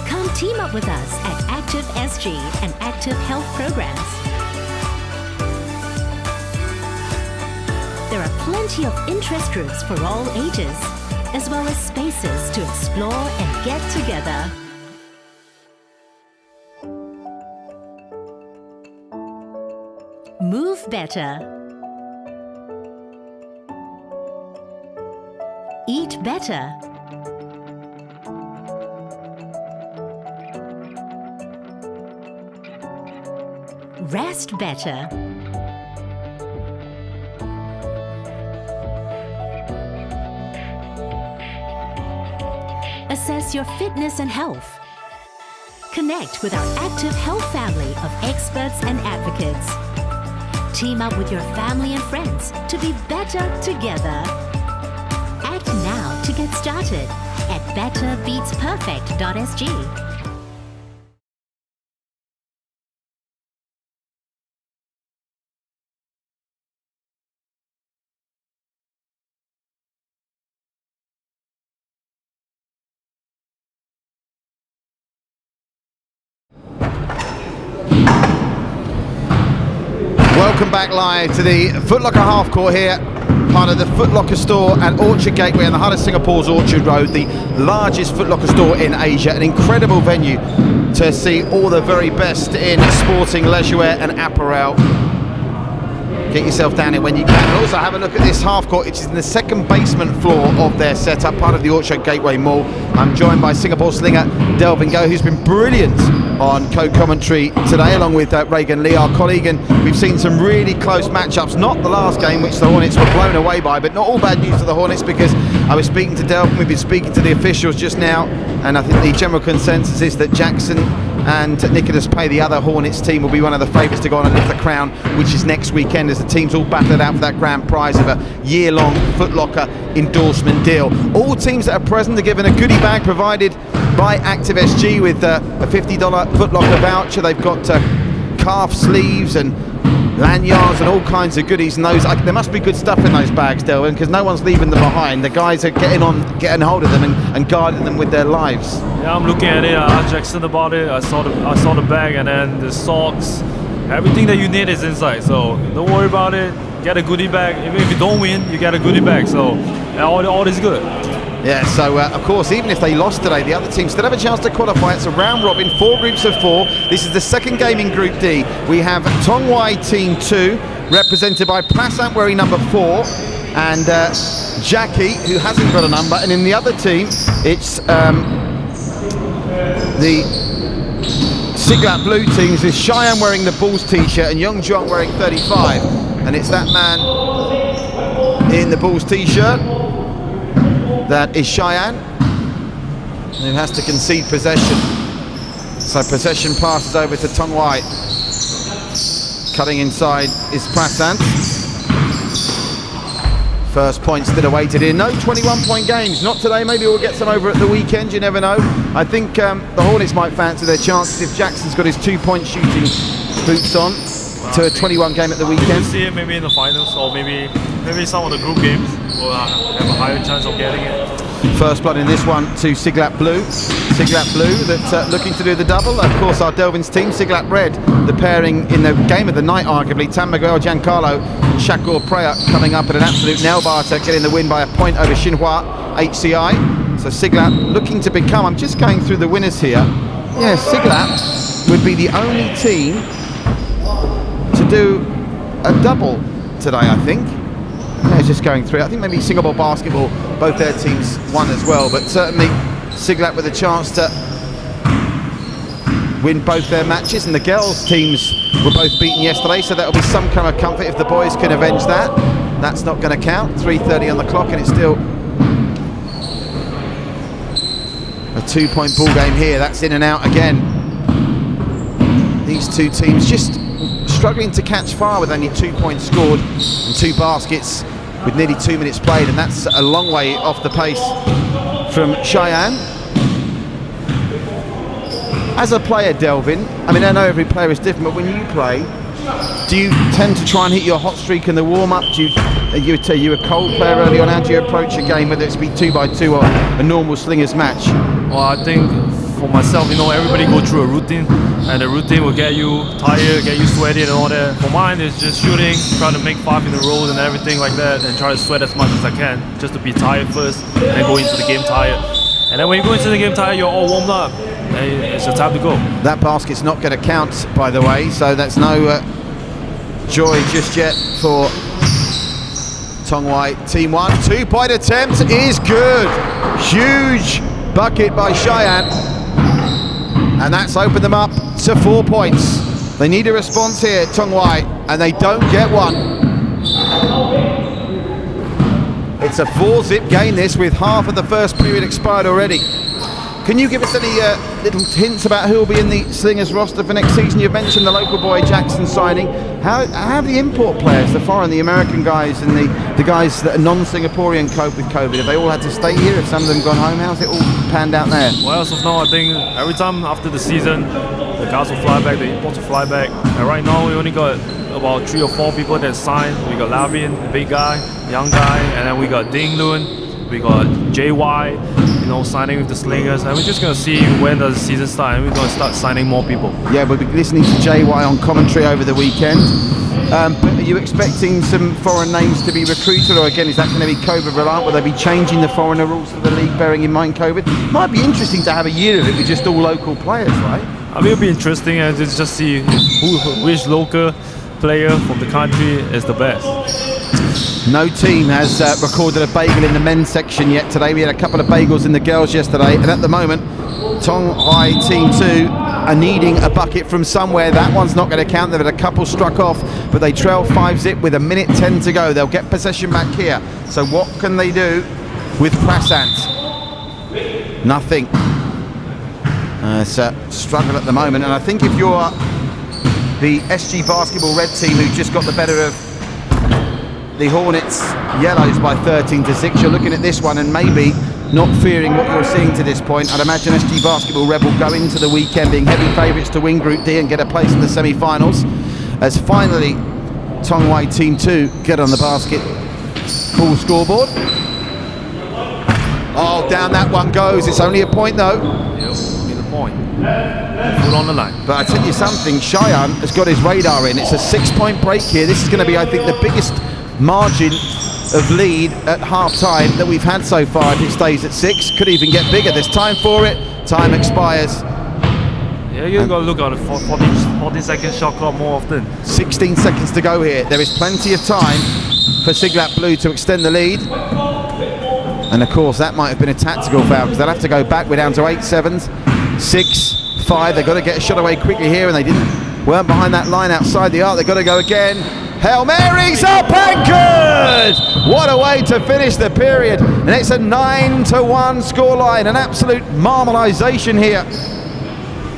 S6: Come team up with us at ActiveSG and Active Health programs. There are plenty of interest groups for all ages, as well as spaces to explore and get together. Move better. Eat better. Rest better. Assess your fitness and health. Connect with our Active Health family of experts and advocates. Team up with your family and friends to be better together. Act now to get started at betterbeatsperfect.sg.
S1: Welcome back live to the Foot Locker half court here, part of the Foot Locker store at Orchard Gateway in the heart of Singapore's Orchard Road, the largest Foot Locker store in Asia, an incredible venue to see all the very best in sporting, leisurewear and apparel. get yourself down here when you can. And also have a look at this half court, which is in the second basement floor of their setup, part of the Orchard Gateway Mall. I'm joined by Singapore slinger Delvin Goh, who's been brilliant on co-commentary today, along with Reagan Lee, our colleague, and we've seen some really close matchups. Not the last game, which the Hornets were blown away by, but not all bad news for the Hornets, because I was speaking to Delvin, we've been speaking to the officials just now, and I think the general consensus is that Jackson and Nicholas Pay, the other Hornets team, will be one of the favourites to go on and lift the crown, which is next weekend, as the teams all battle it out for that grand prize of a year-long Foot Locker endorsement deal. All teams that are present are given a goodie bag provided by ActiveSG with a $50 Foot Locker voucher. They've got calf sleeves and lanyards and all kinds of goodies, and those there must be good stuff in those bags, Delvin, because no one's leaving them behind. The guys are getting hold of them and guarding them with their lives.
S2: Yeah, I'm looking at it. I asked Jackson about it. I saw the bag, and then the socks. Everything that you need is inside, so don't worry about it. Get a goodie bag. Even if you don't win, you get a goodie bag. So all is good.
S1: Yeah, so of course, even if they lost today, the other teams still have a chance to qualify. It's a round robin, 4 groups of 4. This is the second game in Group D. We have Tong Team 2, represented by Prasant wearing number 4, and Jackie, who hasn't got a number. And in the other team, it's the Siglap Blue teams with Cheyenne wearing the Bulls t-shirt and Young Jong wearing 35. And it's that man in the Bulls t-shirt. That is Cheyenne, who has to concede possession. So possession passes over to Tong Wai. Cutting inside is Prasant. First point still awaited here. No 21-point games, not today. Maybe we'll get some over at the weekend, you never know. I think the Hornets might fancy their chances if Jackson's got his 2-point shooting boots on to a 21 game at the weekend.
S2: We'll see it maybe in the finals, or maybe some of the group games will have a higher chance of getting it.
S1: First blood in this one to Siglap Blue. Siglap Blue that's looking to do the double. Of course, our Delvin's team, Siglap Red, the pairing in the game of the night, arguably. Tam Miguel Giancarlo and Shakur Preya coming up at an absolute nail-biter, getting the win by a point over Xinhua HCI. So Siglap looking to become, I'm just going through the winners here. Yeah, Siglap would be the only team to do a double today, I think. Yeah, just going through. I think maybe Singapore Basketball, both their teams won as well, but certainly Siglap with a chance to win both their matches, and the girls' teams were both beaten yesterday, so that'll be some kind of comfort if the boys can avenge that. That's not going to count. 3:30 on the clock, and it's still a 2-point ball game here. That's in and out again. These two teams just struggling to catch fire with only 2 points scored and 2 baskets with nearly 2 minutes played, and that's a long way off the pace from Cheyenne. As a player, Delvin, I mean, I know every player is different, but when you play, do you tend to try and hit your hot streak in the warm-up? Are you a cold player early on? How do you approach a game, whether it's be 2x2 or a normal slingers match?
S2: Well, I think for myself, everybody go through a routine, and the routine will get you tired, get you sweaty and all that. For mine, it's just shooting, trying to make 5 in a row and everything like that, and try to sweat as much as I can, just to be tired first, and then go into the game tired. And then when you go into the game tired, you're all warmed up, and it's your time to go.
S1: That basket's not going to count, by the way, so that's no joy just yet for Tong Wai Team 1. 2-point attempt is good. Huge bucket by Cheyenne. And that's opened them up to 4 points. They need a response here, Tong Wai, and they don't get one. It's a 4-zip game, this, with half of the first period expired already. Can you give us any little hints about who will be in the Slingers roster for next season? You mentioned the local boy Jackson signing. How have the import players, the foreign, the American guys, and the guys that are non-Singaporean cope with COVID? Have they all had to stay here? Have some of them gone home? How's it all panned out there?
S2: Well, as of now, I think every time after the season, the guys will fly back, the imports will fly back. And right now, we only got about 3 or 4 people that signed. We got Lavin, the big guy, young guy, and then we got Ding Lun, we got JY, signing with the Slingers, and we're just going to see when does the season start, and we're going to start signing more people.
S1: Yeah, we'll be listening to JY on commentary over the weekend. But are you expecting some foreign names to be recruited, or again, is that going to be COVID reliant? Will they be changing the foreigner rules for the league, bearing in mind COVID? Might be interesting to have a year of it with just all local players, right?
S2: I mean, it'll be interesting and just see which local player from the country is the best.
S1: No team has recorded a bagel in the men's section yet today. We had a couple of bagels in the girls yesterday, and at the moment, Tong High Team 2 are needing a bucket from somewhere. That one's not going to count. They've had a couple struck off, but they trail 5-zip with 1:10 to go. They'll get possession back here. So what can they do with Prasant? Nothing. It's a struggle at the moment, and I think if you're the SG Basketball Red team who just got the better of the Hornets Yellows by 13-6, you're looking at this one and maybe not fearing what you're seeing to this point. I'd imagine SG Basketball Red will go into the weekend being heavy favourites to win Group D and get a place in the semi-finals, as finally Tong High Team 2 get on the basket. Full scoreboard. Oh, down that one goes. It's only a point though.
S2: Yep, the point. Full on the line.
S1: But I tell you something, Cheyenne has got his radar in. It's a 6-point break here. This is going to be, I think, the biggest margin of lead at half-time that we've had so far. If it stays at 6, could even get bigger. There's time for it. Time expires.
S2: Yeah, you've got to look at the 40-second shot clock more often.
S1: 16 seconds to go here. There is plenty of time for Siglap Blue to extend the lead. And of course, that might have been a tactical foul because they'll have to go back. We're down to 8-7, 6-5. They've got to get a shot away quickly here, and they weren't behind that line outside the arc. They've got to go again. Hail Mary's up and good! What a way to finish the period. And it's a 9-1 scoreline. An absolute marmalisation here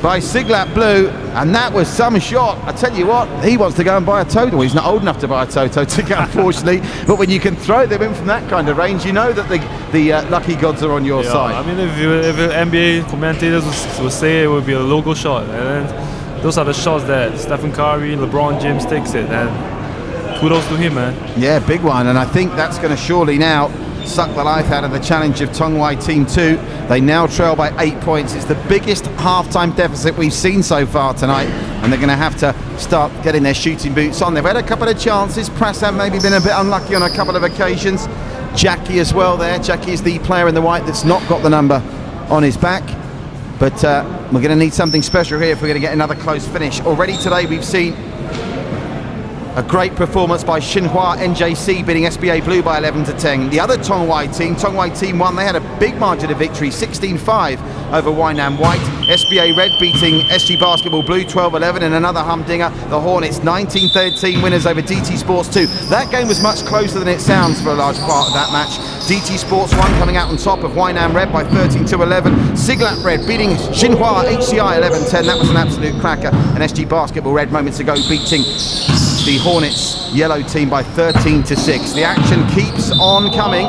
S1: by Siglap Blue, and that was some shot. I tell you what, he wants to go and buy a Toto. He's not old enough to buy a Toto ticket, unfortunately, but when you can throw them in from that kind of range, you know that the lucky gods are on your side.
S2: I mean, if NBA commentators would say it would be a logo shot, and then those are the shots that Stephen Curry, LeBron James takes it, and kudos to him, man.
S1: Yeah, big one, and I think that's going to surely now suck the life out of the challenge of Tong High Team 2. They now trail by 8 points. It's the biggest half-time deficit we've seen so far tonight, and they're going to have to start getting their shooting boots on. They've had a couple of chances. Prasad maybe been a bit unlucky on a couple of occasions. Jackie as well there. Jackie is the player in the white that's not got the number on his back. But we're going to need something special here if we're going to get another close finish. Already today we've seen a great performance by Xinhua NJC beating SBA Blue by 11-10. The other Tong High team, Tong High Team 1, they had a big margin of victory, 16-5 over Wynam White. SBA Red beating SG Basketball Blue 12-11, and another humdinger, the Hornets 19-13 winners over DT Sports 2. That game was much closer than it sounds for a large part of that match. DT Sports 1 coming out on top of Wynam Red by 13-11. Siglap Red beating Xinhua HCI 11-10. That was an absolute cracker. And SG Basketball Red moments ago beating the Hornets yellow team by 13-6. The action keeps on coming,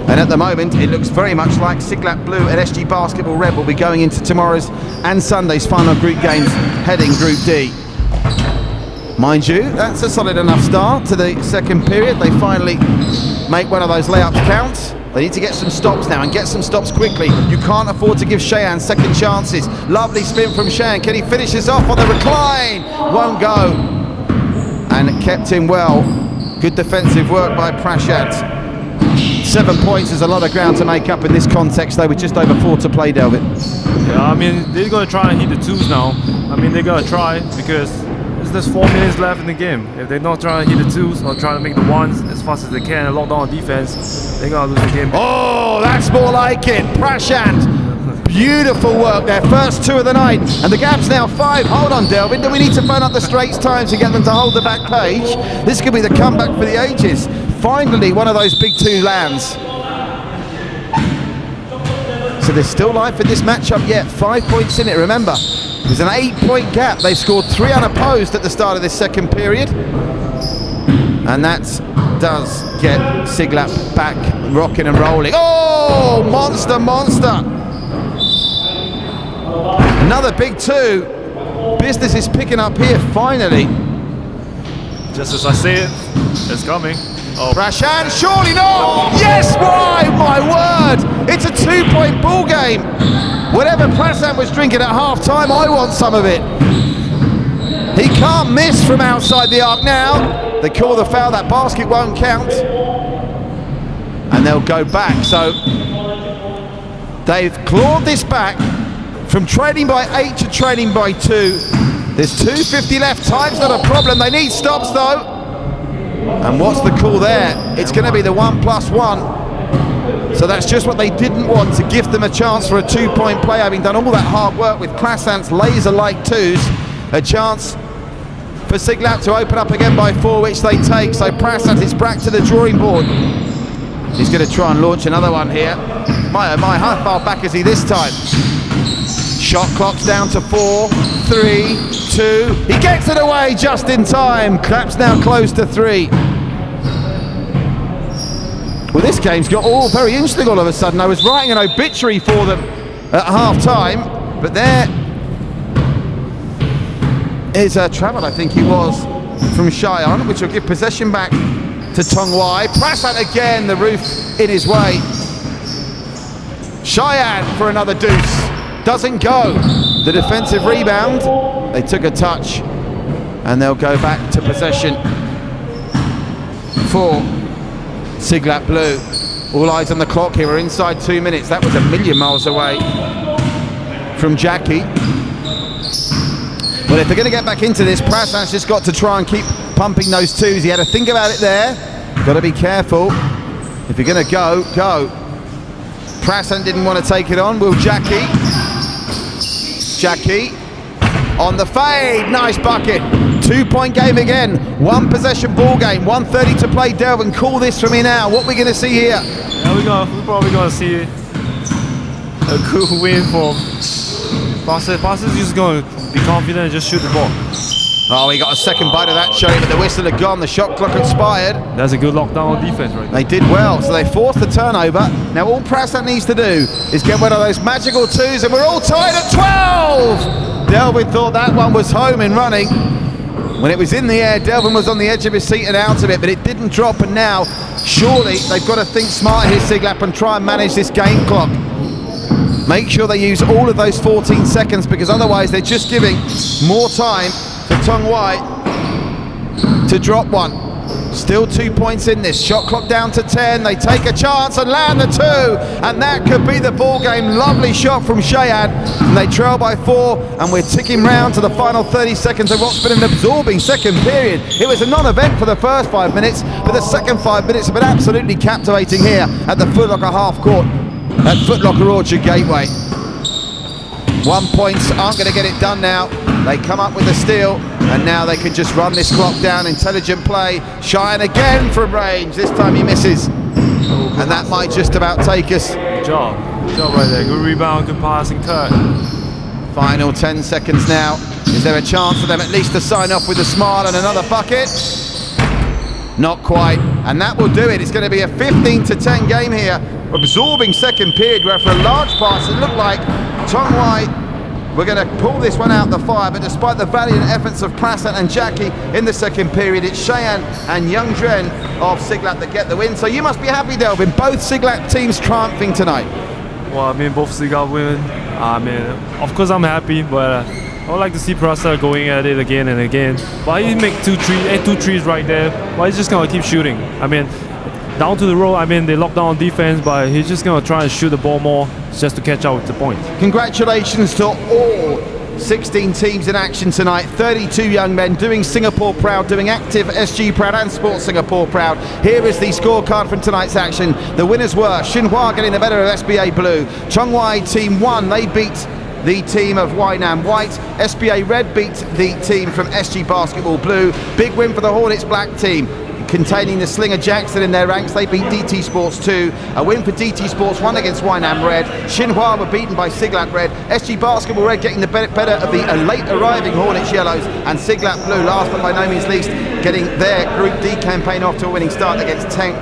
S1: and at the moment it looks very much like Siglap Blue and SG Basketball Red will be going into tomorrow's and Sunday's final group games heading Group D. Mind you, that's a solid enough start to the second period. They finally make one of those layups count. They need to get some stops now and get some stops quickly. You can't afford to give Cheyenne second chances. Lovely spin from Cheyenne. Can he finish this off on the recline? Won't go. And kept him well. Good defensive work by Prasad. 7 points is a lot of ground to make up in this context, though, with just over 4 to play, Delvin.
S2: Yeah, I mean, they're going to try and hit the twos now. I mean, they're going to try because there's 4 minutes left in the game. If they're not trying to hit the twos or trying to make the ones as fast as they can and lock down on defense, they're going to lose the game.
S1: Oh, that's more like it. Prasad. Beautiful work there, first 2 of the night, and the gap's now 5. Hold on, Delvin, do we need to phone up the Straits Times to get them to hold the back page? This could be the comeback for the ages. Finally, one of those big 2 lands. So there's still life in this matchup yet. 5 points in it, remember. There's an 8-point gap. They scored 3 unopposed at the start of this second period. And that does get Siglap back rocking and rolling. Oh, monster, monster. Another big 2. Business is picking up here, finally.
S2: Just as I say it, it's coming. Oh.
S1: Prashan, surely not! Yes, why? My word! It's a 2-point ball game. Whatever Prashan was drinking at half-time, I want some of it. He can't miss from outside the arc now. They call the foul, that basket won't count. And they'll go back, so they've clawed this back from trailing by 8 to trailing by 2. There's 2:50 left. Time's not a problem. They need stops though. And what's the call there? It's going to be the 1+1. So that's just what they didn't want, to give them a chance for a 2-point play, having done all that hard work with Prasanth's laser-like twos. A chance for Siglap to open up again by 4, which they take. So Prasanth is back to the drawing board. He's going to try and launch another one here. My oh my, how far back is he this time? Shot clock's down to 4, 3, 2. He gets it away just in time. Clap's now close to 3. Well, this game's got all very interesting all of a sudden. I was writing an obituary for them at half-time, but there is a travel, I think he was, from Cheyenne, which will give possession back to Tong. Prasanth again, the roof in his way. Cheyenne for another deuce. Doesn't go. The defensive rebound. They took a touch, and they'll go back to possession for Siglap Blue. All eyes on the clock here. We're inside 2 minutes. That was a million miles away from Jackie. Well, if they're going to get back into this, Prasanth's just got to try and keep pumping those twos. He had to think about it there. Got to be careful. If you're going to go, go. Prasanth didn't want to take it on. Will Jackie? Jackie on the fade. Nice bucket. 2-point game again. 1 possession ball game. 1:30 to play. Delvin, call this for me now. What are we going to see here?
S2: Yeah, we're probably going to see a good win for Prasanth. Prasanth's just going to be confident and just shoot the ball.
S1: Oh, he got a second bite of that showing, but the whistle had gone. The shot clock expired.
S2: That's a good lockdown on defense right there.
S1: They did well, so they forced the turnover. Now all Prasanth needs to do is get one of those magical twos, and we're all tied at 12! Delvin thought that one was home and running. When it was in the air, Delvin was on the edge of his seat and out of it, but it didn't drop, and now surely they've got to think smart here, Siglap, and try and manage this game clock. Make sure they use all of those 14 seconds, because otherwise they're just giving more time for Tong to drop one. Still 2 points in this. Shot clock down to 10. They take a chance and land the 2, and that could be the ball game. Lovely shot from Cheyenne, and they trail by 4, and we're ticking round to the final 30 seconds of what's been an absorbing second period. It was a non-event for the first 5 minutes, but the second 5 minutes have been absolutely captivating here at the Foot Locker half court at Foot Locker Orchard Gateway. 1 points aren't going to get it done now. They come up with a steal, and now they can just run this clock down. Intelligent play. Cheyenne again from range. This time he misses, and that might just about take us.
S2: Good job right there. Good rebound, good pass and cut.
S1: Final 10 seconds now. Is there a chance for them at least to sign off with a smile and another bucket? Not quite, and that will do it. It's going to be a 15-10 game here. Absorbing second period, where for a large part it looked like Tong we're going to pull this one out the fire, but despite the valiant efforts of Prasanth and Jackie in the second period, it's Cheyenne and Young Dren of Siglap that get the win. So you must be happy, Delvin. Both Siglap teams triumphing tonight.
S2: Well, I mean, both Siglap win. I mean, of course I'm happy, but I would like to see Prasanth going at it again and again. But he make 2 threes right there. But he's just going to keep shooting. I mean, down to the road, I mean, they lock down defense, but he's just going to try and shoot the ball more just to catch up with the points. Congratulations to all 16 teams in action tonight. 32 young men doing Singapore proud, doing ActiveSG proud and Sports Singapore proud. Here is the scorecard from tonight's action. The winners were Xinhua getting the better of SBA Blue. Chongwai team won. They beat the team of Wynam White. SBA Red beat the team from SG Basketball Blue. Big win for the Hornets black team, containing the Slinger Jackson in their ranks. They beat DT Sports 2. A win for DT Sports 1 against Wynam Red. Xinhua were beaten by Siglap Red. SG Basketball Red getting the better of the late arriving Hornets Yellows, and Siglap Blue, last but by no means least, getting their Group D campaign off to a winning start against Tong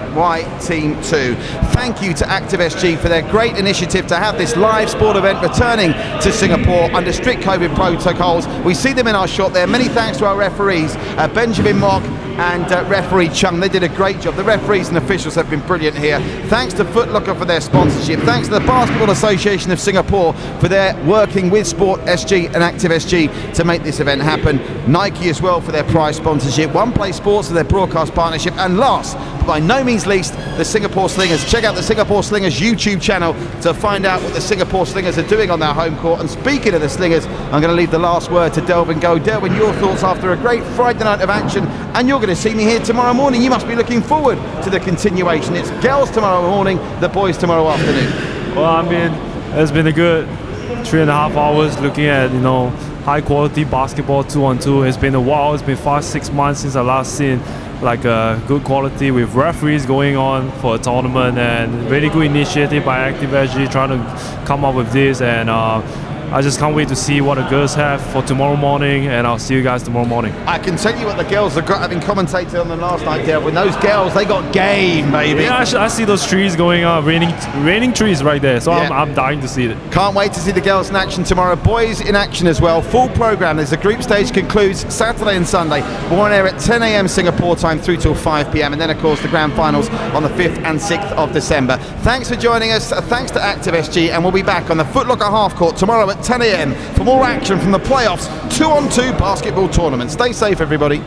S2: Team 2. Thank you to ActiveSG for their great initiative to have this live sport event returning to Singapore under strict COVID protocols. We see them in our shot there. Many thanks to our referees, Benjamin Mock,
S1: and referee Chung. They did a great job. The referees and officials have been brilliant here. Thanks to Foot Locker for their sponsorship. Thanks to the Basketball Association of Singapore for their working with Sport SG and ActiveSG to make this event happen. Nike as well for their prize sponsorship. One Play Sports for their broadcast partnership. And last, but by no means least, the Singapore Slingers. Check out the Singapore Slingers YouTube channel to find out what the Singapore Slingers are doing on their home court. And speaking of the Slingers, I'm going to leave the last word to Delvin Go. Delvin, your thoughts after a great Friday night of action, and you're going to see me here tomorrow morning. You must be looking forward to the continuation. It's girls tomorrow morning, the boys tomorrow afternoon.
S2: Well, I mean, it's been a good 3.5 hours looking at, high quality basketball 2-on-2. It's been a while. It's been 5-6 months since I last seen like good quality with referees going on for a tournament, and really good initiative by ActiveSG trying to come up with this, and I just can't wait to see what the girls have for tomorrow morning, and I'll see you guys tomorrow morning.
S1: I can tell you what the girls have got, having commentated on them last night, Delvin. Those girls, they got game, baby.
S2: Yeah, I see those trees going on, raining trees right there, so yeah. I'm dying to see it.
S1: Can't wait to see the girls in action tomorrow. Boys in action as well. Full programme as the group stage concludes Saturday and Sunday. We're on air at 10 a.m. Singapore time through till 5 p.m. and then, of course, the grand finals on the 5th and 6th of December. Thanks for joining us. Thanks to ActiveSG, and we'll be back on the Foot Locker half court tomorrow at 10 a.m. for more action from the playoffs 2-on-2 basketball tournament. Stay safe, everybody.